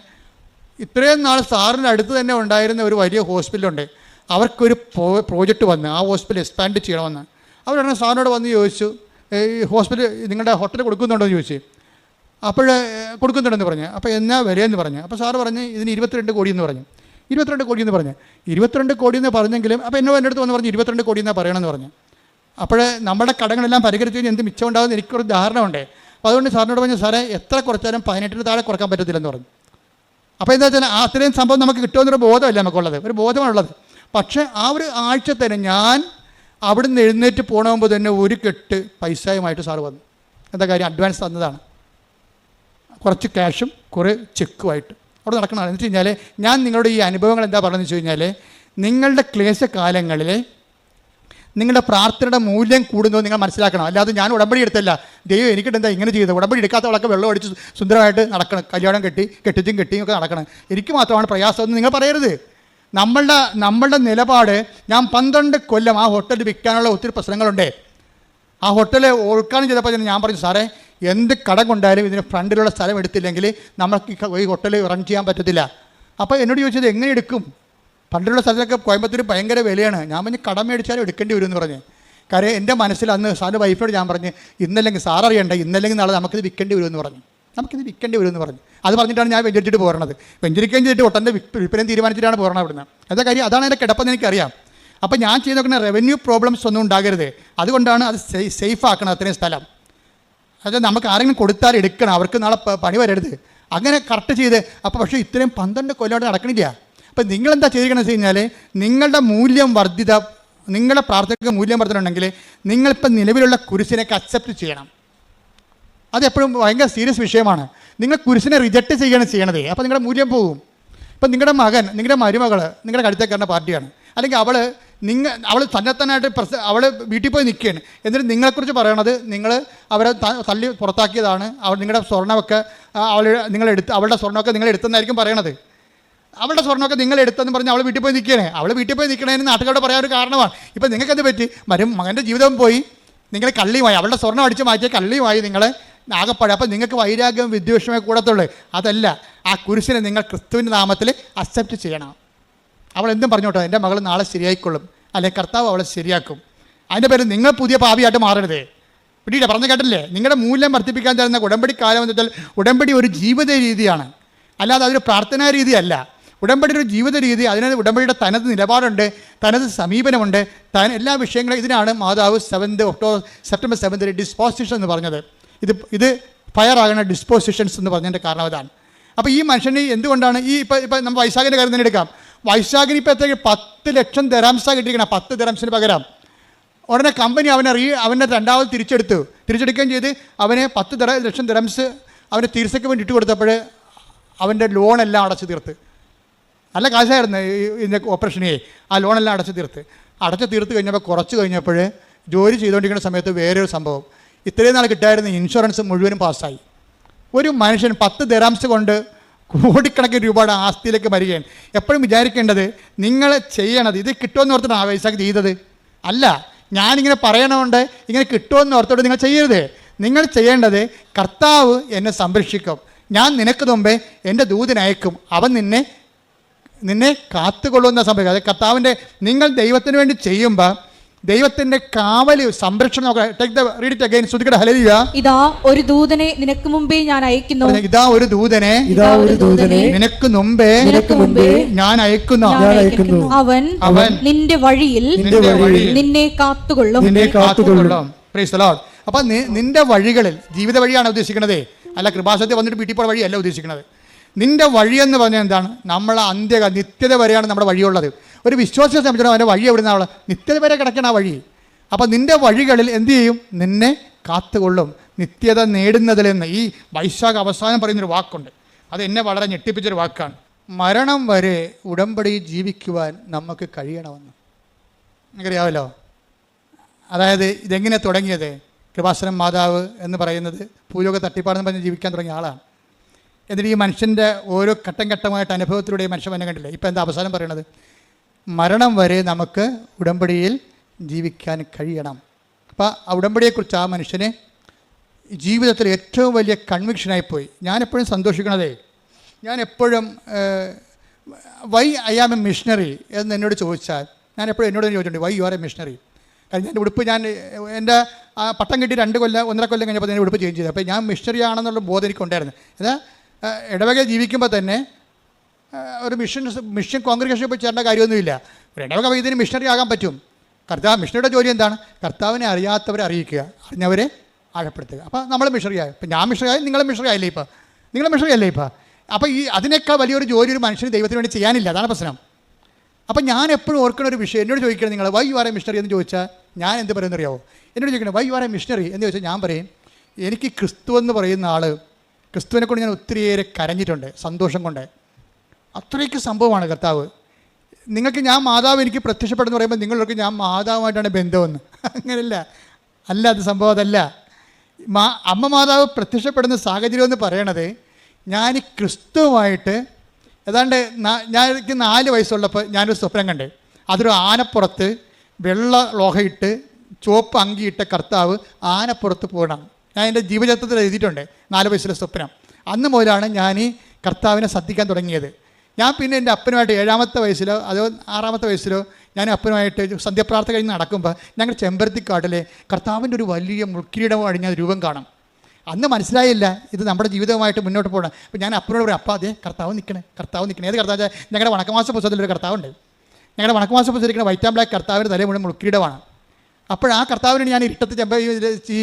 ഇത്രയും നാൾ സാറിൻ്റെ അടുത്ത് തന്നെ ഉണ്ടായിരുന്ന ഒരു വലിയ ഹോസ്പിറ്റലുണ്ട്, അവർക്കൊരു പ്രോജക്റ്റ് വന്ന് ആ ഹോസ്പിറ്റൽ എക്സ്പാൻഡ് ചെയ്യണമെന്ന്. അവരുടനെ സാറിനോട് വന്ന് ചോദിച്ചു, ഈ ഹോസ്പിറ്റൽ നിങ്ങളുടെ ഹോട്ടൽ കൊടുക്കുന്നുണ്ടോ എന്ന് ചോദിച്ചു. അപ്പോൾ കൊടുക്കുന്നുണ്ടെന്ന് പറഞ്ഞു. അപ്പോൾ എന്നാ വിലയെന്ന് പറഞ്ഞു. അപ്പോൾ സാറ് പറഞ്ഞ് ഇതിന് 22 കോടി എന്ന് പറഞ്ഞു. 22 കോടി എന്ന് പറഞ്ഞു. 22 കോടി എന്ന് പറഞ്ഞെങ്കിലും അപ്പോൾ എൻ്റെ അടുത്ത് വന്ന് പറഞ്ഞു 22 കോടി എന്നാണ് പറയണമെന്ന് പറഞ്ഞു. അപ്പോൾ നമ്മുടെ കടങ്ങളെല്ലാം പരിഹരിച്ച് കഴിഞ്ഞാൽ എന്ത് മിച്ചം ഉണ്ടാകുമെന്ന് എനിക്കൊരു ധാരണ ഉണ്ട്. അപ്പോൾ അതുകൊണ്ട് സാറിനോട് പറഞ്ഞു, സാറേ എത്ര കുറച്ചാലും 18 താഴെ കുറക്കാൻ പറ്റത്തില്ലെന്ന് പറഞ്ഞു. അപ്പോൾ എന്താ വെച്ചാൽ അത്രയും സംഭവം നമുക്ക് കിട്ടുമെന്നൊരു ബോധമല്ല നമുക്കുള്ളത്, ഒരു ബോധമാണുള്ളത്. പക്ഷേ ആ ഒരു ആഴ്ച തന്നെ ഞാൻ അവിടുന്ന് എഴുന്നേറ്റ് പോകണമെമ്പോൾ തന്നെ ഒരു കെട്ട് പൈസയുമായിട്ട് സാറ് വന്നു. എന്താ കാര്യം, അഡ്വാൻസ് തന്നതാണ്, കുറച്ച് ക്യാഷും കുറേ ചെക്കുമായിട്ട് അവിടെ നടക്കണതാണ്. എന്ന് വെച്ച് കഴിഞ്ഞാൽ ഞാൻ നിങ്ങളുടെ ഈ അനുഭവങ്ങൾ എന്താ പറയുന്നത് വെച്ച് കഴിഞ്ഞാൽ, നിങ്ങളുടെ ക്ലേശകാലങ്ങളിൽ നിങ്ങളുടെ പ്രാർത്ഥനയുടെ മൂല്യം കൂടുന്നത് നിങ്ങൾ മനസ്സിലാക്കണം. അല്ലാതെ ഞാൻ ഉടമ്പടി എടുത്തല്ല, ദൈവം എനിക്കിട്ടെന്താ ഇങ്ങനെ ചെയ്തത്, ഉടമ്പടി എടുക്കാത്തവളൊക്കെ വെള്ളം അടിച്ച് സുന്ദരമായിട്ട് നടക്കണം, കല്യാണം കെട്ടിച്ചും ഒക്കെ നടക്കണം, എനിക്ക് മാത്രമാണ് പ്രയാസമെന്ന് നിങ്ങൾ പറയരുത്. നമ്മളുടെ നിലപാട്, ഞാൻ 12 കൊല്ലം ആ ഹോട്ടൽ വിൽക്കാനുള്ള ഒത്തിരി പ്രശ്നങ്ങളുണ്ട്. ആ ഹോട്ടൽ ഉദ്ഘാടനം ചെയ്തപ്പോൾ ഞാൻ പറഞ്ഞു, സാറേ എന്ത് കടം കൊണ്ടായാലും ഇതിന് ഫ്രണ്ടിലുള്ള സ്ഥലം എടുത്തില്ലെങ്കിൽ നമുക്ക് ഈ ഹോട്ടൽ റൺ ചെയ്യാൻ പറ്റത്തില്ല. അപ്പോൾ എന്നോട് ചോദിച്ചത് എങ്ങനെ എടുക്കും, പണ്ടുള്ള സ്ഥലത്തൊക്കെ കോയമ്പത്തൂർ ഭയങ്കര വിലയാണ്. ഞാൻ പറഞ്ഞ് കടം മേടിച്ചാലും എടുക്കേണ്ടി വരും എന്ന് പറഞ്ഞ്. കാര്യം എൻ്റെ മനസ്സിൽ അന്ന് സാറിൻ്റെ വൈഫിനോട് ഞാൻ പറഞ്ഞ് ഇന്നല്ലെങ്കിൽ സാർ അറിയണ്ട, ഇന്നല്ലെങ്കിൽ നാളെ നമുക്കിത് വിൽക്കേണ്ടി വരുമെന്ന് പറഞ്ഞു. നമുക്കിത് വിൽക്കേണ്ടി വരുമെന്ന് പറഞ്ഞു. അത് പറഞ്ഞിട്ടാണ് ഞാൻ വെഞ്ചരിച്ചിട്ട് പോരണത്. വെഞ്ചരിക്കുകയും ചെയ്തിട്ട് ഒട്ടൻ്റെ വിൽപ്പനയും തീരുമാനിച്ചിട്ടാണ് പോകണം അവിടുന്ന്. എന്താ കാര്യം, അതാണ് എൻ്റെ കിടപ്പെന്ന് എനിക്കറിയാം. അപ്പോൾ ഞാൻ ചെയ്ത് നോക്കുന്ന റവന്യൂ പ്രോബ്ലംസ് ഒന്നും ഉണ്ടാകരുത്. അതുകൊണ്ടാണ് അത് സേഫ് ആക്കണം അത്രയും സ്ഥലം. അത് നമുക്ക് ആരെങ്കിലും കൊടുത്താൽ എടുക്കണം, അവർക്ക് നാളെ പണി വരരുത്. അങ്ങനെ കറക്റ്റ് ചെയ്ത് അപ്പോൾ പക്ഷേ ഇത്രയും 12 കൊല്ലം നടക്കണില്ല. അപ്പം നിങ്ങളെന്താ ചെയ്യണമെന്ന് വെച്ച് കഴിഞ്ഞാൽ നിങ്ങളുടെ മൂല്യം വർദ്ധിത, നിങ്ങളുടെ പ്രാർത്ഥനയ്ക്ക് മൂല്യം വർദ്ധനയുണ്ടെങ്കിൽ നിങ്ങളിപ്പോൾ നിലവിലുള്ള കുരിശിനൊക്കെ അക്സെപ്റ്റ് ചെയ്യണം. അതെപ്പോഴും ഭയങ്കര സീരിയസ് വിഷയമാണ്. നിങ്ങൾ കുരിശിനെ റിജക്റ്റ് ചെയ്യണത്. അപ്പോൾ നിങ്ങളുടെ മൂല്യം പോകും. ഇപ്പം നിങ്ങളുടെ മകൻ, നിങ്ങളുടെ മരുമകൾ നിങ്ങളുടെ കഴുത്തേക്കാരൻ്റെ പാർട്ടിയാണ്, അല്ലെങ്കിൽ അവൾ തന്നെത്താനായിട്ട് അവൾ വീട്ടിൽ പോയി നിൽക്കുകയാണ്. എന്നിട്ട് നിങ്ങളെക്കുറിച്ച് പറയണത് നിങ്ങൾ അവരെ തള്ളി പുറത്താക്കിയതാണ്, നിങ്ങളുടെ സ്വർണ്ണമൊക്കെ അവളുടെ സ്വർണ്ണമൊക്കെ നിങ്ങൾ എടുത്തെന്നായിരിക്കും പറയണത്. അവളുടെ സ്വർണ്ണമൊക്കെ നിങ്ങൾ എടുത്തെന്ന് പറഞ്ഞ് അവൾ വീട്ടിൽ പോയി നിൽക്കുകയാണ്. അവൾ വീട്ടിൽ പോയി നിൽക്കണതിന് നാട്ടുകാരോട് പറയാൻ ഒരു കാരണമാണ്. ഇപ്പം നിങ്ങൾക്കത് പറ്റി മകൻ്റെ ജീവിതം പോയി, നിങ്ങൾ കള്ളിയുമായി, അവളുടെ സ്വർണ്ണം അടിച്ച് മാറ്റിയ കള്ളിയുമായി നിങ്ങൾ ആകപ്പാടെ. അപ്പം നിങ്ങൾക്ക് വൈരാഗ്യം വിദ്വേഷമേ കൂടത്തുള്ളൂ. അതല്ല, ആ കുരിശിനെ നിങ്ങൾ ക്രിസ്തുവിൻ്റെ നാമത്തിൽ അക്സെപ്റ്റ് ചെയ്യണം. അവൾ എന്തും പറഞ്ഞോട്ടോ, എൻ്റെ മകൾ നാളെ ശരിയായിക്കൊള്ളും, അല്ലെങ്കിൽ കർത്താവ് അവളെ ശരിയാക്കും. അതിൻ്റെ പേര് നിങ്ങൾ പുതിയ പാപിയായിട്ട് മാറരുത്. പിന്നീട് പറഞ്ഞു കേട്ടില്ലേ, നിങ്ങളുടെ മൂല്യം വർദ്ധിപ്പിക്കാൻ തരുന്ന ഉടമ്പടി കാലം എന്ന് വെച്ചാൽ ഉടമ്പടി ഒരു ജീവിത രീതിയാണ്, അല്ലാതെ അതൊരു പ്രാർത്ഥനാ രീതിയല്ല. ഉടമ്പടി ഒരു ജീവിത രീതി. അതിന് ഉടമ്പടിയുടെ തനത് നിലപാടുണ്ട്, തനത് സമീപനമുണ്ട്, എല്ലാ വിഷയങ്ങളും. ഇതിനാണ് മാതാവ് സെപ്റ്റംബർ 7 ഡിസ്പോസിഷൻ എന്ന് പറഞ്ഞത്. ഇത് ഫയറാകുന്ന ഡിസ്പോസിഷൻസ് എന്ന് പറഞ്ഞതിൻ്റെ കാരണം അതാണ്. അപ്പോൾ ഈ മനുഷ്യന് എന്തുകൊണ്ടാണ് ഇപ്പം നമ്മൾ വൈശാഖിൻ്റെ കാര്യം തന്നെ എടുക്കാം. വൈശാഖിന് ഇപ്പോൾ എത്ര 10 ലക്ഷം ദിറംസാണ് കിട്ടിയിരിക്കണം. 10 ദിറംസിന് പകരം ഉടനെ കമ്പനി അവനെ രണ്ടാമത് തിരിച്ചെടുക്കുകയും ചെയ്ത് അവന് 10 ലക്ഷം ദിറംസ് അവന് ചികിത്സയ്ക്ക് വേണ്ടി ഇട്ട് കൊടുത്തപ്പോൾ അവൻ്റെ ലോണെല്ലാം അടച്ചു തീർത്ത്. നല്ല കാശായിരുന്നു ഇതിൻ്റെ ഓപ്പറേഷനെ. ആ ലോണെല്ലാം അടച്ചു തീർത്ത് കഴിഞ്ഞപ്പോൾ കുറച്ച് കഴിഞ്ഞപ്പോൾ ജോലി ചെയ്തുകൊണ്ടിരിക്കുന്ന സമയത്ത് വേറൊരു സംഭവം, ഇത്രയും നാൾ കിട്ടായിരുന്ന ഇൻഷുറൻസ് മുഴുവനും പാസ്സായി. ഒരു മനുഷ്യൻ 10 ദിറംസ് കൊണ്ട് കോടിക്കണക്കിന് രൂപയുടെ ആസ്തിയിലേക്ക് വരികയാണ്. എപ്പോഴും വിചാരിക്കേണ്ടത് നിങ്ങൾ ചെയ്യണത് ഇത് കിട്ടുമെന്ന് ഓർത്തിട്ട് വൈശാഖ് ചെയ്തത് അല്ല. ഞാനിങ്ങനെ പറയണമുണ്ട് ഇങ്ങനെ കിട്ടുമെന്ന് ഓർത്തോട്ട് നിങ്ങൾ ചെയ്യരുത്. നിങ്ങൾ ചെയ്യേണ്ടത് കർത്താവ് എന്നെ സംരക്ഷിക്കും, ഞാൻ നിനക്ക് മുമ്പേ എൻ്റെ ദൂതനയക്കും, അവൻ നിന്നെ കാത്തുകൊള്ളുന്ന സംഭവിക്കും. അത് കർത്താവിൻ്റെ നിങ്ങൾ ദൈവത്തിന് വേണ്ടി ചെയ്യുമ്പോൾ ദൈവത്തിന്റെ കാവല് സംരക്ഷണം നോക്കാം. Read it again. ശ്രുതിക്കട്ടെ ഹല്ലേലൂയ. ഇതാ ഒരു ദൂതനെ നിനക്ക് മുമ്പേ ഞാൻ അയക്കുന്നു. ഇതാ ഒരു ദൂതനെ നിനക്ക് മുമ്പേ ഞാൻ അയക്കുന്നു. അവൻ നിന്റെ വഴിയിൽ നിന്നെ കാത്തുകൊള്ളും. Praise the Lord. അപ്പൊ നിന്റെ വഴികളിൽ, ജീവിത വഴിയാണ് ഉദ്ദേശിക്കുന്നത്, അല്ല കൃപാസനത്തിൽ വന്നിട്ട് വീട്ടിൽ പോയ വഴിയല്ല ഉദ്ദേശിക്കുന്നത്. നിന്റെ വഴിയെന്ന് പറഞ്ഞാൽ എന്താണ്? നമ്മളെ നിത്യത വരെയാണ് നമ്മുടെ വഴിയുള്ളത്. ഒരു വിശ്വാസിയെ സംബന്ധിച്ചിടത്തോളം അവൻ്റെ വഴി എവിടെ നിന്നാണ്? നിത്യത വരെ കിടക്കണം ആ വഴി. അപ്പോൾ നിന്റെ വഴികളിൽ എന്ത് ചെയ്യും? നിന്നെ കാത്തുകൊള്ളും, നിത്യത നേടുന്നതിലെന്ന്. ഈ വൈശാഖ അവസാനം പറയുന്നൊരു വാക്കുണ്ട്, അത് എന്നെ വളരെ ഞെട്ടിപ്പിച്ചൊരു വാക്കാണ്. മരണം വരെ ഉടമ്പടി ജീവിക്കുവാൻ നമുക്ക് കഴിയണമെന്ന്. നിങ്ങൾക്കറിയാമല്ലോ. അതായത് ഇതെങ്ങനെ തുടങ്ങിയത്? കൃപാസനം മാതാവ് എന്ന് പറയുന്നത് ഭൂലോക തട്ടിപ്പാടെന്ന് പറഞ്ഞ് ജീവിക്കാൻ തുടങ്ങിയ ആളാണ്. എന്നിട്ട് ഈ മനുഷ്യൻ്റെ ഓരോ ഘട്ടം ഘട്ടമായിട്ട് അനുഭവത്തിലൂടെ മനുഷ്യൻ എന്നെ കണ്ടില്ല. ഇപ്പം എന്താ അവസാനം പറയണത്? മരണം വരെ നമുക്ക് ഉടമ്പടിയിൽ ജീവിക്കാൻ കഴിയണം. അപ്പോൾ ആ ഉടമ്പടിയെക്കുറിച്ച് ആ മനുഷ്യന് ജീവിതത്തിൽ ഏറ്റവും വലിയ കൺവിക്ഷനായിപ്പോയി. ഞാനെപ്പോഴും സന്തോഷിക്കണതേ, ഞാനെപ്പോഴും why I am a missionary എന്ന് എന്നോട് ചോദിച്ചാൽ ഞാൻ എപ്പോഴും എന്നോട് ചോദിച്ചിട്ടുണ്ട്, why you are a missionary. കാരണം എൻ്റെ ഉടുപ്പ് എൻ്റെ പട്ടം കിട്ടി 1.5 കൊല്ലം കഴിഞ്ഞപ്പോൾ ഞാൻ ഉടുപ്പ് ചേഞ്ച് ചെയ്തു. അപ്പോൾ ഞാൻ മിഷണറി ആണെന്നുള്ള ബോധം എനിക്കുണ്ടായിരുന്നു. എന്നാൽ ഇടവക ജീവിക്കുമ്പോൾ തന്നെ ഒരു മിഷൻ കോൺഗ്രിഗേഷനിൽ പോയി ചേരേണ്ട കാര്യമൊന്നുമില്ല. ഒരു ഇടവക വൈദ്യന് മിഷണറി ആകാൻ പറ്റും. മിഷണറിയുടെ ജോലി എന്താണ്? കർത്താവിനെ അറിയാത്തവരെ അറിയിക്കുക, അറിഞ്ഞവരെ ആഴപ്പെടുത്തുക. അപ്പോൾ നമ്മൾ മിഷണറിയായി. ഇപ്പം ഞാൻ മിഷണറിയായി, നിങ്ങളും മിഷണറി ആയില്ലേ? ഇപ്പോൾ നിങ്ങൾ മിഷണറി അല്ലേ? ഇപ്പോൾ അപ്പോൾ അതിനേക്കാൾ വലിയൊരു ജോലി ഒരു മനുഷ്യന് ദൈവത്തിന് വേണ്ടി ചെയ്യാനില്ല. അതാണ് പ്രശ്നം. അപ്പം ഞാൻ എപ്പോഴും ഓർക്കുന്ന ഒരു വിഷയം, എന്നോട് ചോദിക്കണം നിങ്ങൾ why you are a missionary എന്ന് ചോദിച്ചാൽ ഞാൻ എന്ത് പറയുന്നറിയാവോ? എന്നോട് ചോദിക്കണം why you are a missionary എന്ന് ചോദിച്ചാൽ ഞാൻ പറയും, എനിക്ക് ക്രിസ്തു എന്ന് പറയുന്ന ആൾ, ക്രിസ്തുവിനെ കൊണ്ട് ഞാൻ ഒത്തിരിയേറെ കരഞ്ഞിട്ടുണ്ട് സന്തോഷം കൊണ്ട്. അത്രയ്ക്ക് സംഭവമാണ് കർത്താവ്. നിങ്ങൾക്ക് ഞാൻ മാതാവ് എനിക്ക് പ്രത്യക്ഷപ്പെടുന്നു പറയുമ്പോൾ നിങ്ങളൊക്കെ ഞാൻ മാതാവുമായിട്ടാണ് ബന്ധമെന്ന്. അങ്ങനെയല്ല, അത് സംഭവം അതല്ല. അമ്മ മാതാവ് പ്രത്യക്ഷപ്പെടുന്ന സാഹചര്യം എന്ന് പറയണത് ഞാൻ ക്രിസ്തുവുമായിട്ട് ഏതാണ്ട് എനിക്ക് 4 വയസ്സുള്ളപ്പോൾ ഞാനൊരു സ്വപ്നം കണ്ടേ. അതൊരു ആനപ്പുറത്ത് വെള്ള ലോഹയിട്ട് ചുവപ്പ് അങ്കിയിട്ട കർത്താവ് ആനപ്പുറത്ത് പോകണം. ഞാൻ എൻ്റെ ജീവചരിത്രത്തിൽ എഴുതിയിട്ടുണ്ട് 4 വയസ്സിലെ സ്വപ്നം. അന്ന് മുതലാണ് ഞാൻ ഈ കർത്താവിനെ ശ്രദ്ധിക്കാൻ തുടങ്ങിയത്. ഞാൻ പിന്നെ എൻ്റെ അപ്പനുമായിട്ട് 7ാമത്തെ വയസ്സിലോ അതോ 6ാമത്തെ വയസ്സിലോ ഞാൻ അപ്പനുമായിട്ട് സന്ധ്യാപ്രാർത്ഥന കഴിഞ്ഞ് നടക്കുമ്പോൾ ഞങ്ങൾ ചെമ്പരത്തിക്കാട്ടിലെ കർത്താവിൻ്റെ ഒരു വലിയ മുൾക്കിരീടം അണിഞ്ഞ രൂപം കാണും. അന്ന് മനസ്സിലായില്ല ഇത് നമ്മുടെ ജീവിതവുമായിട്ട് മുന്നോട്ട് പോകണം. അപ്പോൾ ഞാൻ അപ്പനോട് പറയും, അപ്പ അതെ കർത്താവ് നിൽക്കണേ. ഏത് കർത്താവ്? ഞങ്ങളുടെ വണക്കമാസ പുസ്തകത്തിലൊരു കർത്താവുണ്ട്. ഞങ്ങളുടെ വണക്കമാസ പുസ്തകത്തിരിക്കുന്ന വൈറ്റ് ആൻഡ് ബ്ലാക്ക് കർത്താവിൻ്റെ തലേ മുഴുവൻ മുൾക്കിരീടമാണ്. അപ്പോൾ ആ കർത്താവിനെ ഞാൻ ഇരുട്ടത്ത് ഈ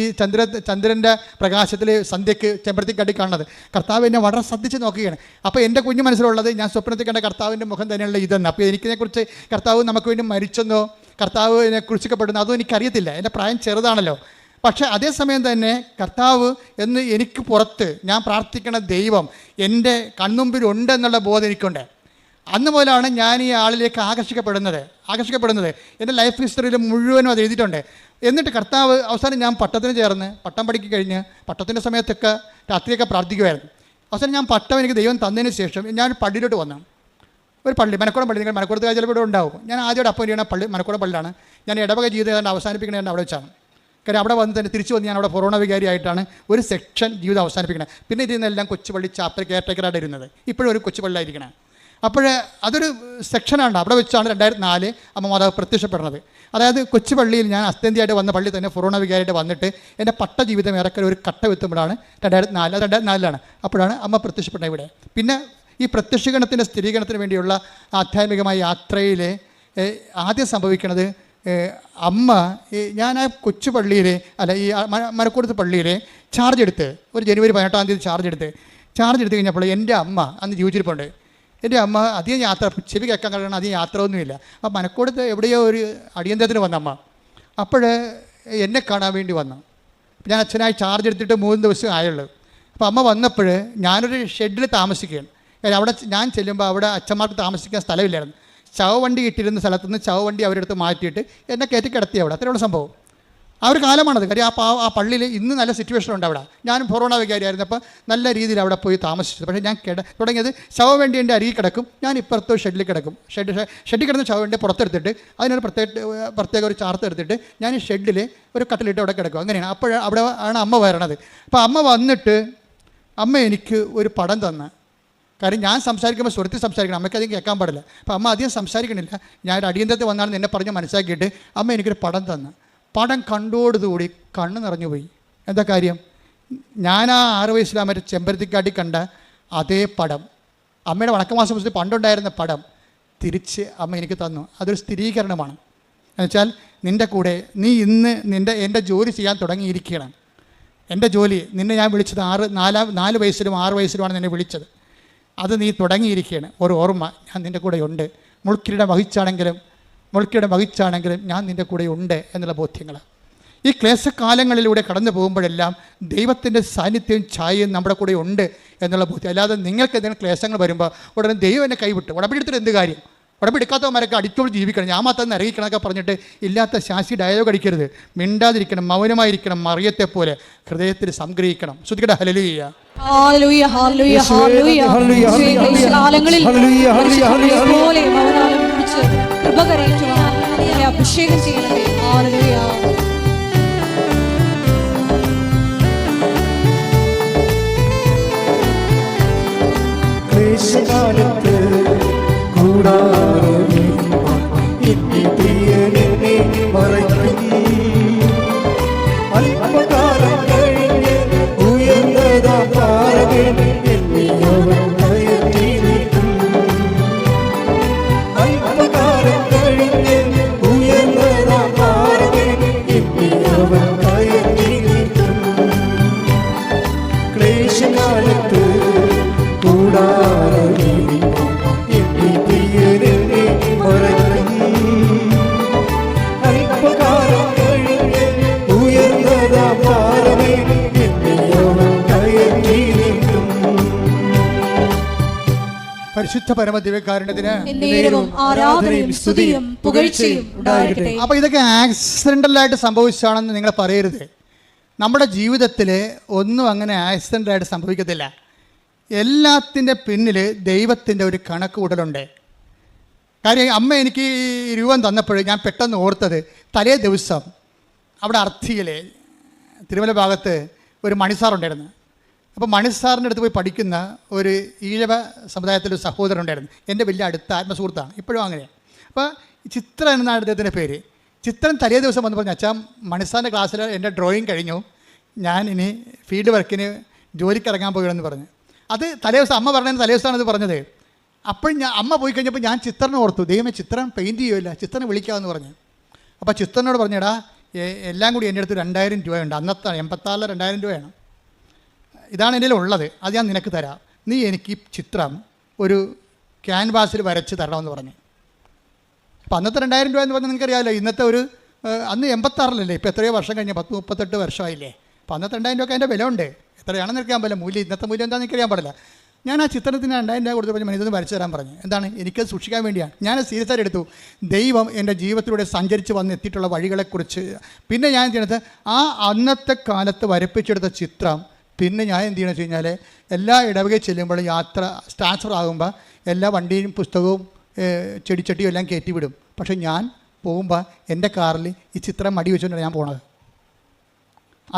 ചന്ദ്രൻ്റെ പ്രകാശത്തിൽ സന്ധ്യയ്ക്ക് ചെമ്പരത്തിക്കാട്ടി കാണുന്നത്. കർത്താവ് എന്നെ വളരെ ശ്രദ്ധിച്ച് നോക്കുകയാണ്. അപ്പോൾ എൻ്റെ കുഞ്ഞു മനസ്സിലുള്ളത് ഞാൻ സ്വപ്നത്തിൽ കണ്ട കർത്താവിൻ്റെ മുഖം തന്നെയുള്ള ഇതെന്ന്. അപ്പോൾ എനിക്കിതിനെക്കുറിച്ച് കർത്താവ് നമുക്ക് വേണ്ടി മരിച്ചെന്നോ കർത്താവിനെ കുറിച്ചപ്പെടുന്നോ അതൊന്നും എനിക്കറിയത്തില്ല. എൻ്റെ പ്രായം ചെറുതാണല്ലോ. പക്ഷേ അതേസമയം തന്നെ കർത്താവ് എന്ന് എനിക്ക് പുറത്ത് ഞാൻ പ്രാർത്ഥിക്കുന്ന ദൈവം എൻ്റെ കൺമുമ്പിലുണ്ടെന്നുള്ള ബോധം എനിക്കുണ്ട്. അന്ന് മുതലാണ് ഞാൻ ഈ ആളിലേക്ക് ആകർഷിക്കപ്പെടുന്നത്. എൻ്റെ ലൈഫ് ഹിസ്റ്ററിയിൽ മുഴുവനും അത് എഴുതിയിട്ടുണ്ട്. എന്നിട്ട് കർത്താവ് അവസാനം ഞാൻ പട്ടത്തിന് ചേർന്ന് പട്ടം പഠിക്കി കഴിഞ്ഞ് പട്ടത്തിൻ്റെ സമയത്തൊക്കെ രാത്രിയൊക്കെ പ്രാർത്ഥിക്കുമായിരുന്നു. അവസാനം ഞാൻ പട്ടം എനിക്ക് ദൈവം തന്നതിന് ശേഷം ഞാൻ പള്ളിയിലോട്ട് വന്നു. ഒരു പള്ളി, മനക്കോടം പള്ളി. നിങ്ങൾ മനക്കോടത്ത് ചിലപ്പോൾ ഇവിടെ ഉണ്ടാവും. ഞാൻ ആദ്യമായിട്ട് അപ്പം ചെയ്യണ പള്ളി മനക്കോടം പള്ളിയാണ്. ഞാൻ ഇടവക ജീവിതം അവസാനിപ്പിക്കണത് അവിടെ വെച്ചാണ്. കാര്യം അവിടെ വന്ന് തന്നെ തിരിച്ചു വന്ന് ഞാൻ അവിടെ കൊറോണ വികാരിയായിട്ടാണ് ഒരു സെക്ഷൻ ജീവിതം അവസാനിപ്പിക്കുന്നത്. പിന്നെ ഇതിൽ നിന്നെല്ലാം കൊച്ചുപള്ളി ചാപ്പൽ കെയർടേക്കറായിട്ട് ഇരുന്നത്. ഇപ്പോഴും ഒരു കൊച്ചുപള്ളിയായിരിക്കണം. അപ്പോൾ അതൊരു സെക്ഷനാണ്. അവിടെ വെച്ചാണ് 2004 അമ്മ മാതാവ് പ്രത്യക്ഷപ്പെടുന്നത്. അതായത് കൊച്ചുപള്ളിയിൽ ഞാൻ അസ്തന്തിയായിട്ട് വന്ന പള്ളി തന്നെ ഫൊറോണ വികാരിയായിട്ട് വന്നിട്ട് എൻ്റെ പട്ട ജീവിതം ഏറെക്കുറെ ഒരു കട്ട എത്തുമ്പോഴാണ് 2004 അപ്പോഴാണ് അമ്മ പ്രത്യക്ഷപ്പെടുന്നത് ഇവിടെ. പിന്നെ ഈ പ്രത്യക്ഷീകരണത്തിൻ്റെ സ്ഥിരീകരണത്തിന് വേണ്ടിയുള്ള ആധ്യാത്മികമായ യാത്രയിൽ ആദ്യം സംഭവിക്കുന്നത് അമ്മ ഞാൻ ആ കൊച്ചു പള്ളിയിലെ ഈ മരക്കൂടത്ത് പള്ളിയിലെ ചാർജ് എടുത്ത് ഒരു ജനുവരി 18-ാം തീയതി ചാർജ് എടുത്ത് കഴിഞ്ഞപ്പോൾ എൻ്റെ അമ്മ അന്ന് ജീവിച്ചിരിപ്പുണ്ട്. എൻ്റെ അമ്മ അധികം യാത്ര ചെവി കേൾക്കാൻ കഴിയണം, അധികം യാത്ര ഒന്നുമില്ല. അപ്പോൾ മനക്കോടത്ത് എവിടെയോ ഒരു അടിയന്തരത്തിന് വന്ന അമ്മ അപ്പോൾ എന്നെ കാണാൻ വേണ്ടി വന്നു. ഞാൻ അച്ഛനായി ചാർജ് എടുത്തിട്ട് 3 ദിവസം ആയുള്ളൂ. അപ്പോൾ അമ്മ വന്നപ്പോൾ ഞാനൊരു ഷെഡിൽ താമസിക്കുകയാണ്. അവിടെ ഞാൻ ചെല്ലുമ്പോൾ അവിടെ അച്ഛന്മാർക്ക് താമസിക്കാൻ സ്ഥലമില്ലായിരുന്നു. ചവവണ്ടി ഇട്ടിരുന്ന സ്ഥലത്തുനിന്ന് ചവവണ്ടി അവരെടുത്ത് മാറ്റിയിട്ട് എന്നെ കയറ്റി കിടത്തി അവിടെ. അത്രയുള്ള സംഭവം. ആ ഒരു കാലമാണത്. കാര്യം ആ പള്ളിയിൽ ഇന്ന് നല്ല സിറ്റുവേഷൻ ഉണ്ട് അവിടെ. ഞാൻ കൊറോണ വികാരിയായിരുന്നു. അപ്പോൾ നല്ല രീതിയിൽ അവിടെ പോയി താമസിച്ചത്. പക്ഷേ ഞാൻ തുടങ്ങിയത് ശവവണ്ടി എൻ്റെ അരികിൽ കിടക്കും, ഞാൻ ഇപ്പുറത്ത് ഷെഡിൽ കിടക്കും. ഷെഡിൽ കിടന്ന് ശവവണ്ടി പുറത്തെടുത്തിട്ട് അതിനൊരു പ്രത്യേക ഒരു ചാർത്ത് എടുത്തിട്ട് ഞാൻ ഈ ഷെഡിൽ ഒരു കട്ടിലിട്ട് അവിടെ കിടക്കും. അങ്ങനെയാണ്. അപ്പോൾ അവിടെ ആണ് അമ്മ വരണത്. അപ്പോൾ അമ്മ വന്നിട്ട് അമ്മ എനിക്ക് ഒരു പടം തന്ന. കാര്യം ഞാൻ സംസാരിക്കുമ്പോൾ സ്വരത്തിൽ സംസാരിക്കണം, അമ്മയ്ക്ക് അധികം കേൾക്കാൻ പാടില്ല. അപ്പോൾ അമ്മ അധികം സംസാരിക്കണില്ല. ഞാൻ ഒരു അടിയന്തരത്തിൽ വന്നാണെന്ന് എന്നെ പറഞ്ഞ് മനസ്സിലാക്കിയിട്ട് അമ്മ എനിക്കൊരു പടം തന്നു. പടം കണ്ടോടുകൂടി കണ്ണ് നിറഞ്ഞു പോയി. എന്താ കാര്യം? ഞാൻ ആ 6 വയസ്സിലാ മറ്റേ ചെമ്പരത്തിക്കാട്ടി കണ്ട അതേ പടം, അമ്മയുടെ വണക്കമാസ പുസ്തകത്തിൽ പണ്ടുണ്ടായിരുന്ന പടം തിരിച്ച് അമ്മ എനിക്ക് തന്നു. അതൊരു സ്ഥിരീകരണമാണ്. എന്നുവെച്ചാൽ നിൻ്റെ കൂടെ നീ ഇന്ന് എൻ്റെ ജോലി ചെയ്യാൻ തുടങ്ങിയിരിക്കുകയാണ്. എൻ്റെ ജോലി നിന്നെ ഞാൻ വിളിച്ചത് 4 വയസ്സിലും 6 വയസ്സിലുമാണ് നിന്നെ വിളിച്ചത്. അത് നീ തുടങ്ങിയിരിക്കുകയാണ്. ഒരു ഓർമ്മ, ഞാൻ നിൻ്റെ കൂടെ ഉണ്ട്. മുൾക്കിരീടം വഹിച്ചാണെങ്കിലും ഞാൻ നിൻ്റെ കൂടെ ഉണ്ട് എന്നുള്ള ബോധ്യങ്ങൾ. ഈ ക്ലേശകാലങ്ങളിലൂടെ കടന്നു പോകുമ്പോഴെല്ലാം ദൈവത്തിൻ്റെ സാന്നിധ്യവും ഛായയും നമ്മുടെ കൂടെ ഉണ്ട് എന്നുള്ള ബോധ്യം. അല്ലാതെ നിങ്ങൾക്ക് എന്തെങ്കിലും ക്ലേശങ്ങൾ വരുമ്പോൾ ഉടനെ ദൈവം എന്നെ കൈവിട്ടു, ഉടമ്പെടുത്തിട്ട് എന്ത് കാര്യം? ഉടമ്പെടുക്കാത്തവന്മാരൊക്കെ അടിച്ചോട് ജീവിക്കണം, ഞാൻ മാത്രം ഇറങ്ങിക്കണമൊക്കെ പറഞ്ഞിട്ട് ഇല്ലാത്ത ശാസി ഡയലോഗ് അടിക്കരുത്. മിണ്ടാതിരിക്കണം, മൗനമായിരിക്കണം, മറിയത്തെ പോലെ ഹൃദയത്തിൽ സംഗ്രഹിക്കണം. ശ്രുതിക്കട്ടെ ഹല്ലേലൂയ. ഹല്ലേലൂയ ഹല്ലേലൂയ ഹല്ലേലൂയ ഹല്ലേലൂയ. കാലങ്ങളിൽ പോലെ മൗനം പിടിച്ച് കൃപ കരയിക്കുവാൻ അഭിഷേകം ചെയ്യണമേ. ഹല്ലേലൂയ. ക്ലേശകാലത്ത് കൂടാരമേ എന്നെ പ്രിയനെ മറയ്ക്കും. അല്പകാലം കഴിഞ്ഞ് ഉയർന്നതാ താരമേ എന്നെ അവൻ കയറ്റി നീക്കും. അല്പകാലം കഴിഞ്ഞ് ഉയർന്നതാ താരമേ എന്നെ അവൻ കയറ്റി നീക്കും. ക്ലേശകാലത്ത് കൂടാരമേ എന്നെ പ്രിയനെ മറയ്ക്കും. അല്പകാലം കഴിഞ്ഞ് ഉയർന്നതാ താരമേ എന്നെ അവൻ കയറ്റി നീക്കും. പരിശുദ്ധ പരമദിവ്യകാരുണ്യത്തിന് എന്നേരവും ആരാധനയും സ്തുതിയും പുകഴ്ചയും ഉണ്ടായിരിക്കട്ടെ. അപ്പോൾ ഇതൊക്കെ ആക്സിഡൻ്റലായിട്ട് സംഭവിച്ചാണെന്ന് നിങ്ങൾ പറയരുത്. നമ്മുടെ ജീവിതത്തിൽ ഒന്നും അങ്ങനെ ആക്സിഡൻ്റലായിട്ട് സംഭവിക്കത്തില്ല. എല്ലാത്തിൻ്റെ പിന്നിൽ ദൈവത്തിൻ്റെ ഒരു കണക്ക് കൂടലുണ്ട്. കാര്യം അമ്മ എനിക്ക് ഈ രൂപം തന്നപ്പോൾ ഞാൻ പെട്ടെന്ന് ഓർത്തത്, തലേ ദിവസം അവിടെ അർത്ഥിയിൽ തിരുമല ഭാഗത്ത് ഒരു മണിസാറുണ്ടായിരുന്നു. അപ്പോൾ മണി സാറിൻ്റെ അടുത്ത് പോയി പഠിക്കുന്ന ഒരു ഈഴവ സമുദായത്തിലൊരു സഹോദരൻ ഉണ്ടായിരുന്നു. എൻ്റെ വലിയ അടുത്ത ആത്മസുഹൃത്താണ്, ഇപ്പോഴും അങ്ങനെയാണ്. അപ്പോൾ ചിത്ര എന്നാണ് അദ്ദേഹത്തിൻ്റെ പേര്. ചിത്രൻ തലേ ദിവസം വന്ന് പറഞ്ഞു, അച്ഛാ മണി സാറിൻ്റെ ക്ലാസ്സിൽ എൻ്റെ ഡ്രോയിങ് കഴിഞ്ഞു, ഞാൻ ഇനി ഫീൽഡ് വർക്കിന് ജോലിക്ക് ഇറങ്ങാൻ പോകണമെന്ന് പറഞ്ഞു. അത് തലേ ദിവസം അമ്മ പറഞ്ഞതിന് തലേ ദിവസമാണ് അത് പറഞ്ഞത്. അപ്പോൾ അമ്മ പോയി കഴിഞ്ഞപ്പോൾ ഞാൻ ചിത്രനെ ഓർത്തു, ദൈവമേ ചിത്രം പെയിൻറ്റ് ചെയ്യുമല്ല, ചിത്രനെ വിളിക്കാമെന്ന് പറഞ്ഞു. അപ്പോൾ ചിത്രനോട് പറഞ്ഞടാ, എല്ലാം കൂടി എൻ്റെ അടുത്ത് 2000 രൂപയുണ്ട്, അന്നത്തെ 86 2000 രൂപയാണ്, ഇതാണ് എൻ്റെ ഉള്ളത്, അത് ഞാൻ നിനക്ക് തരാം, നീ എനിക്ക് ഈ ചിത്രം ഒരു ക്യാൻവാസിൽ വരച്ച് തരണമെന്ന് പറഞ്ഞു. അപ്പോൾ അന്നത്തെ 2000 രൂപ എന്ന് പറഞ്ഞാൽ നിങ്ങൾക്കറിയാമല്ലോ, ഇന്നത്തെ ഒരു അന്ന് 86 ഇപ്പോൾ എത്രയോ വർഷം കഴിഞ്ഞ് 38 വർഷമായില്ലേ. അപ്പോൾ അന്നത്തെ 2000 രൂപയ്ക്ക് അതിൻ്റെ വില ഉണ്ട്, എത്രയാണെന്ന് അറിയാൻ പാടില്ല, മൂല്യം ഇന്നത്തെ മൂല്യം എന്താണെന്ന് എനിക്കറിയാൻ പാടില്ല. ഞാൻ ആ ചിത്രത്തിന് 2000 രൂപ കൊടുത്ത് പറഞ്ഞ് ഇതൊന്ന് വരച്ച് തരാൻ പറഞ്ഞു. എന്താണ്, എനിക്കത് സൂക്ഷിക്കാൻ വേണ്ടിയാണ്. ഞാൻ സീരിയസ് ആയിട്ട് എടുത്തു. ദൈവം എൻ്റെ ജീവിതത്തിലൂടെ സഞ്ചരിച്ച് വന്ന് എത്തിയിട്ടുള്ള വഴികളെക്കുറിച്ച് പിന്നെ ഞാൻ ചെയ്യണത് ആ അന്നത്തെ കാലത്ത് വരപ്പിച്ചെടുത്ത ചിത്രം പിന്നെ ഞാൻ എന്ത് ചെയ്യണമെന്ന് വെച്ച് കഴിഞ്ഞാൽ എല്ലാ ഇടവകയിൽ ചെല്ലുമ്പോഴും യാത്ര ട്രാൻസ്ഫർ ആകുമ്പോൾ എല്ലാ വണ്ടിയും പുസ്തകവും ചെടിച്ചട്ടിയും എല്ലാം കയറ്റി വിടും. പക്ഷേ ഞാൻ പോകുമ്പോൾ എൻ്റെ കാറിൽ ഈ ചിത്രം മടി വെച്ചുകൊണ്ടാണ് ഞാൻ പോണത്.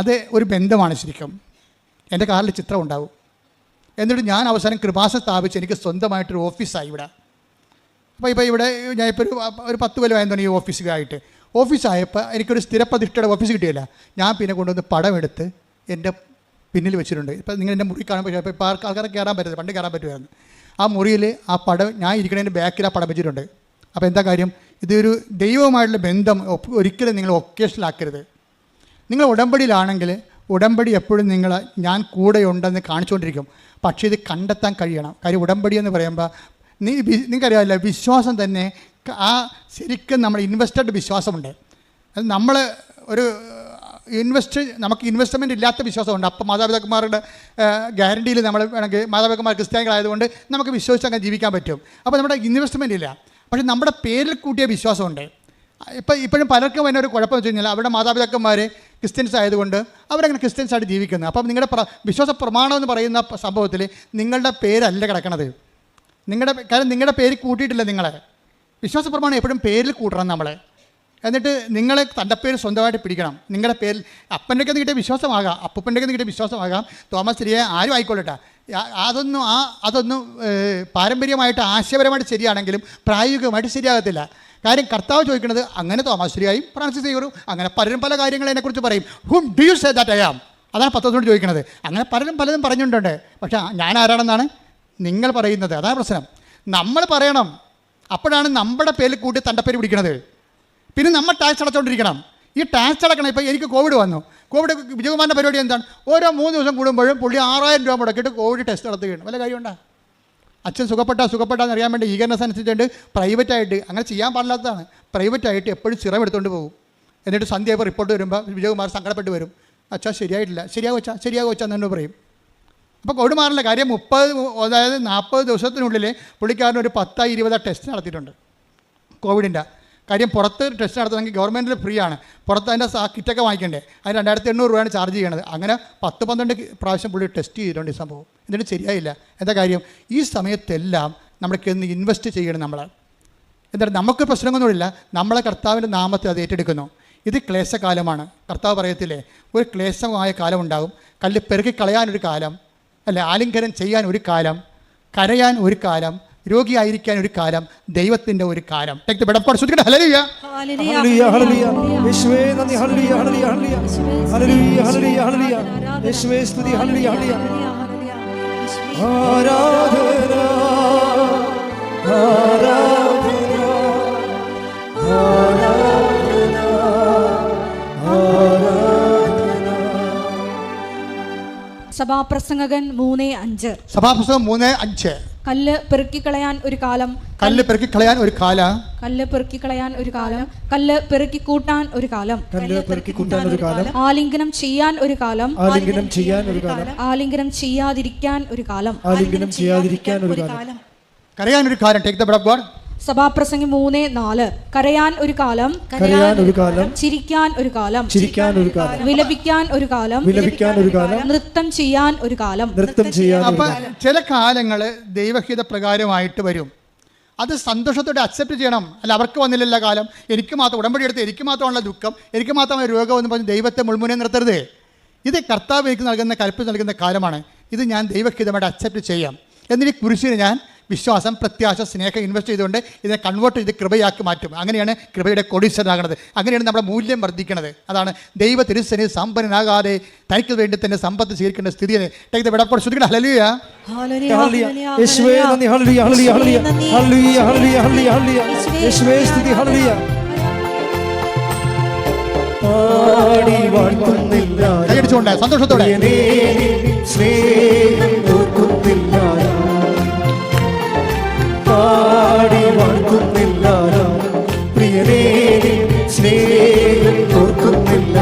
അത് ഒരു ബന്ധമാണ് ശരിക്കും. എൻ്റെ കാറിൽ ചിത്രം ഉണ്ടാവും. എന്നിട്ട് ഞാൻ അവസാനം കൃപാസനം സ്ഥാപിച്ച് എനിക്ക് സ്വന്തമായിട്ടൊരു ഓഫീസായി ഇവിടെ. അപ്പോൾ ഇവിടെ ഞാനിപ്പോൾ ഒരു 10 കൊല്ലമായിരുന്നു ഈ ഓഫീസിലായിട്ട്. ഓഫീസായപ്പോൾ എനിക്കൊരു സ്ഥിരപ്രതിഷ്ഠയുടെ ഓഫീസ് കിട്ടിയില്ല. ഞാൻ പിന്നെ കൊണ്ടുവന്ന് പടമെടുത്ത് എൻ്റെ പിന്നിൽ വെച്ചിട്ടുണ്ട്. ഇപ്പോൾ നിങ്ങൾ എൻ്റെ മുറി കാണുമ്പോൾ ഇപ്പോൾ ആൾക്കാരെ കയറാൻ പറ്റില്ല, പണ്ട് കയറാൻ പറ്റുമായിരുന്നു. ആ മുറിയിൽ ആ പടം ഞാൻ ഇരിക്കുന്നതിൻ്റെ ബാക്കിൽ ആ പടം വെച്ചിട്ടുണ്ട്. അപ്പോൾ എന്താ കാര്യം, ഇതൊരു ദൈവവുമായിട്ടുള്ള ബന്ധം ഒരിക്കലും നിങ്ങൾ ഒക്കേഷനിലാക്കരുത്. നിങ്ങൾ ഉടമ്പടിയിലാണെങ്കിൽ ഉടമ്പടി എപ്പോഴും ഞാൻ കൂടെയുണ്ടെന്ന് കാണിച്ചുകൊണ്ടിരിക്കും. പക്ഷേ ഇത് കണ്ടെത്താൻ കഴിയണം. കാര്യം ഉടമ്പടി എന്ന് പറയുമ്പോൾ നിങ്ങൾക്കറിയാമല്ലോ, വിശ്വാസം തന്നെ ആ ശരിക്കും നമ്മൾ ഇൻവെസ്റ്റഡ് വിശ്വാസമുണ്ട്. അത് നമ്മൾ ഒരു നമുക്ക് ഇൻവെസ്റ്റ്മെൻറ്റ് ഇല്ലാത്ത വിശ്വാസമുണ്ട്. അപ്പം മാതാപിതാക്കന്മാരുടെ ഗ്യാരണ്ടിയിൽ നമ്മൾ വേണമെങ്കിൽ മാതാപിതാക്കന്മാർ ക്രിസ്ത്യാനികളായതുകൊണ്ട് നമുക്ക് വിശ്വസിച്ച് അങ്ങനെ ജീവിക്കാൻ പറ്റും. അപ്പോൾ നമ്മുടെ ഇൻവെസ്റ്റ്മെൻ്റ് ഇല്ല. പക്ഷേ നമ്മുടെ പേരിൽ കൂട്ടിയ വിശ്വാസമുണ്ട്. ഇപ്പോഴും പലർക്കും തന്നെ ഒരു കുഴപ്പം വെച്ച് കഴിഞ്ഞാൽ അവരുടെ മാതാപിതാക്കന്മാർ ക്രിസ്ത്യൻസ് ആയതുകൊണ്ട് അവരങ്ങനെ ക്രിസ്ത്യൻസായിട്ട് ജീവിക്കുന്നത്. അപ്പം നിങ്ങളുടെ വിശ്വാസ പ്രമാണം എന്ന് പറയുന്ന സംഭവത്തിൽ നിങ്ങളുടെ പേരല്ല കിടക്കണത്. കാരണം നിങ്ങളുടെ പേര് കൂട്ടിയിട്ടില്ല. നിങ്ങളെ വിശ്വാസ പ്രമാണം എപ്പോഴും പേരിൽ കൂട്ടണം നമ്മൾ. എന്നിട്ട് നിങ്ങൾ തൻ്റെ പേര് സ്വന്തമായിട്ട് പിടിക്കണം. നിങ്ങളുടെ പേരിൽ അപ്പൻ്റെയൊക്കെ കിട്ടിയ വിശ്വാസമാകാം, അപ്പൂപ്പൻ്റെയൊക്കെ കിട്ടിയ വിശ്വാസമാകാം, തോമസ് ശ്രീയെ ആരും ആയിക്കൊള്ളട്ടെ. അതൊന്നും പാരമ്പര്യമായിട്ട് ആശയപരമായിട്ട് ശരിയാണെങ്കിലും പ്രായോഗികമായിട്ട് ശരിയാകത്തില്ല. കാര്യം കർത്താവ് ചോദിക്കുന്നത് അങ്ങനെ തോമാശ്രീയായും ഫ്രാൻസിസ് സേവറും അങ്ങനെ പലരും പല കാര്യങ്ങൾ അതിനെക്കുറിച്ച് പറയും. Hmm do you say that I am? അതാണ് പത്രത്തോട് ചോദിക്കുന്നത്. അങ്ങനെ പലതും പറഞ്ഞിട്ടുണ്ട്. പക്ഷേ ഞാൻ ആരാണെന്നാണ് നിങ്ങൾ പറയുന്നത്. അതാണ് പ്രശ്നം. നമ്മൾ പറയണം, അപ്പോഴാണ് നമ്മുടെ പേരിൽ കൂട്ടി തൻ്റെ പേര് പിടിക്കണത്. പിന്നെ നമ്മൾ ടാക്സ് അടച്ചുകൊണ്ടിരിക്കണം. ഈ ടാക്സ് അടക്കണം. ഇപ്പോൾ എനിക്ക് കോവിഡ് വന്നു. കോവിഡ് വിജയകുമാറിൻ്റെ പരിപാടി എന്താണ്, ഓരോ 3 ദിവസം കൂടുമ്പോഴും പുള്ളി 6000 രൂപ മുടക്കിയിട്ട് കോവിഡ് ടെസ്റ്റ് നടത്തുകയാണ്. വല്ല കാര്യമുണ്ടോ? അച്ഛൻ സുഖപ്പെട്ടാന്ന് അറിയാൻ വേണ്ടി ഈഗർനെസ് അനുസരിച്ചുകൊണ്ട് പ്രൈവറ്റായിട്ട് അങ്ങനെ ചെയ്യാൻ പാടില്ലാത്തതാണ്. പ്രൈവറ്റായിട്ട് എപ്പോഴും സിറം എടുത്തുകൊണ്ട് പോകും. എന്നിട്ട് സന്ധ്യയായപ്പോൾ റിപ്പോർട്ട് വരുമ്പോൾ വിജയകുമാർ സങ്കടപ്പെട്ട് വരും. അച്ഛാ ശരിയായിട്ടില്ല, ശരിയാകും വെച്ചാൽ എന്നു പറയും. അപ്പോൾ കോവിഡ് മാറില്ല. കാര്യം 40 ദിവസത്തിനുള്ളിൽ പുള്ളിക്കാരന് ഒരു 10-20 ടെസ്റ്റ് നടത്തിയിട്ടുണ്ട് കോവിഡിൻ്റെ. കാര്യം പുറത്ത് ടെസ്റ്റ് നടത്തണമെങ്കിൽ ഗവൺമെൻറ്റിൽ ഫ്രീ ആണ്. പുറത്ത് അതിൻ്റെ കിറ്റൊക്കെ വാങ്ങിക്കണ്ടേ, അതിന് 2800 രൂപയാണ് ചാർജ് ചെയ്യണത്. അങ്ങനെ 10-12 പ്രാവശ്യം പുള്ളി ടെസ്റ്റ് ചെയ്തിട്ടുണ്ട് ഈ സംഭവം. എന്നിട്ട് ശരിയായില്ല. എന്താ കാര്യം, ഈ സമയത്തെല്ലാം നമ്മൾക്ക് ഒന്ന് ഇൻവെസ്റ്റ് ചെയ്യണം. നമ്മൾ എന്താണ്, നമുക്ക് പ്രശ്നങ്ങളൊന്നുമില്ല, നമ്മളെ കർത്താവിൻ്റെ നാമത്തിൽ അത് ഏറ്റെടുക്കുന്നു. ഇത് ക്ലേശകാലമാണ്. കർത്താവ് പറയത്തില്ലേ, ഒരു ക്ലേശമായ കാലം ഉണ്ടാകും. കല്ല് പെറുക്കി കളയാനൊരു കാലം, അല്ലെ ആലിംഗനം ചെയ്യാൻ ഒരു കാലം, കരയാൻ ഒരു കാലം, രോഗിയായിരിക്കാൻ ഒരു കാലം, ദൈവത്തിൻ്റെ ഒരു കാലം. ഹല്ലേലൂയ ഹല്ലേലൂയ യേശുവേ നന്ദി. ഹല്ലേലൂയ ഹല്ലേലൂയ ഹല്ലേലൂയ ഹല്ലേലൂയ ഹല്ലേലൂയ യേശുവേ സ്തുതി. ഹല്ലേലൂയ ഹല്ലേലൂയ ആരാധന ആരാധന ആരാധന ആരാധന. സഭാപ്രസംഗകൻ 3:5. സഭാപ്രസംഗം 3:5. കല്ല് പെറുക്കിക്കളയാൻ ഒരു കാലം, കല്ല് പെറുക്കിക്കളയാൻ ഒരു കാലം, കല്ല് പെറുക്കിക്കളയാൻ ഒരു കാലം, കല്ല് പെറുക്കി കൂട്ടാൻ ഒരു കാലം, കല്ല് പെറുക്കി കൂട്ടാൻ ഒരു കാലം, ആലിംഗനം ചെയ്യാൻ ഒരു കാലം, ആലിംഗനം ചെയ്യാൻ ഒരു കാലം, ആലിംഗനം ചെയ്യാതിരിക്കാൻ ഒരു കാലം, ആലിംഗനം ചെയ്യാതിരിക്കാൻ ഒരു കാലം, കരയാൻ ഒരു കാലം. Take the bread of God. സഭാപ്രസംഗം 3:4. കരയാൻ ഒരു കാലം, കരയാൻ ഒരു കാലം, ചിരിക്കാൻ ഒരു കാലം, ചിരിക്കാൻ ഒരു കാലം, വിലപിക്കാൻ ഒരു കാലം, വിലപിക്കാൻ ഒരു കാലം, നൃത്തം ചെയ്യാൻ ഒരു കാലം, നൃത്തം ചെയ്യാൻ. അപ്പം ചില കാലങ്ങൾ ദൈവഹിത പ്രകാരമായിട്ട് വരും. അത് സന്തോഷത്തോടെ അക്സെപ്റ്റ് ചെയ്യണം. അല്ല അവർക്ക് വന്നില്ലല്ലോ കാലം, എനിക്ക് മാത്രം ഉടമ്പടി എടുത്ത് എനിക്ക് മാത്രമുള്ള ദുഃഖം, എനിക്ക് മാത്രമായ രോഗം എന്ന് പറഞ്ഞ് ദൈവത്തെ മുൾമുനെ നിർത്തരുത്. ഇത് കർത്താവ് എനിക്ക് നൽകുന്ന കൽപ്പന നൽകുന്ന കാലമാണ്. ഇത് ഞാൻ ദൈവഹിതമായിട്ട് അക്സെപ്റ്റ് ചെയ്യാം. എന്നിട്ട് ഈ കുരിശിന് ഞാൻ വിശ്വാസം, പ്രത്യാശ, സ്നേഹം ഇൻവെസ്റ്റ് ചെയ്തുകൊണ്ട് ഇതിനെ കൺവേർട്ട് ചെയ്ത് കൃപയാക്കി മാറ്റും. അങ്ങനെയാണ് കൃപയുടെ കൊടീശ്വരനാകുന്നത്. അങ്ങനെയാണ് നമ്മുടെ മൂല്യം വർദ്ധിക്കുന്നത്. അതാണ് ദൈവ തിരുസന്നിധിയിൽ സമ്പന്നനാകാതെ തനിക്ക് വേണ്ടി തന്നെ സമ്പത്ത് സ്വീകരിക്കേണ്ട സ്ഥിതിയെ ശ്രദ്ധിക്കണം. ഹല്ലേലൂയ. യേശുവേ നന്ദി. ഹല്ലേലൂയ ഹല്ലേലൂയ ഹല്ലേലൂയ ഹല്ലേലൂയ ഹല്ലേലൂയ ഹല്ലേലൂയ. യേശുവേ സ്തുതി. ഹല്ലേലൂയ. പാടി വാഴ്ത്തുന്നില്ല കൈയടിച്ചുകൊണ്ട് സന്തോഷത്തോടെ സ്നേഹം ഓർക്കുന്നില്ല, പാടി വാഴ്ത്തുന്നില്ല പ്രിയനേ, സ്നേഹം ഓർക്കുന്നില്ല.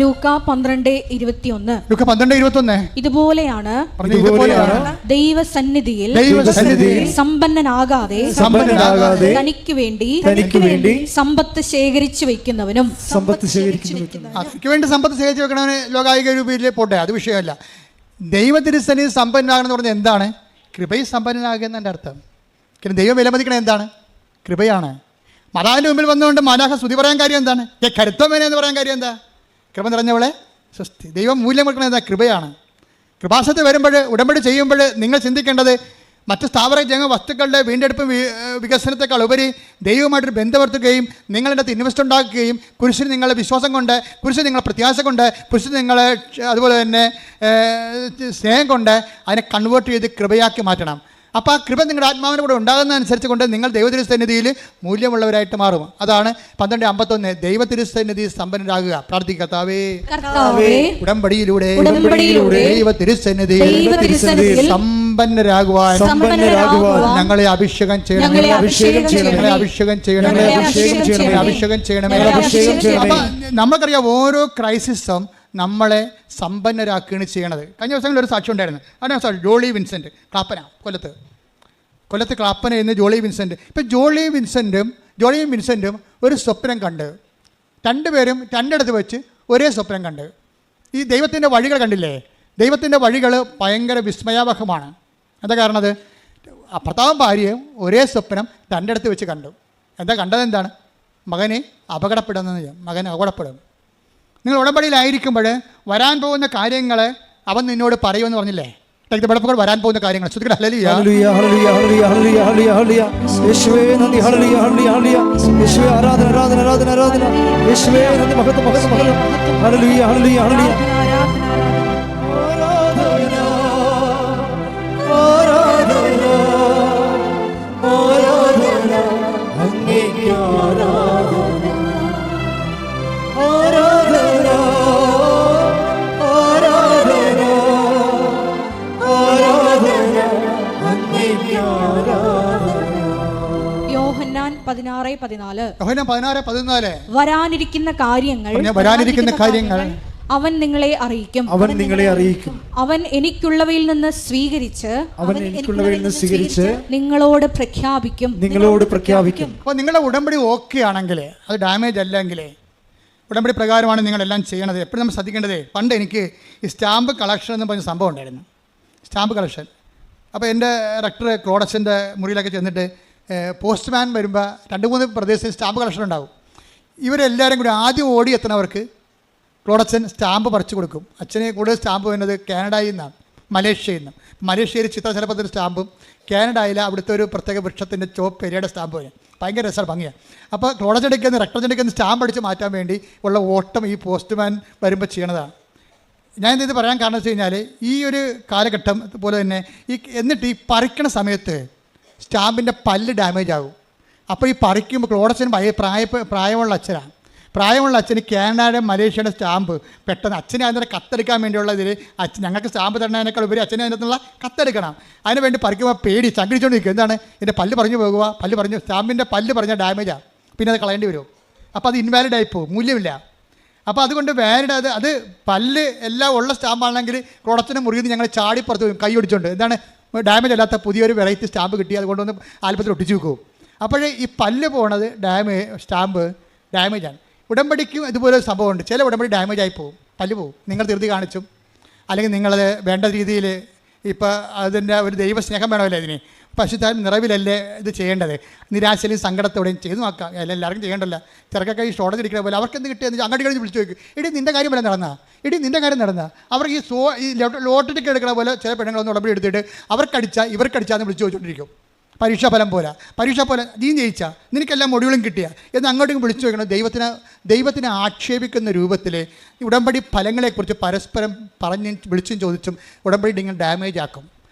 ലൂക്ക 12:21. ലൂക്ക 12:21. ഇതുപോലെയാണ് ദൈവസന്നിധിയിൽ സമ്പന്നനാകാതെ തനിക്ക് വേണ്ടി സമ്പത്ത് ശേഖരിച്ചു വെക്കുന്നവനും. തനിക്ക് വേണ്ടി സമ്പത്ത് ശേഖരിച്ചു വെക്കണവന് ലോകായിക രൂപയിൽ പോട്ടെ, അത് വിഷയമല്ല. ദൈവത്തിരുസന്നിധി സമ്പന്നനാകണമെന്ന് പറഞ്ഞാൽ എന്താണ്? കൃപയിൽ സമ്പന്നനാകുക എന്നതിൻ്റെ അർത്ഥം. കാരണം ദൈവം വിലമതിക്കണത് എന്താണ്? കൃപയാണ്. മലാന്റെ മുമ്പിൽ വന്നുകൊണ്ട് മാലാഖ സ്തുതി പറയാൻ കാര്യം എന്താണ്? കരുത്തമേനെ എന്ന് പറയാൻ കാര്യം എന്താ? കൃപ നിറഞ്ഞവളെ സ്വസ്തി. ദൈവം മൂല്യം കൊടുക്കുന്നത് എന്താ? കൃപയാണ്. കൃപാസനത്ത് വരുമ്പോൾ, ഉടമ്പടി ചെയ്യുമ്പോൾ നിങ്ങൾ ചിന്തിക്കേണ്ടത് മറ്റ് സ്ഥാവര ജംഗ വസ്തുക്കളുടെ വീണ്ടെടുപ്പും വികസനത്തെക്കാൾ ഉപരി ദൈവവുമായിട്ടൊരു ബന്ധപ്പെടുത്തുകയും നിങ്ങളുടെ ഇൻവെസ്റ്റ് ഉണ്ടാക്കുകയും കുരിശിന് നിങ്ങളുടെ വിശ്വാസം കൊണ്ട്, കുരിശിന് നിങ്ങളുടെ പ്രത്യാശ കൊണ്ട്, കുരിശിന് നിങ്ങളെ അതുപോലെ തന്നെ സ്നേഹം കൊണ്ട് അതിനെ കൺവേർട്ട് ചെയ്ത് കൃപയാക്കി മാറ്റണം. അപ്പോൾ ആ കൃപ നിങ്ങളുടെ ആത്മാവിന് കൂടെ ഉണ്ടാകുന്നതനുസരിച്ച് കൊണ്ട് നിങ്ങൾ ദൈവതിരുസന്നിധിയിൽ മൂല്യമുള്ളവരായിട്ട് മാറും. അതാണ് 12:51. ദൈവതിരുസന്നിധിയിൽ സമ്പന്നരാകുക. പ്രാർത്ഥിക്കുക. കർത്താവേ, ഉടമ്പടിയിലൂടെ ദൈവതിരുസന്നിധിയിൽ സമ്പന്നരാകുവാൻ ഞങ്ങളെ അഭിഷേകം ചെയ്യണമേ. അപ്പം നമുക്കറിയാം, ഓരോ ക്രൈസിസും നമ്മളെ സമ്പന്നരാക്കുകയാണ് ചെയ്യണത്. കഴിഞ്ഞ ദിവസങ്ങളിൽ ഒരു സാക്ഷി ഉണ്ടായിരുന്നു. അതിന് ജോളി വിൻസെൻ്റ്, ക്ലാപ്പന, കൊല്ലത്ത് ക്ലാപ്പന എന്ന് ജോളി വിൻസെൻ്റ്. ഇപ്പം ജോളിയും വിൻസെൻറ്റും ഒരു സ്വപ്നം കണ്ട്, രണ്ടുപേരും രണ്ടിടത്ത് വെച്ച് ഒരേ സ്വപ്നം കണ്ട്. ഈ ദൈവത്തിൻ്റെ വഴികൾ കണ്ടില്ലേ? ദൈവത്തിൻ്റെ വഴികൾ ഭയങ്കര വിസ്മയാവഹമാണ്. എന്താ കാരണത്? ഭർത്താവും ഭാര്യയും ഒരേ സ്വപ്നം രണ്ടിടത്ത് വെച്ച് കണ്ടു. എന്താ കണ്ടത്? എന്താണ്? മകനെ അപകടപ്പെടുന്നത്. മകൻ അപകടപ്പെടും. നിങ്ങൾ ഉടമ്പടിയിലായിരിക്കുമ്പോൾ വരാൻ പോകുന്ന കാര്യങ്ങൾ അവൻ നിന്നോട് പറയുമെന്ന് പറഞ്ഞില്ലേ? വെളിപ്പുകൾ വരാൻ പോകുന്ന കാര്യങ്ങൾ. യോഹന്നാൻ 16:14. വരാനിരിക്കുന്ന കാര്യങ്ങൾ അവൻ നിങ്ങളെ അറിയിക്കും. അവൻ എനിക്കുള്ളവയിൽ നിന്ന് സ്വീകരിച്ച് നിങ്ങളോട് പ്രഖ്യാപിക്കും. അപ്പോൾ നിങ്ങളുടെ ഉടമ്പടി ഓക്കെ ആണെങ്കിൽ, അത് ഡാമേജ് അല്ലെങ്കിൽ, ഉടമ്പടി പ്രകാരമാണ് നിങ്ങളെല്ലാം ചെയ്യണത്. എപ്പോഴും നമ്മൾ ശ്രദ്ധിക്കേണ്ടത്, പണ്ട് എനിക്ക് ഈ സ്റ്റാമ്പ് കളക്ഷൻ എന്ന് പറഞ്ഞ സംഭവം ഉണ്ടായിരുന്നു. Stamp collection. അപ്പോൾ എൻ്റെ റെക്ടർ ക്ലോഡസിൻ്റെ മുറിയിലൊക്കെ ചെന്നിട്ട് പോസ്റ്റ്മാൻ വരുമ്പോൾ 2-3 പ്രദേശത്ത് സ്റ്റാമ്പ് കളക്ഷൻ ഉണ്ടാവും. ഇവരെല്ലാവരും കൂടി ആദ്യം ഓടി എത്തുന്നവർക്ക് ക്ലോഡച്ചൻ സ്റ്റാമ്പ് പറിച്ചു കൊടുക്കും. അച്ഛനെ കൂടുതൽ സ്റ്റാമ്പ് വരുന്നത് കാനഡയിൽ നിന്നാണ്, മലേഷ്യയിൽ നിന്ന്. മലേഷ്യയിൽ ചിത്രശലഭത്തിൻ്റെ സ്റ്റാമ്പും, കാനഡയിൽ അവിടുത്തെ ഒരു പ്രത്യേക വൃക്ഷത്തിൻ്റെ ചോപ്പ് പെരിയുടെ സ്റ്റാമ്പ് വരും. ഭയങ്കര രസമാണ്, ഭംഗിയാണ്. അപ്പോൾ ക്ലോഡച്ചടിക്കുന്ന റെക്ടർച്ചടിക്കുന്ന സ്റ്റാമ്പ് അടിച്ച് മാറ്റാൻ വേണ്ടി ഉള്ള ഓട്ടം ഈ പോസ്റ്റ്മാൻ വരുമ്പോൾ ചെയ്യണതാണ്. ഞാൻ ഇത് പറയാൻ കാരണം വെച്ച് കഴിഞ്ഞാൽ, ഈ ഒരു കാലഘട്ടം പോലെ തന്നെ എന്നിട്ട് ഈ പറിക്കണ സമയത്ത് സ്റ്റാമ്പിൻ്റെ പല്ല് ഡാമേജ് ആകും. അപ്പോൾ ഈ പറിക്കുമ്പോൾ ക്ലോഡച്ചൻ പ്രായമുള്ള അച്ഛനാണ്. പ്രായമുള്ള അച്ഛന് കാനഡയുടെ മലേഷ്യയുടെ സ്റ്റാമ്പ് പെട്ടെന്ന് അച്ഛനെ അതിൻ്റെ കത്തെടുക്കാൻ വേണ്ടിയുള്ള ഇതിൽ ഞങ്ങൾക്ക് സ്റ്റാമ്പ് തരണേക്കാൾ ഉപരി അച്ഛനെ അതിനകത്തുള്ള കത്തെടുക്കണം. അതിന് വേണ്ടി പറിക്കുമ്പോൾ പേടി ചങ്കിടിച്ചോണ്ട് നിൽക്കും. എന്താണ് എൻ്റെ പല്ല് പറഞ്ഞു പോകുക, പല്ല് പറഞ്ഞു സ്റ്റാമ്പിൻ്റെ പല്ല് പറഞ്ഞാൽ ഡാമേജാണ്, പിന്നെ അത് കളയേണ്ടി വരും. അപ്പോൾ അത് ഇൻവാലിഡ് ആയിപ്പോവും, മൂല്യമില്ല. അപ്പോൾ അതുകൊണ്ട് വാലിഡ് അത് പല്ല് എല്ലാം ഉള്ള സ്റ്റാമ്പാണെങ്കിൽ കുടത്തിന് മുറിയിൽ ഞങ്ങൾ ചാടിപ്പുറത്ത് വരും കൈ ഒടിച്ചോണ്ട്. എന്താണ് ഡാമേജ് അല്ലാത്ത പുതിയൊരു വെറൈറ്റി സ്റ്റാമ്പ് കിട്ടി അതുകൊണ്ടൊന്ന് ആൽബത്തിൽ ഒട്ടിച്ചു വെക്കും. അപ്പോഴേ ഈ പല്ല് പോണത് സ്റ്റാമ്പ് ഡാമേജാണ്. ഉടമ്പടിക്കും ഇതുപോലെ ഒരു സംഭവമുണ്ട്. ചില ഉടമ്പടി ഡാമേജ് ആയി പോകും, പല്ല് പോകും. നിങ്ങൾ ധൃതി കാണിച്ചും അല്ലെങ്കിൽ നിങ്ങളത് വേണ്ട രീതിയിൽ ഇപ്പോൾ അതിൻ്റെ ഒരു ദൈവസ്നേഹം വേണമല്ലോ ഇതിന്. പശുത്താൻ നിറവിലല്ലേ ഇത് ചെയ്യേണ്ടത്. നിരാശയിലും സങ്കടത്തോടെയും ചെയ്തു നോക്കാം. എല്ലാവർക്കും ചെയ്യേണ്ടല്ല. ചെറുക്കൊക്കെ ഈ ഷോർട്ടേജ് അടിക്കുന്ന പോലെ അവർക്ക് എന്ത് കിട്ടിയെന്ന് അങ്ങോട്ട് കഴിഞ്ഞ് വിളിച്ചു ചോദിക്കും, ഇടി നിൻ്റെ കാര്യം പോലെ നടന്നാ, ഇടി നിൻ്റെ കാര്യം നടന്നാ. അവർക്ക് ഈ ലോട്ടറി ടിക്കറ്റ് എടുക്കുന്ന പോലെ ചില പെണ്ണുങ്ങളൊന്നും ഉടമ്പടി എടുത്തിട്ട് ഇവർക്കടിച്ചാന്ന് വിളിച്ചു ചോദിച്ചുകൊണ്ടിരിക്കും. പരീക്ഷാ ഫലം പോലെ നീ ജയിച്ചാൽ നിനക്കെല്ലാം മൊഡ്യൂളും കിട്ടിയ എന്ന് അങ്ങോട്ടും വിളിച്ചു ചോദിക്കണം. ദൈവത്തിനെ ആക്ഷേപിക്കുന്ന രൂപത്തിൽ ഉടമ്പടി ഫലങ്ങളെക്കുറിച്ച് പരസ്പരം വിളിച്ചും ചോദിച്ചും ഉടമ്പടി നിങ്ങൾ ഡാമേജ് ആക്കും.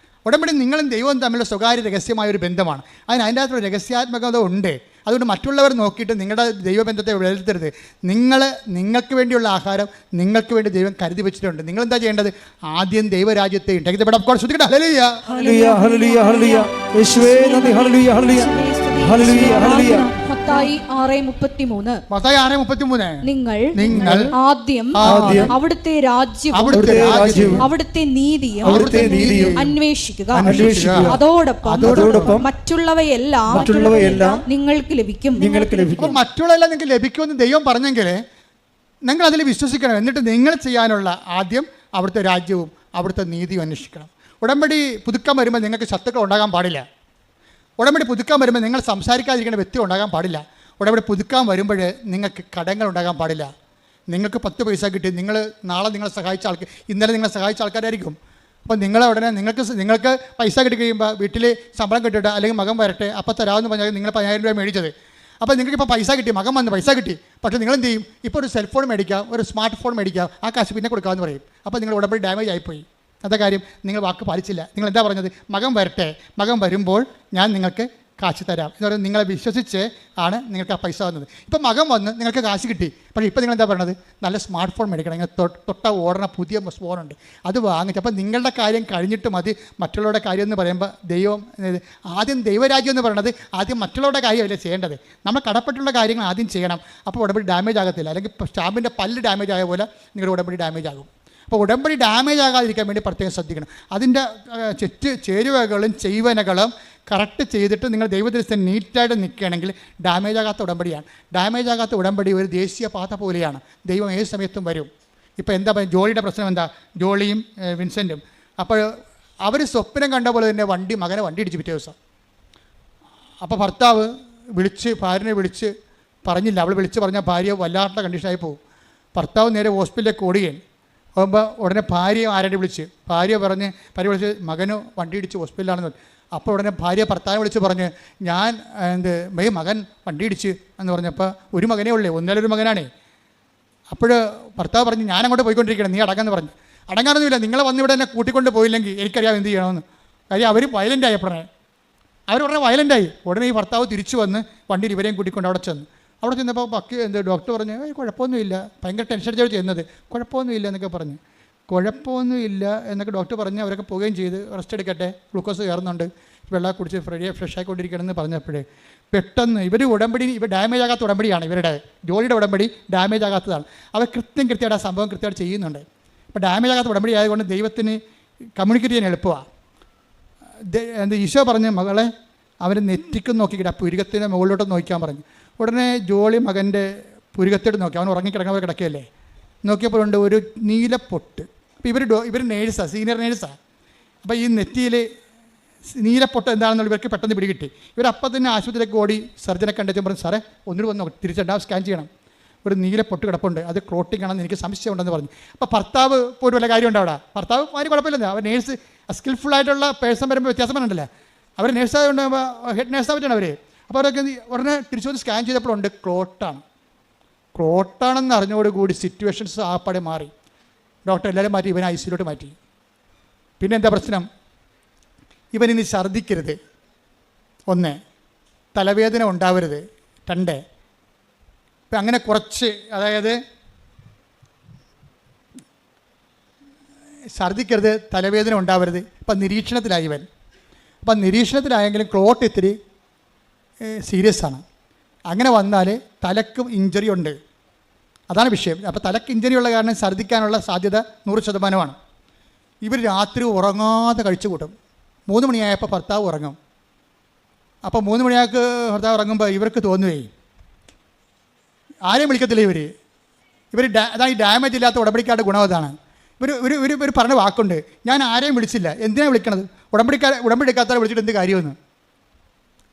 ഉടമ്പടി നിങ്ങളും ദൈവവും തമ്മിലുള്ള സ്വകാര്യ രഹസ്യമായൊരു ബന്ധമാണ്. അതിൻ്റെ അകത്തൊരു രഹസ്യാത്മകത ഉണ്ട്. അതുകൊണ്ട് മറ്റുള്ളവർ നോക്കിയിട്ട് നിങ്ങളുടെ ദൈവബന്ധത്തെ വിലയിരുത്തരുത്. നിങ്ങൾക്ക് വേണ്ടിയുള്ള ആഹാരം നിങ്ങൾക്ക് വേണ്ടി ദൈവം കരുതി വെച്ചിട്ടുണ്ട്. നിങ്ങൾ എന്താ ചെയ്യേണ്ടത്? ആദ്യം ദൈവരാജ്യത്തെ മത്തായി 6:33 നിങ്ങൾ ആദ്യം അവിടുത്തെ രാജ്യവും അവിടുത്തെ നീതിയും അന്വേഷിക്കുക, അതോടൊപ്പം മറ്റുള്ളവയെല്ലാം നിങ്ങൾക്ക് ലഭിക്കും. മറ്റുള്ളവയെല്ലാം നിങ്ങൾക്ക് ലഭിക്കുമെന്ന് ദൈവം പറഞ്ഞെങ്കിൽ നിങ്ങൾ അതിൽ വിശ്വസിക്കണം. എന്നിട്ട് നിങ്ങൾ ചെയ്യാനുള്ള ആദ്യം അവിടുത്തെ രാജ്യവും അവിടുത്തെ നീതിയും അന്വേഷിക്കണം. ഉടമ്പടി പുതുക്കാൻ വരുമ്പോൾ നിങ്ങൾക്ക് ശത്രുക്കൾ ഉണ്ടാകാൻ പാടില്ല. ഉടമ്പടി പുതുക്കാൻ വരുമ്പോൾ നിങ്ങൾ സംസാരിക്കാതിരിക്കുന്ന വ്യക്തി ഉണ്ടാകാൻ പാടില്ല. ഉടമ്പടി പുതുക്കാൻ വരുമ്പോൾ നിങ്ങൾക്ക് കടങ്ങൾ ഉണ്ടാകാൻ പാടില്ല. നിങ്ങൾക്ക് 10 പൈസ കിട്ടി, നാളെ നിങ്ങളെ സഹായിച്ച ആൾക്ക് ഇന്നലെ നിങ്ങളെ സഹായിച്ച ആൾക്കാരായിരിക്കും. അപ്പോൾ നിങ്ങളെ ഉടനെ നിങ്ങൾക്ക് പൈസ കിട്ടി കഴിയുമ്പോൾ വീട്ടിൽ ശമ്പളം കിട്ടിയിട്ട് അല്ലെങ്കിൽ മകൻ വരട്ടെ അപ്പം തരാമെന്ന് പറഞ്ഞാൽ നിങ്ങൾ 10,000 രൂപ മേടിച്ചത്. അപ്പോൾ നിങ്ങൾക്ക് ഇപ്പോൾ പൈസ കിട്ടി, മകൻ വന്ന് പൈസ കിട്ടി. പക്ഷേ നിങ്ങൾ എന്ത് ചെയ്യും? ഇപ്പോൾ ഒരു സെൽഫോൺ മേടിക്കാം, ഒരു സ്മാർട്ട് ഫോൺ മേടിക്കാം, ആ കാശ് പിന്നെ കൊടുക്കാമെന്ന് പറയും. അപ്പോൾ നിങ്ങൾ ഉടമ്പടി ഡാമേജ് ആയിപ്പോയി. അതാ കാര്യം, നിങ്ങൾ വാക്ക് പാലിച്ചില്ല. നിങ്ങൾ എന്താ പറഞ്ഞത്? മകൻ വരട്ടെ, മകൻ വരുമ്പോൾ ഞാൻ നിങ്ങൾക്ക് കാശ് തരാം എന്ന് പറയുന്നത് നിങ്ങളെ വിശ്വസിച്ച് ആണ് നിങ്ങൾക്ക് ആ പൈസ വന്നത്. ഇപ്പം മകൻ വന്ന് നിങ്ങൾക്ക് കാശ് കിട്ടി, പക്ഷേ ഇപ്പം നിങ്ങൾ എന്താ പറയണത്? നല്ല സ്മാർട്ട് ഫോൺ മേടിക്കണം, ഇങ്ങനെ തൊട്ട ഓടണ പുതിയ ഫോണുണ്ട്, അത് വാങ്ങിച്ച്. അപ്പം നിങ്ങളുടെ കാര്യം കഴിഞ്ഞിട്ട് മതി മറ്റുള്ളവരുടെ കാര്യം എന്ന് പറയുമ്പോൾ ആദ്യം ദൈവരാജ്യം എന്ന് പറയുന്നത് ആദ്യം മറ്റുള്ളവരുടെ കാര്യമല്ല ചെയ്യേണ്ടത്. നമ്മൾ കടപ്പെട്ടുള്ള കാര്യങ്ങൾ ആദ്യം ചെയ്യണം. അപ്പോൾ ഉടമ്പടി ഡാമേജ് ആകത്തില്ല. അല്ലെങ്കിൽ സ്റ്റാമ്പിൻ്റെ പല്ല് ഡാമേജ് ആയ പോലെ നിങ്ങളുടെ ഉടമ്പടി ഡാമേജ് ആകും. അപ്പോൾ ഉടമ്പടി ഡാമേജ് ആകാതിരിക്കാൻ വേണ്ടി പ്രത്യേകം ശ്രദ്ധിക്കണം. അതിൻ്റെ ചേരുവകളും ചെയ്വനകളും കറക്റ്റ് ചെയ്തിട്ട് നിങ്ങൾ ദൈവദൃശ്യം നീറ്റായിട്ട് നിൽക്കുകയാണെങ്കിൽ ഡാമേജ് ആകാത്ത ഉടമ്പടിയാണ്. ഡാമേജ് ആകാത്ത ഉടമ്പടി ഒരു ദേശീയ പാത പോലെയാണ്. ദൈവം ഏത് സമയത്തും വരും. ഇപ്പോൾ എന്താ പറയുക, ജോളിയുടെ പ്രശ്നം എന്താ? ജോളിയും വിൻസെൻറ്റും അപ്പോൾ അവർ സ്വപ്നം കണ്ട പോലെ തന്നെ മകനെ വണ്ടി ഇടിച്ച് പിറ്റേ ദിവസം. അപ്പോൾ ഭർത്താവ് ഭാര്യനെ വിളിച്ച് പറഞ്ഞില്ല. അവൾ വിളിച്ച് പറഞ്ഞാൽ ഭാര്യ വല്ലാത്ത കണ്ടീഷനായി പോകും. ഭർത്താവ് നേരെ ഹോസ്പിറ്റലിലേക്ക് ഓടുകയാണ്. ആകുമ്പോൾ ഉടനെ ഭാര്യ ഭാര്യ വിളിച്ച് മകന് വണ്ടി ഇടിച്ച് ഹോസ്പിറ്റലിലാണെന്ന്. അപ്പോൾ ഉടനെ ഭാര്യ ഭർത്താവിനെ വിളിച്ച് പറഞ്ഞ് ഞാൻ മകൻ വണ്ടി ഇടിച്ച് എന്ന് പറഞ്ഞപ്പോൾ ഒരു മകനേ ഉള്ളേ, ഒന്നിലൊരു മകനാണേ. അപ്പോൾ ഭർത്താവ് പറഞ്ഞു ഞാൻ അങ്ങോട്ട് പോയിക്കൊണ്ടിരിക്കണം, നീ അടങ്ങാന്ന് പറഞ്ഞു. അടങ്ങാനൊന്നുമില്ല, നിങ്ങളെ വന്നിവിടെ എന്നെ കൂട്ടിക്കൊണ്ട് പോയില്ലെങ്കിൽ എനിക്കറിയാം എന്ത് ചെയ്യണമെന്ന്. കാര്യം അവർ വയലൻ്റായി. ഉടനെ വയലൻ്റായി. ഉടനെ ഈ ഭർത്താവ് തിരിച്ചു വന്ന് വണ്ടിയിൽ ഇവരെയും കൂട്ടിക്കൊണ്ട് അവിടെ ചെന്നപ്പോൾ ഡോക്ടർ പറഞ്ഞു കുഴപ്പമൊന്നുമില്ല, ഭയങ്കര ടെൻഷൻ അടിച്ചാണ് ചെയ്യുന്നത്, കുഴപ്പമൊന്നുമില്ല എന്നൊക്കെ പറഞ്ഞു. കുഴപ്പമൊന്നുമില്ല എന്നൊക്കെ ഡോക്ടർ പറഞ്ഞ് അവരൊക്കെ പോവുകയും ചെയ്ത് റെസ്റ്റ് എടുക്കട്ടെ, ഗ്ലൂക്കോസ് കയറുന്നുണ്ട്, വെള്ളം കുടിച്ച് ഫ്രഷ് ആയിക്കൊണ്ടിരിക്കണമെന്ന് പറഞ്ഞപ്പോഴേ പെട്ടെന്ന് ഇവർ ഡാമേജ് ആകാത്ത ഉടമ്പടിയാണ്. ഇവരുടെ ജോലിയുടെ ഉടമ്പടി ഡാമേജ് ആകാത്തതാണ്. അവർ കൃത്യമായിട്ട് ആ സംഭവം കൃത്യമായിട്ട് ചെയ്യുന്നുണ്ട്. അപ്പോൾ ഡാമേജ് ആകാത്ത ഉടമ്പടി ആയതുകൊണ്ട് ദൈവത്തിന് കമ്മ്യൂണിക്കേറ്റ് ചെയ്യാൻ എളുപ്പമാണ്. ഈശോ പറഞ്ഞ് മകളെ അവർ നെറ്റിക്കും നോക്കിക്കിട്ട് ആ പുരുകത്തിൻ്റെ മുകളിലോട്ട് നോക്കാൻ പറഞ്ഞു. ഉടനെ ജോളി മകൻ്റെ പുരുകത്തോട്ട് നോക്കി, അവൻ ഉറങ്ങിക്കിടങ്ങാൻ കിടക്കുകയല്ലേ. നോക്കിയപ്പോഴുണ്ട് ഒരു നീലപ്പൊട്ട്. അപ്പോൾ ഇവർ നേഴ്സാണ്, സീനിയർ നേഴ്സാണ്. അപ്പോൾ ഈ നെറ്റിയിൽ നീലപ്പൊട്ട് എന്താണെന്നുള്ള ഇവർക്ക് പെട്ടെന്ന് പിടികിട്ടി. ഇവരപ്പം തന്നെ ആശുപത്രിയിലേക്ക് ഓടി സർജനെ കണ്ടെത്തി പറഞ്ഞു സാറേ ഒന്നുകൂടി വന്ന് തിരിച്ചുണ്ടാവും, സ്കാൻ ചെയ്യണം, ഒരു നീലപ്പൊട്ട് കിടപ്പുണ്ട്, അത് ക്ലോട്ടിംഗ് ആണെന്ന് എനിക്ക് സംശയമുണ്ടെന്ന് പറഞ്ഞു. അപ്പോൾ ഭർത്താവ് പോയിട്ട് വല്ല കാര്യമുണ്ട് അവിടെ? ഭർത്താവ് ആരും കുഴപ്പമില്ലെന്ന്. അവർ നേഴ്സ് സ്കിൽഫുള്ളായിട്ടുള്ള പേഴ്സൺ വരുമ്പോൾ വ്യത്യാസം വരുന്നുണ്ടല്ലേ. അവർ നേഴ്സായതുകൊണ്ട് ഹെഡ് നേഴ്സാൻ പറ്റണം അവർ. അപ്പോൾ അവരൊക്കെ ഉടനെ തിരിച്ചു വന്ന് സ്കാൻ ചെയ്തപ്പോഴുണ്ട് ക്ലോട്ടാണെന്ന് അറിഞ്ഞോടുകൂടി സിറ്റുവേഷൻസ് ആപ്പാടെ മാറി. ഡോക്ടർ എല്ലാവരും മാറ്റി, ഇവനെ ICUലോട്ട് മാറ്റി. പിന്നെ എന്താ പ്രശ്നം? ഇവനിനി ഛർദ്ദിക്കരുത്, 1, തലവേദന ഉണ്ടാവരുത്, 2, ഇപ്പം അങ്ങനെ കുറച്ച്, അതായത് ഛർദ്ദിക്കരുത്, തലവേദന ഉണ്ടാവരുത്. ഇപ്പം നിരീക്ഷണത്തിലായി ഇവൻ. അപ്പം നിരീക്ഷണത്തിലായെങ്കിലും ക്ലോട്ട് ഇത്തിരി സീരിയസ് ആണ്. അങ്ങനെ വന്നാൽ തലക്കും ഇഞ്ചുറി ഉണ്ട്, അതാണ് വിഷയം. അപ്പോൾ തലക്ക് ഇഞ്ചുറി ഉള്ള കാരണം ഛർദ്ദിക്കാനുള്ള സാധ്യത 100%. ഇവർ രാത്രി ഉറങ്ങാതെ കഴിച്ചു കൂട്ടും. 3 മണിയായപ്പോൾ ഭർത്താവ് ഉറങ്ങും. അപ്പോൾ 3 മണിയാൾക്ക് ഭർത്താവ് ഉറങ്ങുമ്പോൾ ഇവർക്ക് തോന്നുവേ, ആരെയും വിളിക്കത്തില്ല ഇവർ അതാണ് ഈ ഡാമേജ് ഇല്ലാത്ത ഉടമ്പടിക്കാരുടെ ഗുണം. അതാണ് ഇവർ പറഞ്ഞ വാക്കുണ്ട്, ഞാൻ ആരെയും വിളിച്ചില്ല, എന്തിനാണ് വിളിക്കണത്, ഉടമ്പടിക്കാത്തവരെ വിളിച്ചിട്ട് എന്ത് കാര്യമെന്ന്.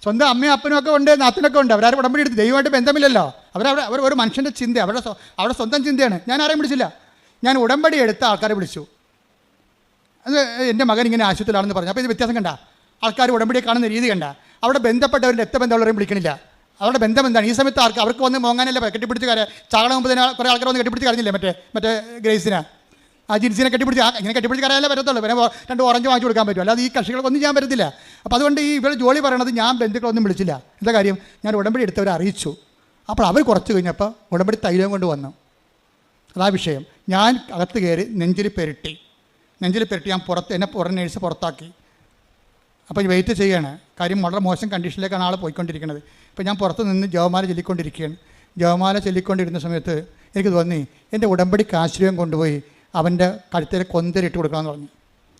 സ്വന്തം അമ്മയും അപ്പനും ഒക്കെ ഉണ്ട്, നാത്തിനൊക്കെ ഉണ്ട്, അവരാരും ഉടമ്പടി എടുത്ത് ദൈവമായിട്ട് ബന്ധമില്ലല്ലോ. അവർ ഒരു മനുഷ്യൻ്റെ ചിന്ത, അവരുടെ സ്വന്തം ചിന്തയാണ്. ഞാൻ ആരെയും വിളിച്ചില്ല, ഞാൻ ഉടമ്പടി എടുത്ത ആൾക്കാരെ വിളിച്ചു. അത് എൻ്റെ മകൻ ഇങ്ങനെ ആശുപത്രിയിലാണെന്ന് പറഞ്ഞു. അപ്പോൾ ഇത് വ്യത്യാസം കണ്ട, ആൾക്കാർ ഉടമ്പടിയെ കാണുന്ന രീതി കണ്ട. അവിടെ ബന്ധപ്പെട്ടവർ രക്തബന്ധമുള്ളവരെയും വിളിക്കണില്ല. അവരുടെ ബന്ധം എന്താണ്? ഈ സമയത്ത് അവർക്ക് വന്ന് മോങ്ങാനല്ലേ കെട്ടിപ്പിടിച്ച് ചാകണം മുമ്പ് തന്നെ കുറേ ആൾക്കാർ വന്ന് കെട്ടിപ്പിടിച്ച് കരഞ്ഞില്ലേ മറ്റേ ഗ്രേസിനെ, ആ ജിൻസിനെ കെട്ടിപ്പിടിച്ച് ഇങ്ങനെ കെട്ടിപ്പിടിച്ച് കരയാലേ പറ്റത്തുള്ളൂ. പിന്നെ 2 ഓറഞ്ച് വാങ്ങിച്ചു കൊടുക്കാൻ പറ്റും, അല്ലാതെ ഈ കക്ഷികൾക്കൊന്നും ചെയ്യാൻ പറ്റത്തില്ല. അപ്പോൾ അതുകൊണ്ട് ഈ ഇവർ ജോലി പറയണത് ഞാൻ ബന്ധുക്കളൊന്നും വിളിച്ചില്ല. എന്താ കാര്യം? ഞാൻ ഉടമ്പടി എടുത്തവരെ അറിയിച്ചു. അപ്പോൾ അവർ കുറച്ച് കഴിഞ്ഞപ്പോൾ ഉടമ്പടി തൈലം കൊണ്ട് വന്നു. അതാ വിഷയം. ഞാൻ അകത്ത് കയറി നെഞ്ചിൽ പെരട്ടി ഞാൻ എന്നെ നേഴ്സ് പുറത്താക്കി. അപ്പോൾ വെയിറ്റ് ചെയ്യാണ്. കാര്യം വളരെ മോശം കണ്ടീഷനിലേക്കാണ് ആൾ പോയിക്കൊണ്ടിരിക്കുന്നത്. അപ്പോൾ ഞാൻ പുറത്ത് നിന്ന് ജപമാല ചൊല്ലിക്കൊണ്ടിരിക്കുകയാണ്. ജപമാല ചൊല്ലിക്കൊണ്ടിരുന്ന സമയത്ത് എനിക്ക് തോന്നി എൻ്റെ ഉടമ്പടിക്ക് ആശ്രയം കൊണ്ടുപോയി അവൻ്റെ കഴുത്തിൽ കൊന്തരിട്ട് കൊടുക്കണമെന്ന് പറഞ്ഞു.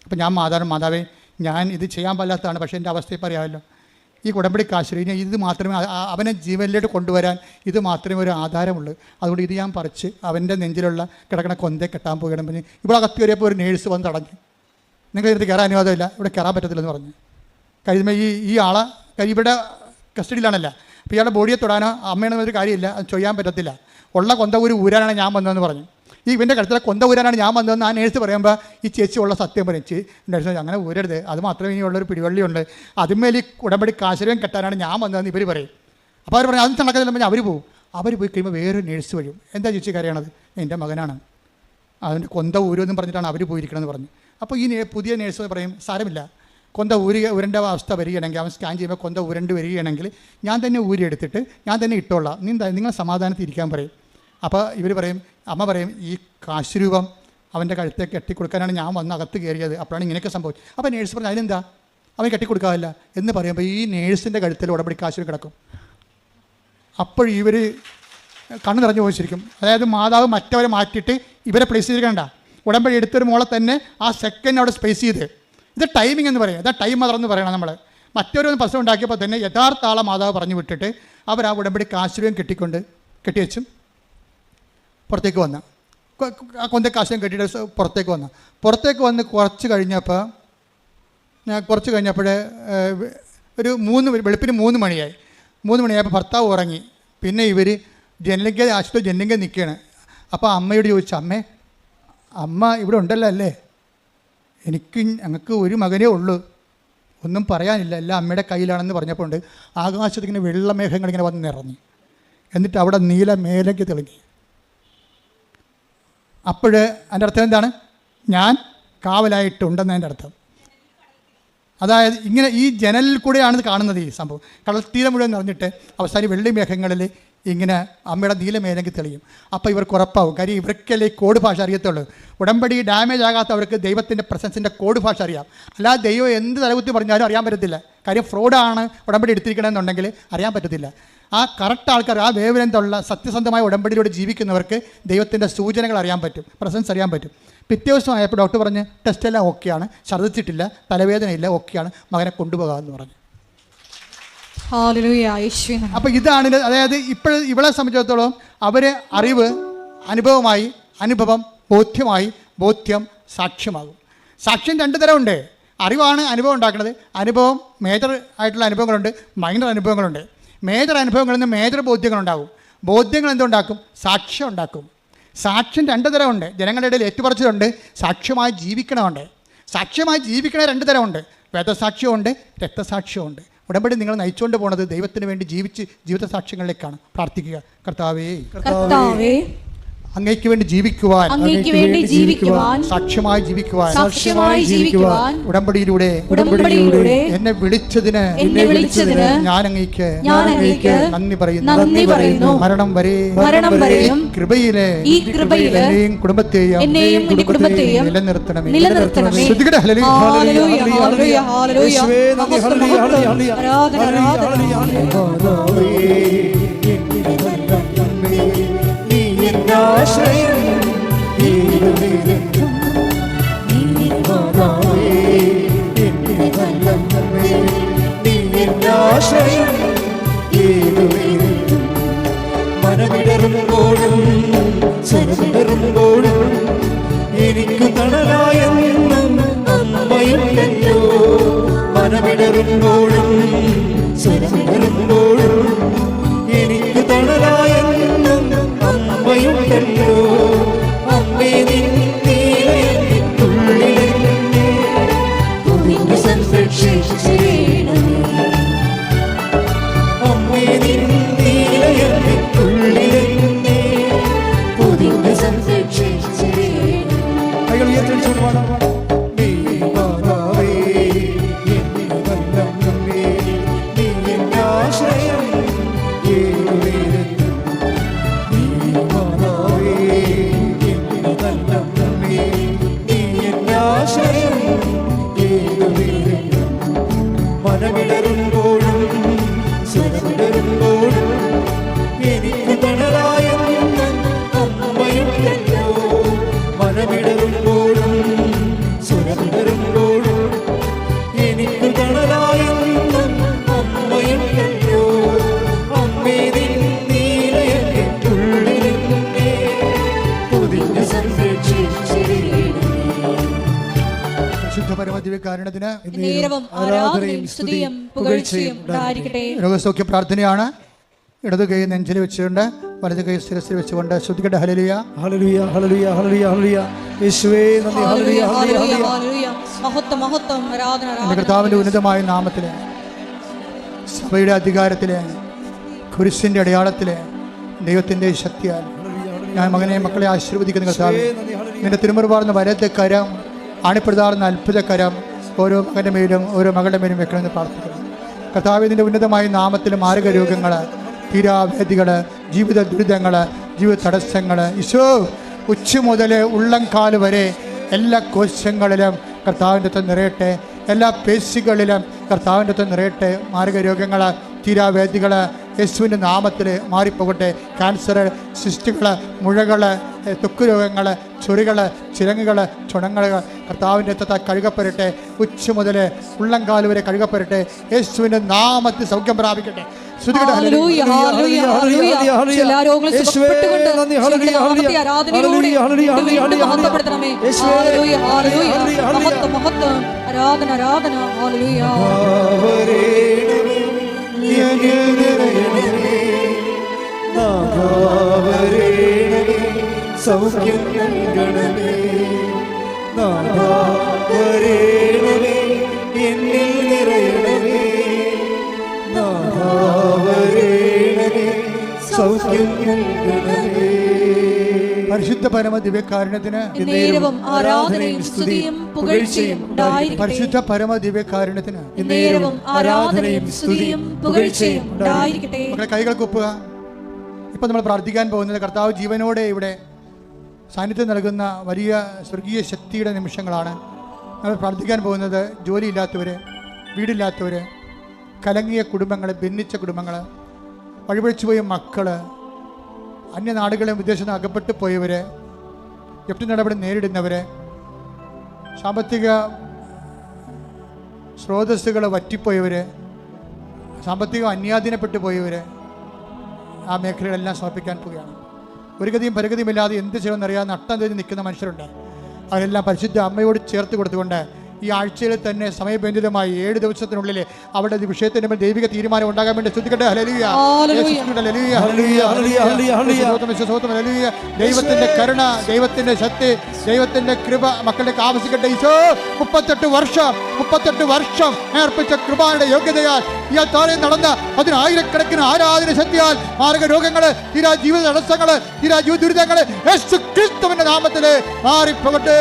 അപ്പോൾ ഞാൻ മാതാവേ, ഞാൻ ഇത് ചെയ്യാൻ പാടില്ലാത്തതാണ്, പക്ഷേ എൻ്റെ അവസ്ഥയിൽ പറയാമല്ലോ, ഈ ഉടമ്പടിക്ക് ആശ്രയം ഇത് മാത്രമേ അവനെ ജീവനിലേക്ക് കൊണ്ടുവരാൻ ഇത് മാത്രമേ ഒരു ആധാരമുള്ളൂ. അതുകൊണ്ട് ഇത് ഞാൻ പറിച്ച് അവൻ്റെ നെഞ്ചിലുള്ള കിടക്കണ കൊന്തയെ കെട്ടാൻ പോവുകയാണ്. പിന്നെ ഇവിടെ അകത്ത് കയറിയപ്പോൾ ഒരു നേഴ്സ് വന്ന് തടഞ്ഞു. നിങ്ങൾ ഇതിന് കയറാൻ അനുവാദമില്ല, ഇവിടെ കയറാൻ പറ്റത്തില്ലെന്ന് പറഞ്ഞു. കഴിയുമ്പോൾ ഈ ആളെ ഇവിടെ കസ്റ്റഡിയിലാണല്ലോ. അപ്പോൾ ഇയാളുടെ ബോഡിയെ തൊടാനോ അമ്മയാണെന്നൊരു കാര്യമില്ല, അത് ചെയ്യാൻ പറ്റത്തില്ല. ഉള്ള കൊന്ത ഊരാനാണ് ഞാൻ വന്നതെന്ന് പറഞ്ഞു. ഇവൻ്റെ കഴുത്തിലെ കൊന്ത ഊരാനാണ് ഞാൻ വന്നതെന്ന് ആ നേഴ്സ് പറയുമ്പോൾ ഈ ചേച്ചി ഉള്ള സത്യം പറയും. നേഴ്സ് അങ്ങനെ ഊരരുത്, അത് മാത്രമേ ഇനിയുള്ളൊരു പിടിവള്ളിയുണ്ട്, അതുമേൽ ഈ ഉടമ്പടി ആശ്രയം കെട്ടാനാണ് ഞാൻ വന്നതെന്ന് ഇവർ പറയും. അപ്പോൾ അവർ പറയും അത് നടക്കത്തില്ല. അവർ പോകും. അവർ പോയി കഴിയുമ്പോൾ വേറൊരു നേഴ്സ് വരും. എന്താ ചേച്ചി കരയണത്? എൻ്റെ മകനാണ്, അതിൻ്റെ കൊന്ത ഊരുമെന്നും പറഞ്ഞിട്ടാണ് അവർ പോയിരിക്കണമെന്ന് പറഞ്ഞു. അപ്പോൾ ഈ പുതിയ നേഴ്സ് പറയും സാരമില്ല, കൊന്ത ഉരേണ്ട അവസ്ഥ വരികയാണെങ്കിൽ, അവൻ സ്കാൻ ചെയ്യുമ്പോൾ കൊന്ത ഉരണ്ട് വരികയാണെങ്കിൽ ഞാൻ തന്നെ ഊരിയെടുത്തിട്ട് ഞാൻ തന്നെ ഇട്ടോളാം, നിങ്ങൾ സമാധാനത്തിൽ ഇരിക്കാൻ പറയും. അപ്പോൾ ഇവർ പറയും, അമ്മ പറയും, ഈ കാശുരൂപം അവൻ്റെ കഴുത്തേക്ക് കെട്ടിക്കൊടുക്കാനാണ് ഞാൻ വന്ന് അകത്ത് കയറിയത്, അപ്പോഴാണ് ഇങ്ങനെയൊക്കെ സംഭവിച്ചത്. അപ്പോൾ നേഴ്സ് പറഞ്ഞു അതിനെന്താ അവൻ കെട്ടിക്കൊടുക്കാറില്ല എന്ന് പറയുമ്പോൾ ഈ നേഴ്സിൻ്റെ കഴുത്തിൽ ഉടമ്പടി കാശുരം കിടക്കും. അപ്പോൾ ഇവർ കണ്ണ് നിറഞ്ഞു പോയിരിക്കും. അതായത് മാതാവ് മറ്റവരെ മാറ്റിയിട്ട് ഇവരെ പ്ലേസ് ചെയ്തിരിക്കണ്ട, ഉടമ്പടി എടുത്തൊരു മോളെ തന്നെ ആ സെക്കൻഡ് അവിടെ സ്പേസ് ചെയ്ത്, ഇത് ടൈമിംഗ് എന്ന് പറയും. അതാ ടൈം മദറെന്ന് പറയണം നമ്മൾ. മറ്റൊരു പ്രശ്നം ഉണ്ടാക്കിയപ്പോൾ തന്നെ യഥാർത്ഥ ആളെ മാതാവ് പറഞ്ഞു വിട്ടിട്ട് അവർ ആ ഉടമ്പടി കാശുരം കെട്ടിവെച്ചും പുറത്തേക്ക് വന്ന ആ കൊന്തയ്ക്ക് ആശയം കെട്ടിയിട്ട് പുറത്തേക്ക് വന്ന് കുറച്ച് കഴിഞ്ഞപ്പോൾ ഒരു വെളുപ്പിന് 3 മണിയായി. 3 മണിയായപ്പോൾ ഭർത്താവ് ഉറങ്ങി. പിന്നെ ഇവർ ആശുപത്രി ജനലിംഗ നിൽക്കുകയാണ്. അപ്പോൾ അമ്മയോട് ചോദിച്ചു, അമ്മ ഇവിടെ ഉണ്ടല്ലോ അല്ലേ? ഞങ്ങൾക്ക് ഒരു മകനേ ഉള്ളൂ, ഒന്നും പറയാനില്ല, എല്ലാം അമ്മയുടെ കയ്യിലാണെന്ന് പറഞ്ഞപ്പോൾ ഉണ്ട് ആകാശത്തിങ്ങനെ വെള്ളമേഘങ്ങൾ ഇങ്ങനെ വന്ന് നിറഞ്ഞു. എന്നിട്ട് അവിടെ നീല മേലേക്ക് തെളിഞ്ഞു. അപ്പോൾ അതിൻ്റെ അർത്ഥം എന്താണ്? ഞാൻ കാവലായിട്ടുണ്ടെന്ന് അതിൻ്റെ അർത്ഥം. അതായത് ഇങ്ങനെ ഈ ജനലിൽ കൂടെയാണ് ഇത് കാണുന്നത്. ഈ സംഭവം കടൽത്തീരം മുഴുവൻ നിറഞ്ഞിട്ട് അവസാനം വെള്ളി മേഘങ്ങളിൽ ഇങ്ങനെ അമ്മയുടെ നീലമേലെങ്കിൽ തെളിയും. അപ്പോൾ ഇവർക്ക് ഉറപ്പാവും. കാര്യം ഇവർക്കല്ലേ ഈ കോഡ് ഭാഷ അറിയത്തുള്ളൂ. ഉടമ്പടി ഡാമേജ് ആകാത്തവർക്ക് ദൈവത്തിൻ്റെ പ്രസൻസിൻ്റെ കോഡ് ഭാഷ അറിയാം. അല്ലാതെ ദൈവം എന്ത് തലകുത്തി പറഞ്ഞാലും അറിയാൻ പറ്റത്തില്ല. കാര്യം ഫ്രോഡാണ് ഉടമ്പടി എടുത്തിരിക്കണമെന്നുണ്ടെങ്കിൽ അറിയാൻ പറ്റത്തില്ല. ആ കറക്റ്റ് ആൾക്കാർ, ആ വേവലെന്തുള്ള സത്യസന്ധമായ ഉടമ്പടിയിലൂടെ ജീവിക്കുന്നവർക്ക് ദൈവത്തിൻ്റെ സൂചനകൾ അറിയാൻ പറ്റും, പ്രസൻസ് അറിയാൻ പറ്റും. പിറ്റേ ദിവസം ആയപ്പോൾ ഡോക്ടർ പറഞ്ഞ് ടെസ്റ്റെല്ലാം ഓക്കെയാണ്, ഛർദ്ദിച്ചിട്ടില്ല, തലവേദനയില്ല, ഓക്കെയാണ്, മകനെ കൊണ്ടുപോകാമെന്ന് പറഞ്ഞു. അപ്പോൾ ഇതാണ്. അതായത് ഇവളെ സംബന്ധിച്ചിടത്തോളം അവർ അറിവ് അനുഭവമായി, അനുഭവം ബോധ്യം സാക്ഷ്യമാകും. സാക്ഷ്യം 2 തരമുണ്ട്. അറിവാണ് അനുഭവം ഉണ്ടാക്കുന്നത്. അനുഭവം മേജർ ആയിട്ടുള്ള അനുഭവങ്ങളുണ്ട്, മൈനർ അനുഭവങ്ങളുണ്ട്. മേജർ അനുഭവങ്ങളിൽ നിന്ന് മേജർ ബോധ്യങ്ങളുണ്ടാകും. ബോധ്യങ്ങൾ എന്തുണ്ടാക്കും? സാക്ഷ്യം ഉണ്ടാക്കും. സാക്ഷ്യം 2 തരമുണ്ട്. ജനങ്ങളുടെ ഇടയിൽ ഏറ്റുപറച്ചിലുണ്ട്, സാക്ഷ്യമായി ജീവിക്കണമുണ്ട്. സാക്ഷ്യമായി ജീവിക്കണ 2 തരമുണ്ട്. വേദസാക്ഷ്യമുണ്ട്, രക്തസാക്ഷ്യമുണ്ട്. ഉടമ്പടി നിങ്ങൾ നയിച്ചുകൊണ്ട് പോകുന്നത് ദൈവത്തിന് വേണ്ടി ജീവിച്ച് ജീവിത സാക്ഷ്യങ്ങളിലേക്കാണ്. പ്രാർത്ഥിക്കുക, കർത്താവേ അങ്ങയ്ക്ക് വേണ്ടി ജീവിക്കുവാൻ, അങ്ങയ്ക്ക് വേണ്ടി ജീവിക്കുവാൻ, സാക്ഷ്യമായി ജീവിക്കുവാൻ, സാക്ഷ്യമായി ജീവിക്കുവാൻ ഉടമ്പടിയിലൂടെ എന്നെ വിളിച്ചതിന് ഞാൻ അങ്ങയ്ക്ക് നന്ദി പറയുന്നു. മരണം വരെയും ഈ കൃപയിലെ എന്നെയും കുടുംബത്തെയും നിലനിർത്തണമേ. ശ്രദ്ധിക്കട്ടെ. ഹല്ലേലൂയ. ഹല്ലേലൂയ. ഹല്ലേലൂയ. ആരാധന, ആരാധന. ആശ്രയം മനമിടറുമ്പോഴും സ്വരമിടറുമ്പോഴും എനിക്ക് തണലായെന്നും അമ്മയുണ്ടല്ലോ. മനമിടറുമ്പോഴും സ്വരമിടറുമ്പോഴും എനിക്ക് തണലായെന്നും അമ്മയുണ്ടല്ലോ. അമ്മേ നിന്നുള്ളിലെന്നെ പൊതിഞ്ഞു സംരക്ഷിച്ചേണമേ. അമ്മേ നിന്നുള്ളിലെന്നെ പൊതിഞ്ഞു സംരക്ഷിച്ചേണമേ. കൈകൾ ഉയർത്തിച്ചോണ്ട് പാടാം. മനമിടറുമ്പോഴും സ്വരമിടറുമ്പോഴും എനിക്ക് തണലായെന്നും അമ്മയുണ്ടല്ലോ. മനമിടറുമ്പോഴും സ്വരമിടറുമ്പോഴും എനിക്ക് തണലായെന്നും അമ്മയുണ്ടല്ലോ. അമ്മേ നിന്നീലയെന്നെ ഉള്ളിലെന്നെ പൊതിഞ്ഞു സംരക്ഷിച്ചേണമേ. പരിശുദ്ധ പരമദിവ്യകാരുണ്യത്തിന് ആരാധനയും സ്തുതിയും പുകഴ്ചയും ഉണ്ടായിരിക്കട്ടെ. രോഗസൗഖ്യ പ്രാർത്ഥനയാണ്. ഇടതു കൈ നെഞ്ചിൽ വെച്ചുകൊണ്ട് വലതു കൈ ശിരസിൽ വെച്ചുകൊണ്ട് ശ്രദ്ധിക്കട്ടെ. ഹല്ലേലൂയ. ഹല്ലേലൂയ. ഹല്ലേലൂയ. ഹല്ലേലൂയ. ഹല്ലേലൂയ. യേശുവേ നന്ദി. ഹല്ലേലൂയ. ഹല്ലേലൂയ. ഹല്ലേലൂയ. മഹത്വം, മഹത്വം. ആരാധന, എൻ്റെ കർത്താവിൻ്റെ ഉന്നതമായ നാമത്തിലെ സഭയുടെ അധികാരത്തിലെ കുരിശിൻ്റെ അടയാളത്തിലെ ദൈവത്തിൻ്റെ ശക്തിയാൽ ഞാൻ മക്കളെ ആശീർവദിക്കുന്ന കർത്താവേ, നിന്റെ തിരുമുറുപാർന്ന വലത്തെ കരം, ആണിപ്പെടുത്താറുന്ന അത്ഭുത കരം ഓരോ മകൻ്റെ മേലും ഓരോ മകളുടെ മേലും വെക്കണമെന്ന് പ്രാർത്ഥിക്കുന്നു. കർത്താവേ, നിന്റെ ഉന്നതമായ നാമത്തിൽ മാരക രോഗങ്ങൾ, തീരാവേദികൾ, ജീവിത ദുരിതങ്ങൾ, ജീവിത തടസ്സങ്ങൾ, ഈശോ ഉച്ച മുതൽ ഉള്ളംകാല് വരെ എല്ലാ കോശങ്ങളിലും കർത്താവിൻ്റെ അകത്ത് നിറയട്ടെ. എല്ലാ പേശികളിലും കർത്താവിൻ്റെ അകത്ത് നിറയട്ടെ. മാരക രോഗങ്ങൾ, തീരാവേദികൾ യേശുവിൻ്റെ നാമത്തിൽ മാറിപ്പോകട്ടെ. ക്യാൻസർ, സിസ്റ്റുകൾ, മുഴകൾ, ത്വക്ക് രോഗങ്ങൾ, ചൊറികൾ, ചിരങ്ങുകൾ, ചുണങ്ങൾ കർത്താവിൻ്റെ അകത്ത് കഴുകപ്പെടട്ടെ. ഉച്ച മുതൽ ഉള്ളംകാല് വരെ കഴുകപ്പെടട്ടെ. യേശുവിൻ്റെ നാമത്തിൽ സൗഖ്യം പ്രാപിക്കട്ടെ. ഹല്ലേലൂയ. ഹല്ലേലൂയ. ഹല്ലേലൂയ. എല്ലാ രോഗങ്ങളും സുഖപ്പെട്ടുകൊണ്ട് ആരാധനയിലൂടെ മഹത്വപ്പെടുത്തണമേ. ഹല്ലേലൂയ. ഹല്ലേലൂയ. മഹത്വം, മഹത്വം. ആരാധന, ആരാധന. ഹല്ലേലൂയ. സൗഖ്യം നൽകണമേ. നാഥാ വരേണമേ, എന്നിൽ നിറയണമേ. നാഥാ വരേണമേ, സൗഖ്യം നൽകണമേ. പരിശുദ്ധ പരമ ദിവ്യകാരുണ്യത്തിന് നേരവും ആരാധനയും സ്തുതിയും പുകഴ്ചയും ഉണ്ടായിരിക്കട്ടെ. പരിശുദ്ധ പരമ ദിവ്യകാരുണ്യത്തിന് നേരവും ആരാധനയും സ്തുതിയും പുകഴ്ചയും ഉണ്ടായിരിക്കട്ടെ. മക്കളെ കൈകൾ കുപ്പുക. ഇപ്പം നമ്മൾ പ്രാർത്ഥിക്കാൻ പോകുന്നത് കർത്താവ് ജീവനോടെ ഇവിടെ സാന്നിധ്യം നൽകുന്ന വലിയ സ്വർഗീയ ശക്തിയുടെ നിമിഷങ്ങളാണ്. നമ്മൾ പ്രാർത്ഥിക്കാൻ പോകുന്നത് ജോലിയില്ലാത്തവർ, വീടില്ലാത്തവർ, കലങ്ങിയ കുടുംബങ്ങൾ, ഭിന്നിച്ച കുടുംബങ്ങൾ, വഴിപഴിച്ചു പോയ മക്കൾ, അന്യനാടുകളിലും വിദേശത്ത് അകപ്പെട്ടു പോയവർ, ജപ്തി നടപടി നേരിടുന്നവർ, സാമ്പത്തിക സ്രോതസ്സുകൾ വറ്റിപ്പോയവർ, സാമ്പത്തികം അന്യാധീനപ്പെട്ടു പോയവർ, ആ മേഖലകളെല്ലാം സമർപ്പിക്കാൻ പോവുകയാണ്. ഒരു ഗതിയും പരഗതിയുമില്ലാതെ എന്ത് ചെയ്യണമെന്നറിയാതെ നട്ടം തിരിഞ്ഞ് നിൽക്കുന്ന മനുഷ്യരുണ്ട്. അവരെല്ലാം പരിശുദ്ധ അമ്മയോട് ചേർത്ത് കൊടുത്തുകൊണ്ട് ഈ ആഴ്ചയിൽ തന്നെ സമയബന്ധിതമായി 7 ദിവസത്തിനുള്ളിൽ അവിടെ വിഷയത്തിന്റെ മേൽ ദൈവിക തീരുമാനം ഉണ്ടാകാൻ വേണ്ടി ശ്രദ്ധിക്കട്ടെ. ഹല്ലേലൂയ, ഹല്ലേലൂയ, ഹല്ലേലൂയ. ദൈവത്തിന്റെ കരുണ, ദൈവത്തിന്റെ ശക്തി, ദൈവത്തിന്റെ കൃപ മക്കളുടെ ആവശ്യിക്കട്ടെ. ഈശോ 38 വർഷം അർപ്പിച്ച കൃപയുടെ യോഗ്യതയാൽ ഈ താഴെ നടന്ന 10,000കണക്കിന് ആരാധന ശക്തിയാൽ മാരക രോഗങ്ങള്, തീരാ ജീവിത തടസ്സങ്ങള്, തീരാ ദുരിതങ്ങള് യേശു ക്രിസ്തുവിന്റെ നാമത്തില് മാറിപ്പോകട്ടെ.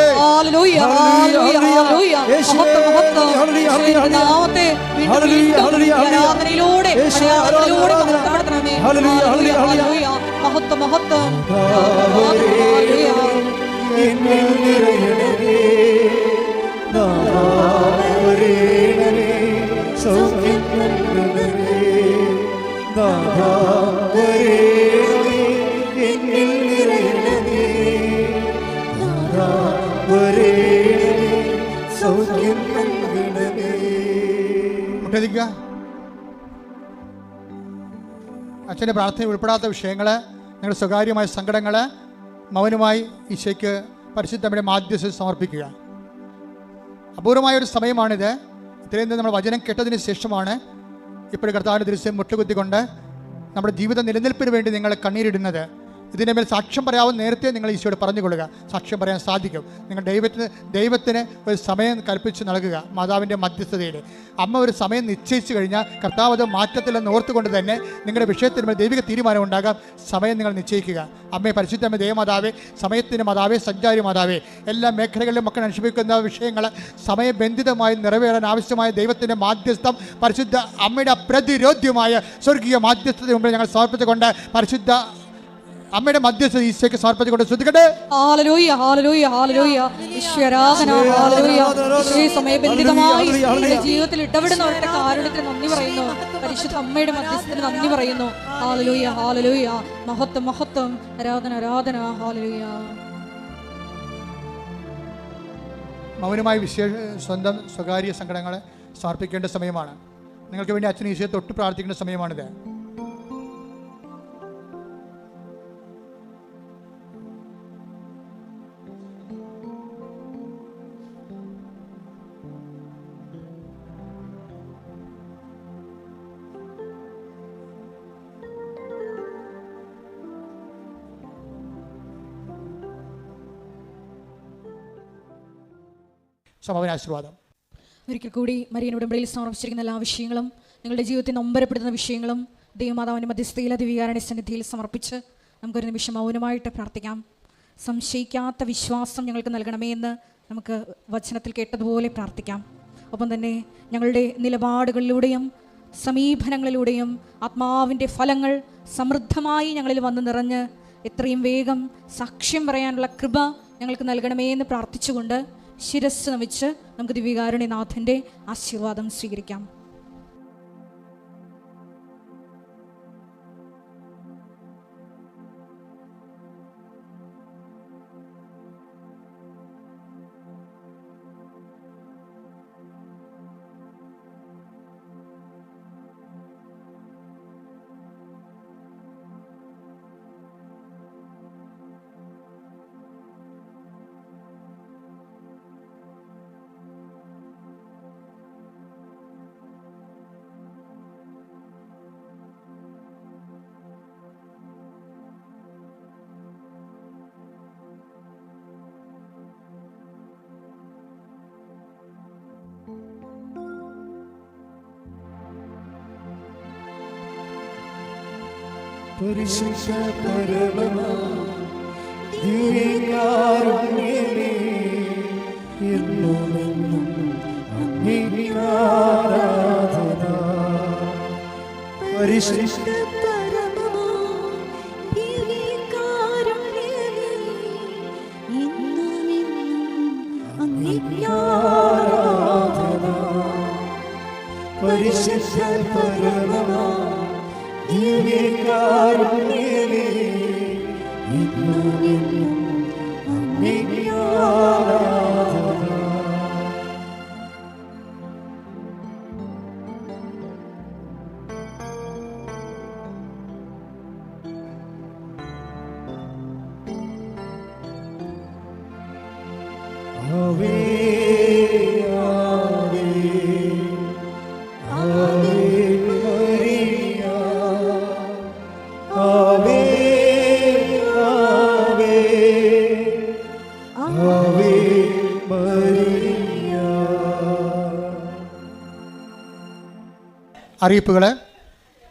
അച്ഛൻ്റെ പ്രാർത്ഥന ഉൾപ്പെടാത്ത വിഷയങ്ങൾ, നിങ്ങളുടെ സ്വകാര്യമായ സങ്കടങ്ങൾ മൗനമായി ഈശോയ്ക്ക് പരിശുദ്ധയുടെ മാധ്യസ്ഥ സമർപ്പിക്കുക. അപൂർവമായൊരു സമയമാണിത്. ഇത്രയും നമ്മൾ വചനം കേട്ടതിന് ശേഷമാണ് ഇപ്പോൾ കർത്താവിൻ്റെ ദൃശ്യം മുട്ടുകുത്തിക്കൊണ്ട് നമ്മുടെ ജീവിത നിലനിൽപ്പിന് വേണ്ടി നിങ്ങൾ കണ്ണീരിടുന്നത്. ഇതിൻ്റെ മേൽ സാക്ഷ്യം പറയാവുന്ന നേരത്തെ നിങ്ങൾ ഈശോയോട് പറഞ്ഞുകൊള്ളുക. സാക്ഷ്യം പറയാൻ സാധിക്കും. നിങ്ങൾ ദൈവത്തിന് ഒരു സമയം കൽപ്പിച്ച് നൽകുക. മാതാവിൻ്റെ മധ്യസ്ഥതയിൽ അമ്മ ഒരു സമയം നിശ്ചയിച്ചു കഴിഞ്ഞാൽ കർത്താവ് അത് മാറ്റത്തില്ലെന്ന് ഓർത്തുകൊണ്ട് തന്നെ നിങ്ങളുടെ വിഷയത്തിന് മേൽ ദൈവിക തീരുമാനം ഉണ്ടാകാം. സമയം നിങ്ങൾ നിശ്ചയിക്കുക. അമ്മയെ പരിശുദ്ധമ്മ ദൈവമാതാവേ, സമയത്തിൻ്റെ മാതാവേ, സഞ്ചാരി മാതാവേ, എല്ലാ മേഖലകളിലും മക്കൾ അനുഭവിക്കുന്ന വിഷയങ്ങൾ സമയബന്ധിതമായി നിറവേറാൻ ആവശ്യമായ ദൈവത്തിൻ്റെ മാധ്യസ്ഥം പരിശുദ്ധ അമ്മയുടെ പ്രതിരോധ്യമായ സ്വർഗീയ മാധ്യസ്ഥത മുമ്പിൽ ഞങ്ങൾ സമർപ്പിച്ചുകൊണ്ട് പരിശുദ്ധ അമ്മയുടെ മധ്യസ്ഥ ഈശോയ്ക്ക് സമർപ്പിച്ചുകൊണ്ട് ശ്രദ്ധിക്കട്ടെ. ഹല്ലേലൂയ, ഹല്ലേലൂയ, ഹല്ലേലൂയ. ഈശ്വരാധന, ഹല്ലേലൂയ. ഈശോയെ സമയബന്ധിതമായി ജീവിതത്തിൽ ഇടപെടുന്നവരുടെ കാരുണ്യത്തിന് നന്ദി പറയുന്നു. പരിശുദ്ധ അമ്മയുടെ മധ്യസ്ഥത്തിന് നന്ദി പറയുന്നു. ഹല്ലേലൂയ, ഹല്ലേലൂയ. മഹത്വം, മഹത്വം. ആരാധന, ആരാധന. ഹല്ലേലൂയ. മൗനമായി സ്വന്തം സ്വകാര്യ സങ്കടങ്ങളെ സമർപ്പിക്കേണ്ട സമയമാണ്. നിങ്ങൾക്ക് വേണ്ടി അച്ഛൻ ഈശോയെ തൊട്ട് പ്രാർത്ഥിക്കേണ്ട സമയമാണിത്. സമാപനാശീർവാദം. ഒരിക്കൽ കൂടി മരിയൻ ഉടമ്പടിയിൽ സമർപ്പിച്ചിരിക്കുന്ന എല്ലാ വിഷയങ്ങളും, നിങ്ങളുടെ ജീവിതത്തിൽ നൊമ്പരപ്പെടുന്ന വിഷയങ്ങളും ദൈവമാതാവിൻ്റെ മധ്യസ്ഥയിലെ ദിവ്യകാരുണ്യ സന്നിധിയിൽ സമർപ്പിച്ച് നമുക്കൊരു നിമിഷം മൗനമായിട്ട് പ്രാർത്ഥിക്കാം. സംശയിക്കാത്ത വിശ്വാസം ഞങ്ങൾക്ക് നൽകണമേ എന്ന് നമുക്ക് വചനത്തിൽ കേട്ടതുപോലെ പ്രാർത്ഥിക്കാം. ഒപ്പം തന്നെ ഞങ്ങളുടെ നിലപാടുകളിലൂടെയും സമീപനങ്ങളിലൂടെയും ആത്മാവിൻ്റെ ഫലങ്ങൾ സമൃദ്ധമായി ഞങ്ങളിൽ വന്ന് നിറഞ്ഞ് എത്രയും വേഗം സാക്ഷ്യം പറയാനുള്ള കൃപ ഞങ്ങൾക്ക് നൽകണമേ എന്ന് പ്രാർത്ഥിച്ചുകൊണ്ട് ശിരസ് നമിച്ച് നമുക്ക് ദിവ്യകാരുണ്യനാഥൻ്റെ ആശീർവാദം സ്വീകരിക്കാം. പരിശുദ്ധ പരമ ദിവ്യകാരുണ്യമേ, എന്നുമെന്നും അങ്ങേക്ക് ആരാധന. പരിശുദ്ധ പരമ ദിവ്യകാരുണ്യമേ, എന്നുമെന്നും അങ്ങേക്ക് ആരാധന. പരിശുദ്ധ പരമ ദിവ്യകാരുണ്യമേ, എന്നുമെന്നും അങ്ങേക്ക് ആരാധന. ആവേ ആവേ മരിയ. അറിയിപ്പുകൾ